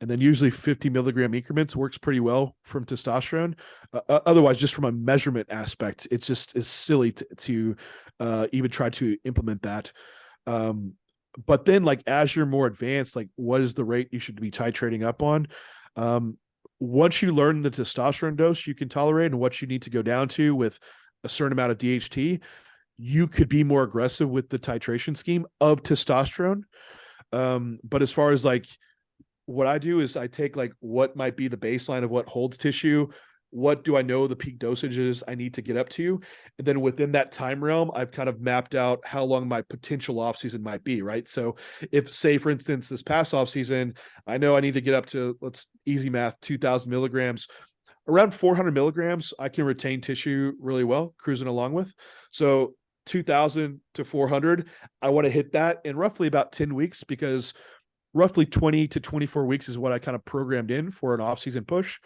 And then usually 50 milligram increments works pretty well from testosterone. Otherwise, just from a measurement aspect, it's silly to even try to implement that. But then, like, as you're more advanced, like, what is the rate you should be titrating up on? Once you learn the testosterone dose you can tolerate and what you need to go down to with a certain amount of DHT, you could be more aggressive with the titration scheme of testosterone. But as far as like what I do is I take like what might be the baseline of what holds tissue, what do I know the peak dosages I need to get up to, and then within that time realm, I've kind of mapped out how long my potential off season might be, right? So if, say, for instance, this past off season, I know I need to get up to, let's easy math, 2,000 milligrams, around 400 milligrams, I can retain tissue really well, cruising along with. So 2,000 to 400, I want to hit that in roughly about 10 weeks, because roughly 20 to 24 weeks is what I kind of programmed in for an off-season push.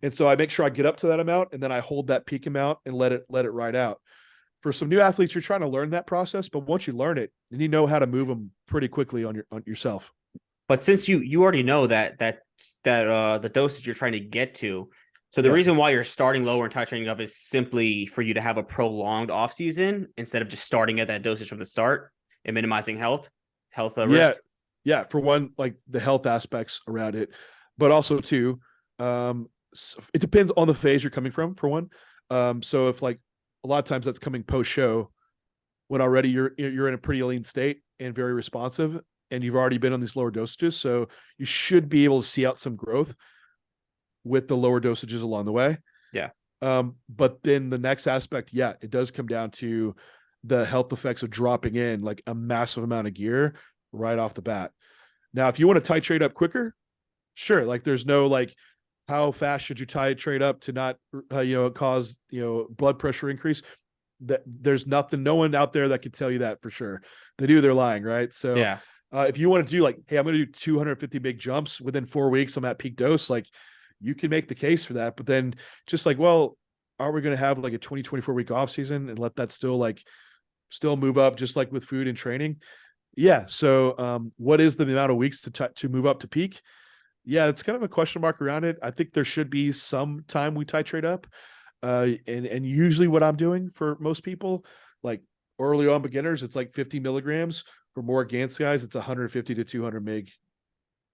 And so I make sure I get up to that amount, and then I hold that peak amount and let it ride out. For some new athletes, you're trying to learn that process, but once you learn it, then you know how to move them pretty quickly on yourself. But since you already know that the dosage you're trying to get to, so the reason why you're starting lower and titrating up is simply for you to have a prolonged off season instead of just starting at that dosage from the start and minimizing health risk. Yeah. For one, like the health aspects around it, but also too, it depends on the phase you're coming from, for one. So if, like, a lot of times that's coming post show when already you're in a pretty lean state and very responsive, and you've already been on these lower dosages. So you should be able to see out some growth with the lower dosages along the way. Yeah. But then the next aspect, it does come down to the health effects of dropping in like a massive amount of gear right off the bat. Now, if you want to titrate up quicker, Sure. Like there's no like how fast should you titrate up to not cause blood pressure increase. That there's nothing, no one out there that can tell you that for sure. They do, they're lying, right? So Yeah. if you want to do like, hey, I'm going to do 250 big jumps within 4 weeks, I'm at peak dose, like you can make the case for that. But then just like, well, are we going to have like a 24 week off season and let that still move up just like with food and training? Yeah. So what is the amount of weeks to move up to peak? Yeah, it's kind of a question mark around it. I think there should be some time we titrate up. And usually what I'm doing for most people, like early on beginners, it's like 50 milligrams. For more advanced guys, it's 150 to 200 meg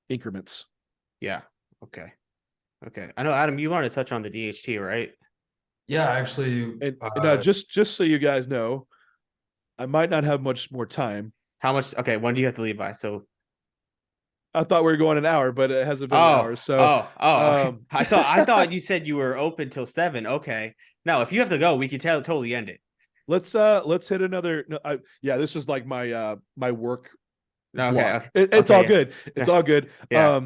increments. Yeah. Okay. I know, Adam, you wanted to touch on the DHT, right? Yeah, actually, And just so you guys know, I might not have much more time. How much? Okay, when do you have to leave by? So I thought we were going an hour, but it hasn't been an hour. So okay. I thought you said you were open till 7. Okay. Now, if you have to go, we can totally end it. let's hit another. This is like my work. Okay. It's all good. It's all good. Yeah.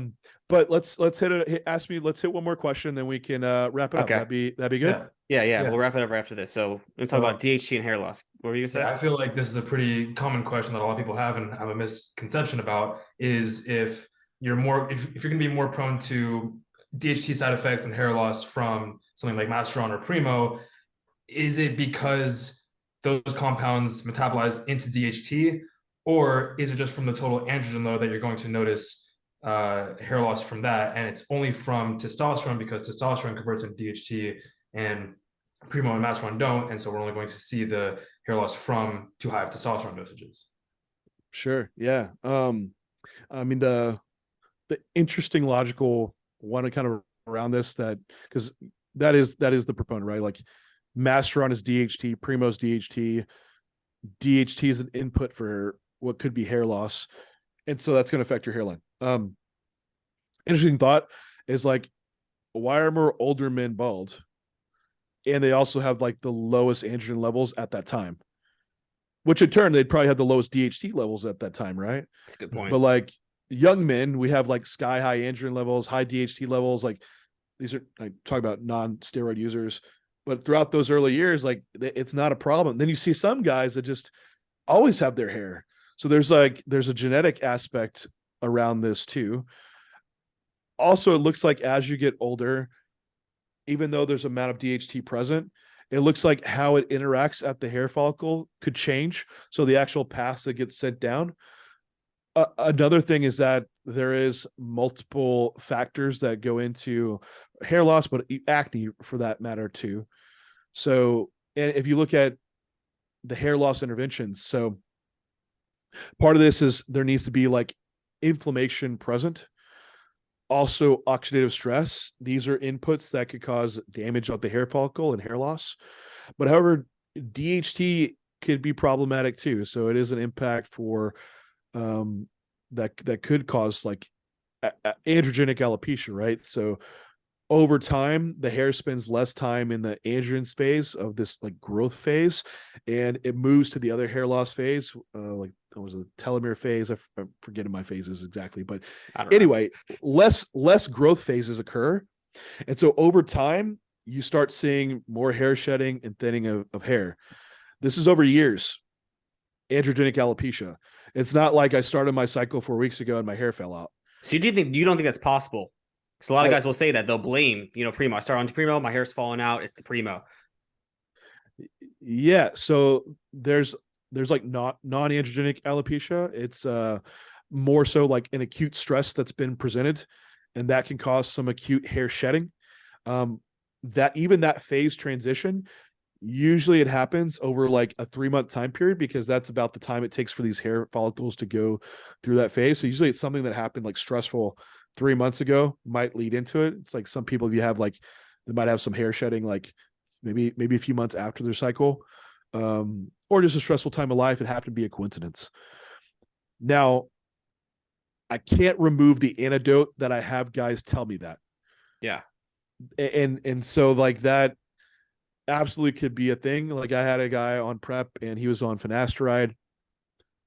But let's hit one more question, then we can wrap it up. That'd be good. Yeah. We'll wrap it up after this. So let's talk about DHT and hair loss. What were you gonna say? I feel like this is a pretty common question that a lot of people have and have a misconception about, is if you're gonna be more prone to DHT side effects and hair loss from something like Masteron or Primo, is it because those compounds metabolize into DHT, or is it just from the total androgen load that you're going to notice hair loss from that? And it's only from testosterone, because testosterone converts into DHT and Primo and Masteron don't. And so we're only going to see the hair loss from too high of testosterone dosages. Sure. Yeah. I mean, the interesting logical one kind of around this, that because that is the proponent, right? Like Masteron is DHT, Primo's DHT. DHT is an input for what could be hair loss. And so that's going to affect your hairline. Interesting thought is like, why are more older men bald? And they also have like the lowest androgen levels at that time, which in turn, they'd probably have the lowest DHT levels at that time, right? That's a good point. But like young men, we have like sky high androgen levels, high DHT levels. Like these are, I talk about non-steroid users, but throughout those early years, like it's not a problem. Then you see some guys that just always have their hair. So there's a genetic aspect around this too. Also, it looks like as you get older, even though there's amount of DHT present, it looks like how it interacts at the hair follicle could change. So the actual paths that get sent down. Another thing is that there is multiple factors that go into hair loss, but acne for that matter too. So, and if you look at the hair loss interventions, so part of this is there needs to be like inflammation present. Also, oxidative stress. These are inputs that could cause damage of the hair follicle and hair loss. But however, DHT could be problematic too. So it is an impact for that could cause like androgenic alopecia, right? So over time, the hair spends less time in the androgen phase of this like growth phase, and it moves to the other hair loss phase, like it was a telomere phase. I'm forgetting my phases exactly, but anyway, less growth phases occur, and so over time, you start seeing more hair shedding and thinning of hair. This is over years. Androgenic alopecia. It's not like I started my cycle 4 weeks ago and my hair fell out. So you don't think that's possible? Because a lot of guys will say that they'll blame, Primo. I start on Primo, my hair's falling out. It's the Primo. Yeah. So there's like non-androgenic alopecia. It's more so like an acute stress that's been presented, and that can cause some acute hair shedding. That phase transition, usually it happens over like a 3-month time period, because that's about the time it takes for these hair follicles to go through that phase. So usually it's something that happened like stressful 3 months ago might lead into it. It's like some people, if you have like, they might have some hair shedding, like maybe a few months after their cycle, or just a stressful time of life. It happened to be a coincidence. Now, I can't remove the antidote that I have guys tell me that. Yeah. And so like that absolutely could be a thing. Like I had a guy on prep and he was on finasteride.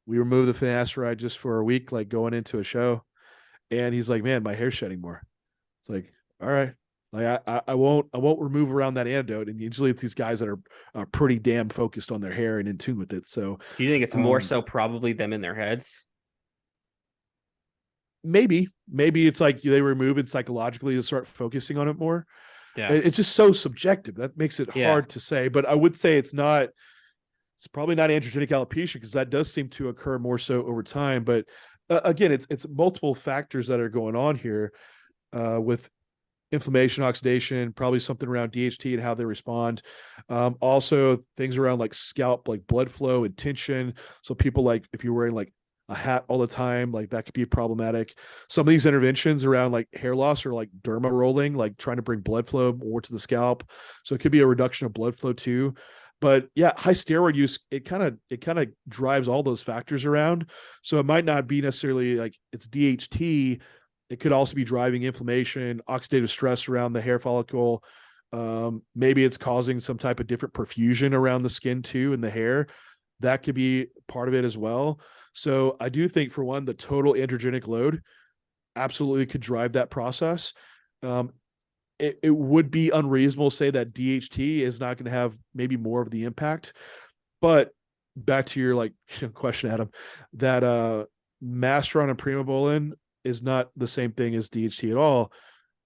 We removed the finasteride just for a week, like going into a show. And he's like, man, my hair's shedding more. It's like, all right. Like I won't remove around that antidote. And usually it's these guys that are pretty damn focused on their hair and in tune with it. So Do you think it's more so probably them in their heads? maybe it's like they remove it psychologically to start focusing on it more. Yeah. It's just so subjective. That makes it hard to say. But I would say it's probably not androgenic alopecia, because that does seem to occur more so over time. But again, it's multiple factors that are going on here with inflammation, oxidation, probably something around DHT and how they respond. Also things around like scalp, like blood flow and tension. So people, like if you're wearing like a hat all the time, like that could be problematic. Some of these interventions around like hair loss are like derma rolling, like trying to bring blood flow more to the scalp. So it could be a reduction of blood flow too. But yeah, high steroid use, it kind of drives all those factors around. So it might not be necessarily like it's DHT. It could also be driving inflammation, oxidative stress around the hair follicle. Maybe it's causing some type of different perfusion around the skin too, and the hair. That could be part of it as well. So I do think, for one, the total androgenic load absolutely could drive that process. It would be unreasonable to say that DHT is not going to have maybe more of the impact. But back to your question, Adam, that Masteron and Primobolan is not the same thing as DHT at all.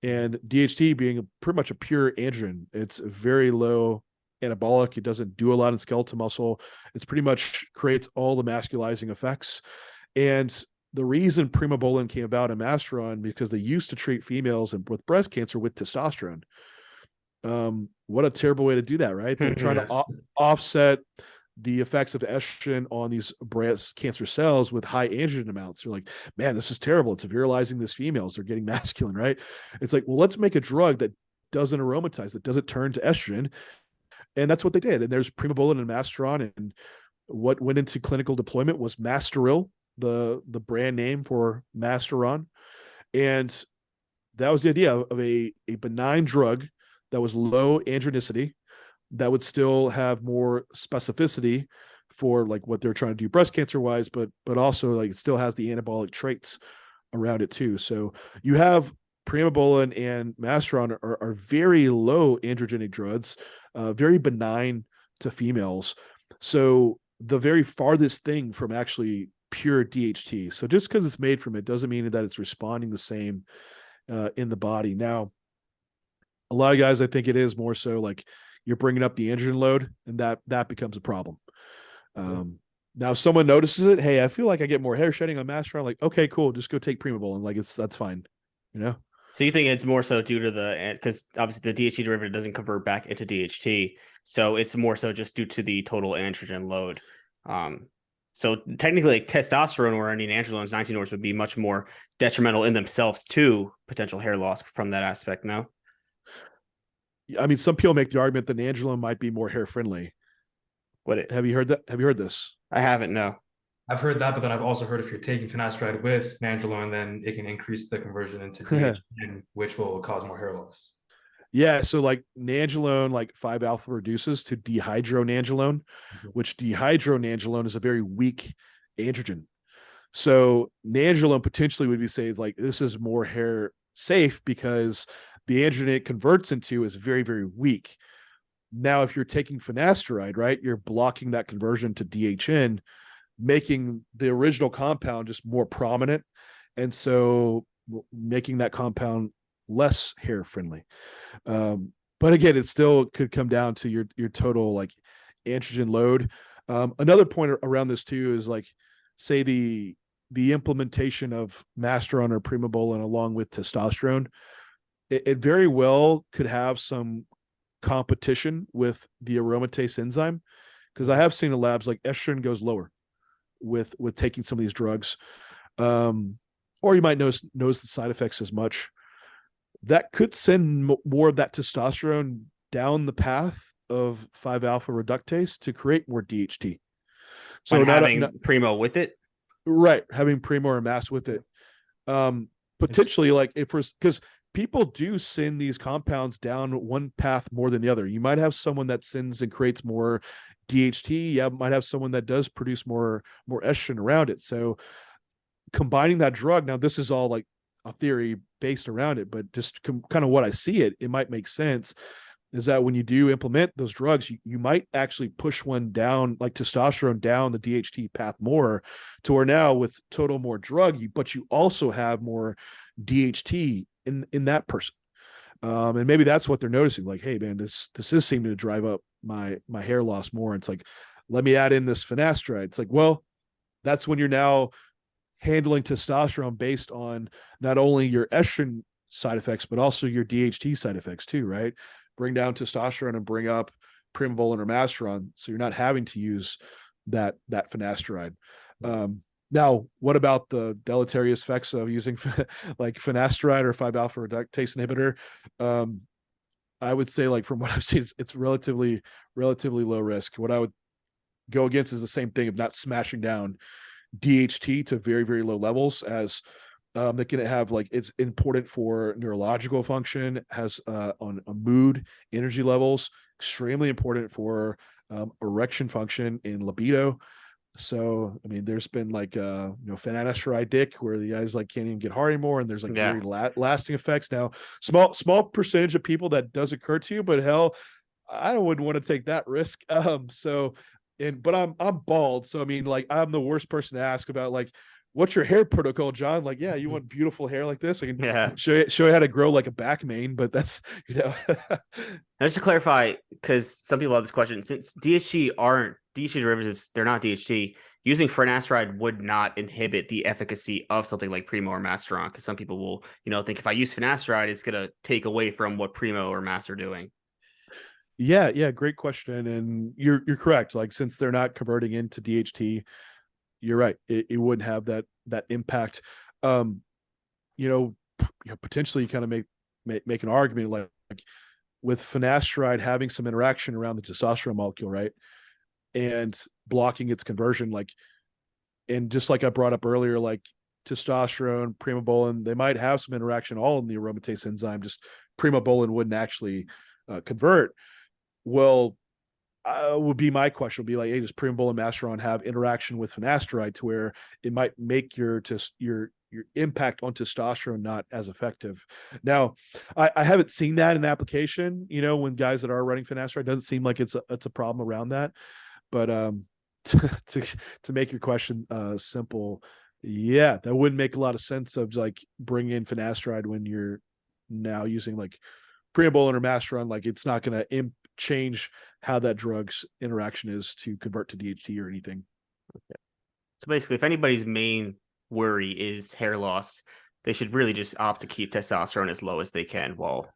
And DHT being pretty much a pure androgen, it's very low anabolic. It doesn't do a lot in skeletal muscle. It's pretty much creates all the masculizing effects. And the reason Primobolan came about in Masteron, because they used to treat females with breast cancer with testosterone. What a terrible way to do that, right? They're trying to offset the effects of estrogen on these breast cancer cells with high androgen amounts. They're like, man, this is terrible. It's virilizing these females. They're getting masculine, right? It's like, well, let's make a drug that doesn't aromatize, that doesn't turn to estrogen. And that's what they did. And there's Primobolan and Masteron. And what went into clinical deployment was Masteril, the brand name for Masteron. And that was the idea of a benign drug that was low androgenicity, that would still have more specificity for like what they're trying to do breast cancer wise, but also like it still has the anabolic traits around it too. So you have Primobolan and Masteron are very low androgenic drugs, very benign to females. So the very farthest thing from actually pure DHT. So just because it's made from it doesn't mean that it's responding the same in the body. Now, a lot of guys, I think it is more so like you're bringing up the androgen load, and that becomes a problem. Now, if someone notices it, hey, I feel like I get more hair shedding on Masteron. Like, okay, cool, just go take Primobolan. Like that's fine, you know. So you think it's more so due to because obviously the DHT derivative doesn't convert back into DHT, so it's more so just due to the total androgen load. So technically, like testosterone or any androgens, 19-ors would be much more detrimental in themselves to potential hair loss from that aspect. No. I mean, some people make the argument that Nandrolone might be more hair friendly. Have you heard that? Have you heard this? I haven't. No. I've heard that, but then I've also heard if you're taking finasteride with Nandrolone, then it can increase the conversion into DHT, which will cause more hair loss. Yeah, so like Nandrolone, like 5-alpha reduces to dihydronandrolone, which dihydronandrolone is a very weak androgen. So Nandrolone potentially would be saying like this is more hair safe because the androgen it converts into is very, very weak. Now, if you're taking finasteride, right, you're blocking that conversion to DHN, making the original compound just more prominent, and so making that compound less hair friendly. But again, it still could come down to your total like androgen load. Another point around this too is like, say the implementation of Masteron or Primobolan along with testosterone, it very well could have some competition with the aromatase enzyme, because I have seen in labs like estrogen goes lower with taking some of these drugs, or you might notice the side effects as much. That could send more of that testosterone down the path of 5-alpha reductase to create more DHT. So having Primo with it, right? Having Primo or Mass with it, potentially like because people do send these compounds down one path more than the other. You might have someone that sends and creates more DHT. You might have someone that does produce more estrogen around it. So combining that drug, now this is all like a theory based around it, but just kind of what I see it might make sense, is that when you do implement those drugs, you might actually push one down, like testosterone down the DHT path more, to where now with total more drug, but you also have more DHT in that person. And maybe that's what they're noticing. Like, hey man, this is seeming to drive up my hair loss more. And it's like, let me add in this finasteride. It's like, well, that's when you're now handling testosterone based on not only your estrogen side effects, but also your DHT side effects too, right? Bring down testosterone and bring up primobolan or masteron, so you're not having to use that finasteride. Now, what about the deleterious effects of using like finasteride or 5-alpha reductase inhibitor? I would say, like from what I've seen, it's relatively low risk. What I would go against is the same thing of not smashing down DHT to very, very low levels, as that can have, like, it's important for neurological function, has on a mood, energy levels, extremely important for erection function and libido. So, I mean, there's been like, finasteride dick, where the guys like can't even get hard anymore, and there's like very lasting effects. Now, small percentage of people that does occur to you, but hell, I wouldn't want to take that risk. But I'm bald, so I mean, like, I'm the worst person to ask about, like, what's your hair protocol, John? Like, yeah, you want beautiful hair like this? I can show you how to grow like a back mane, but that's, Just to clarify, because some people have this question, since DHT aren't DHT derivatives, they're not DHT, using finasteride would not inhibit the efficacy of something like Primo or Masteron, because some people will, think if I use finasteride, it's going to take away from what Primo or Master are doing. Yeah, great question. And you're correct. Like, since they're not converting into DHT, you're right. It wouldn't have that impact. Potentially you kind of make an argument like with finasteride having some interaction around the testosterone molecule, right? And blocking its conversion, like, and just like I brought up earlier, like testosterone, primobolan, they might have some interaction all in the aromatase enzyme, just primobolan wouldn't actually convert. Well, would be my question, would be like, hey, does primobolan and masteron have interaction with finasteride to where it might make your impact on testosterone not as effective? Now, I haven't seen that in application, when guys that are running finasteride, doesn't seem like it's a problem around that. But to make your question simple, yeah, that wouldn't make a lot of sense of like bringing in finasteride when you're now using like primobolan or masteron. Like, it's not going to change how that drug's interaction is to convert to DHT or anything. Okay. So basically, if anybody's main worry is hair loss, they should really just opt to keep testosterone as low as they can while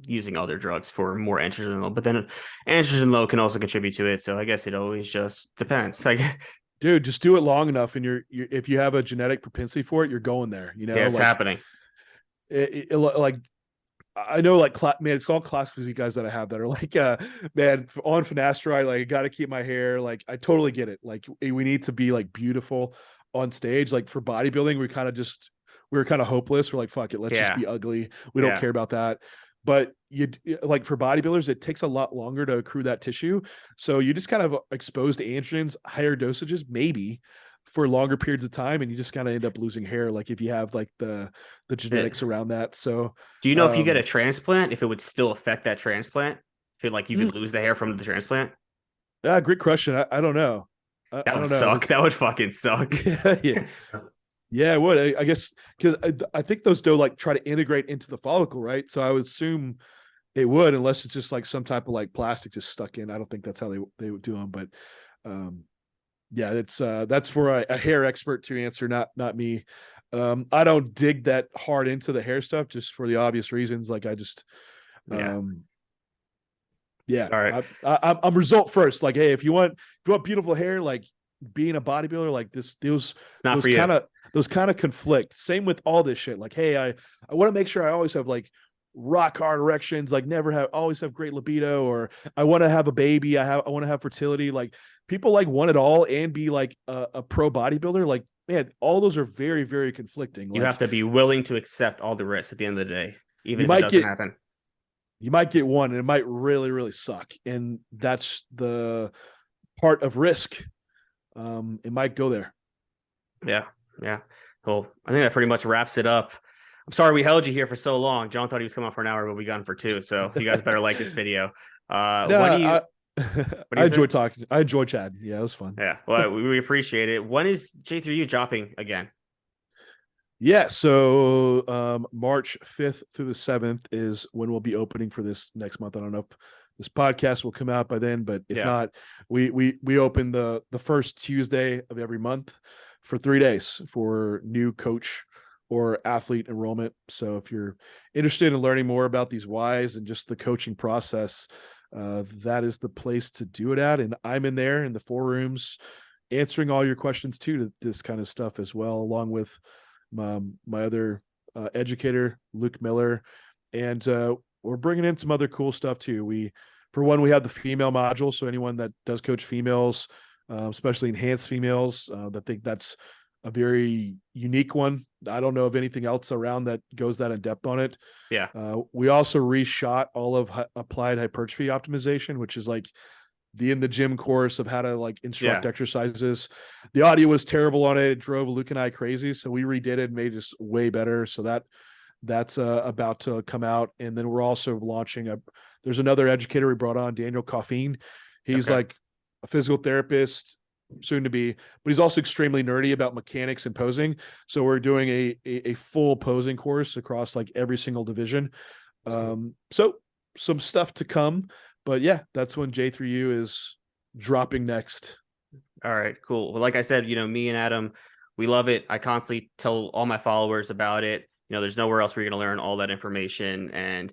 using other drugs for more androgen low. But then androgen low can also contribute to it. So I guess it always just depends. Dude, just do it long enough, and you're if you have a genetic propensity for it, you're going there. Yeah, it's happening. Like, I know, like, man, it's all classic physique guys that I have that are like, man, on finasteride, like, I got to keep my hair. Like, I totally get it. Like, we need to be like beautiful on stage. Like, for bodybuilding, we were kind of hopeless. We're like, fuck it, let's just be ugly. We don't care about that. But like, for bodybuilders, it takes a lot longer to accrue that tissue. So you just kind of exposed to androgens, higher dosages, maybe for longer periods of time, and you just kind of end up losing hair, like if you have like the genetics around that. So do you know if you get a transplant, if it would still affect that transplant? If like you could lose the hair from the transplant? Great question. I don't know. That would suck. That would fucking suck. Yeah, it would. I guess because I think those do like try to integrate into the follicle, right? So I would assume it would, unless it's just like some type of like plastic just stuck in. I don't think that's how they would do them, but yeah, that's for a hair expert to answer, not me. I don't dig that hard into the hair stuff, just for the obvious reasons. Like, I just all right. I'm result first. Like, hey, if you want beautiful hair, like being a bodybuilder, like those kind of conflict. Same with all this shit. Like, hey, I want to make sure I always have like rock hard erections, like always have great libido, or I want to have a baby. I want to have fertility. Like, people like want it all and be like a pro bodybuilder. Like, man, all those are very, very conflicting. You have to be willing to accept all the risks at the end of the day, even if it doesn't happen. You might get one and it might really, really suck. And that's the part of risk. It might go there. Yeah. Cool. I think that pretty much wraps it up. I'm sorry we held you here for so long. John thought he was coming on for an hour, but we got him for 2. So you guys better like this video. No, When do you? I enjoy talking. I enjoy chatting. Yeah, it was fun. Yeah, well, we appreciate it. When is J3U dropping again? Yeah, so March 5th through the 7th is when we'll be opening for this next month. I don't know if this podcast will come out by then, but if not, we open the first Tuesday of every month for 3 days for new coach or athlete enrollment. So if you're interested in learning more about these whys and just the coaching process, that is the place to do it at. And I'm in there in the 4 rooms answering all your questions too, to this kind of stuff as well, along with my other educator, Luke Miller. And we're bringing in some other cool stuff too. For one, we have the female module. So anyone that does coach females, especially enhanced females, I think that's a very unique one. I don't know of anything else around that goes that in depth on it. Yeah. We also reshot all of applied hypertrophy optimization, which is like the in the gym course of how to like instruct exercises. The audio was terrible on it. It drove Luke and I crazy. So we redid it and made it way better. So that's about to come out. And then we're also launching there's another educator we brought on, Daniel Coffeen. He's like a physical therapist, soon to be, but he's also extremely nerdy about mechanics and posing. So we're doing a full posing course across like every single division. So some stuff to come, but yeah, that's when J3U is dropping next. All right, cool. Well, like I said, me and Adam, we love it. I constantly tell all my followers about it. There's nowhere else where you're going to learn all that information. And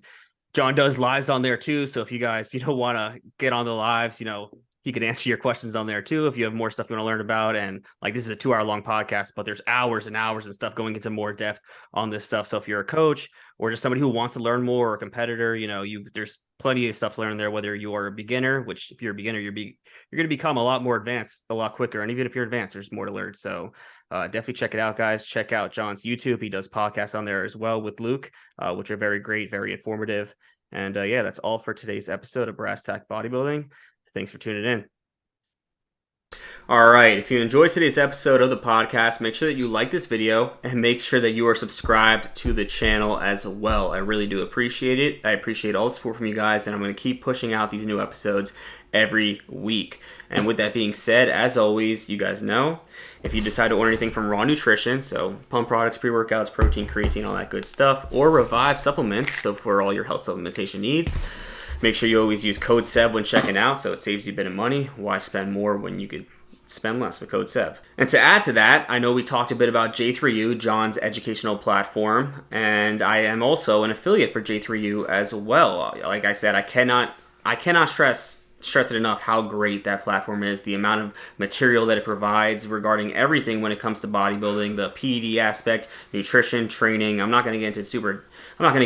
John does lives on there too. So if you guys, want to get on the lives, he can answer your questions on there too if you have more stuff you want to learn about. And like, this is a 2-hour long podcast, but there's hours and hours and stuff going into more depth on this stuff. So if you're a coach or just somebody who wants to learn more, or a competitor, there's plenty of stuff to learn there. Whether you are a beginner, which if you're a beginner, you're going to become a lot more advanced a lot quicker. And even if you're advanced, there's more to learn. So definitely check it out, guys. Check out John's YouTube. He does podcasts on there as well with Luke, which are very great, very informative. And yeah, that's all for today's episode of Brass Tack Bodybuilding. Thanks for tuning in. All right, if you enjoyed today's episode of the podcast, make sure that you like this video and make sure that you are subscribed to the channel as well. I really do appreciate it. I appreciate all the support from you guys, and I'm going to keep pushing out these new episodes every week. And with that being said, as always, you guys know, if you decide to order anything from Raw Nutrition, so pump products, pre-workouts, protein, creatine, all that good stuff, or Revive supplements, so for all your health supplementation needs, make sure you always use code SEB when checking out, so it saves you a bit of money. Why spend more when you could spend less with code SEB? And to add to that, I know we talked a bit about J3U, John's educational platform, and I am also an affiliate for J3U as well. Like I said, I cannot stress it enough how great that platform is, the amount of material that it provides regarding everything when it comes to bodybuilding, the PED aspect, nutrition, training. I'm not going to get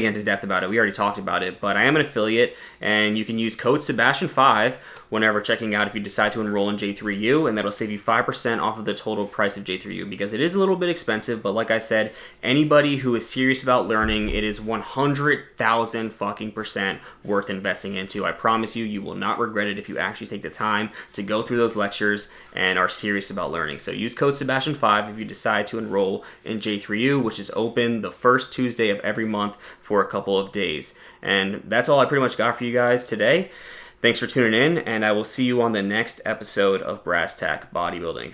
into depth about it. We already talked about it, but I am an affiliate, and you can use code Sebastian5 whenever checking out if you decide to enroll in J3U, and that'll save you 5% off of the total price of J3U, because it is a little bit expensive, but like I said, anybody who is serious about learning, it is 100,000 fucking percent worth investing into. I promise you, you will not regret it if you actually take the time to go through those lectures and are serious about learning. So use code Sebastian5 if you decide to enroll in J3U, which is open the first Tuesday of every month for a couple of days. And that's all I pretty much got for you guys today. Thanks for tuning in, and I will see you on the next episode of Brass Tack Bodybuilding.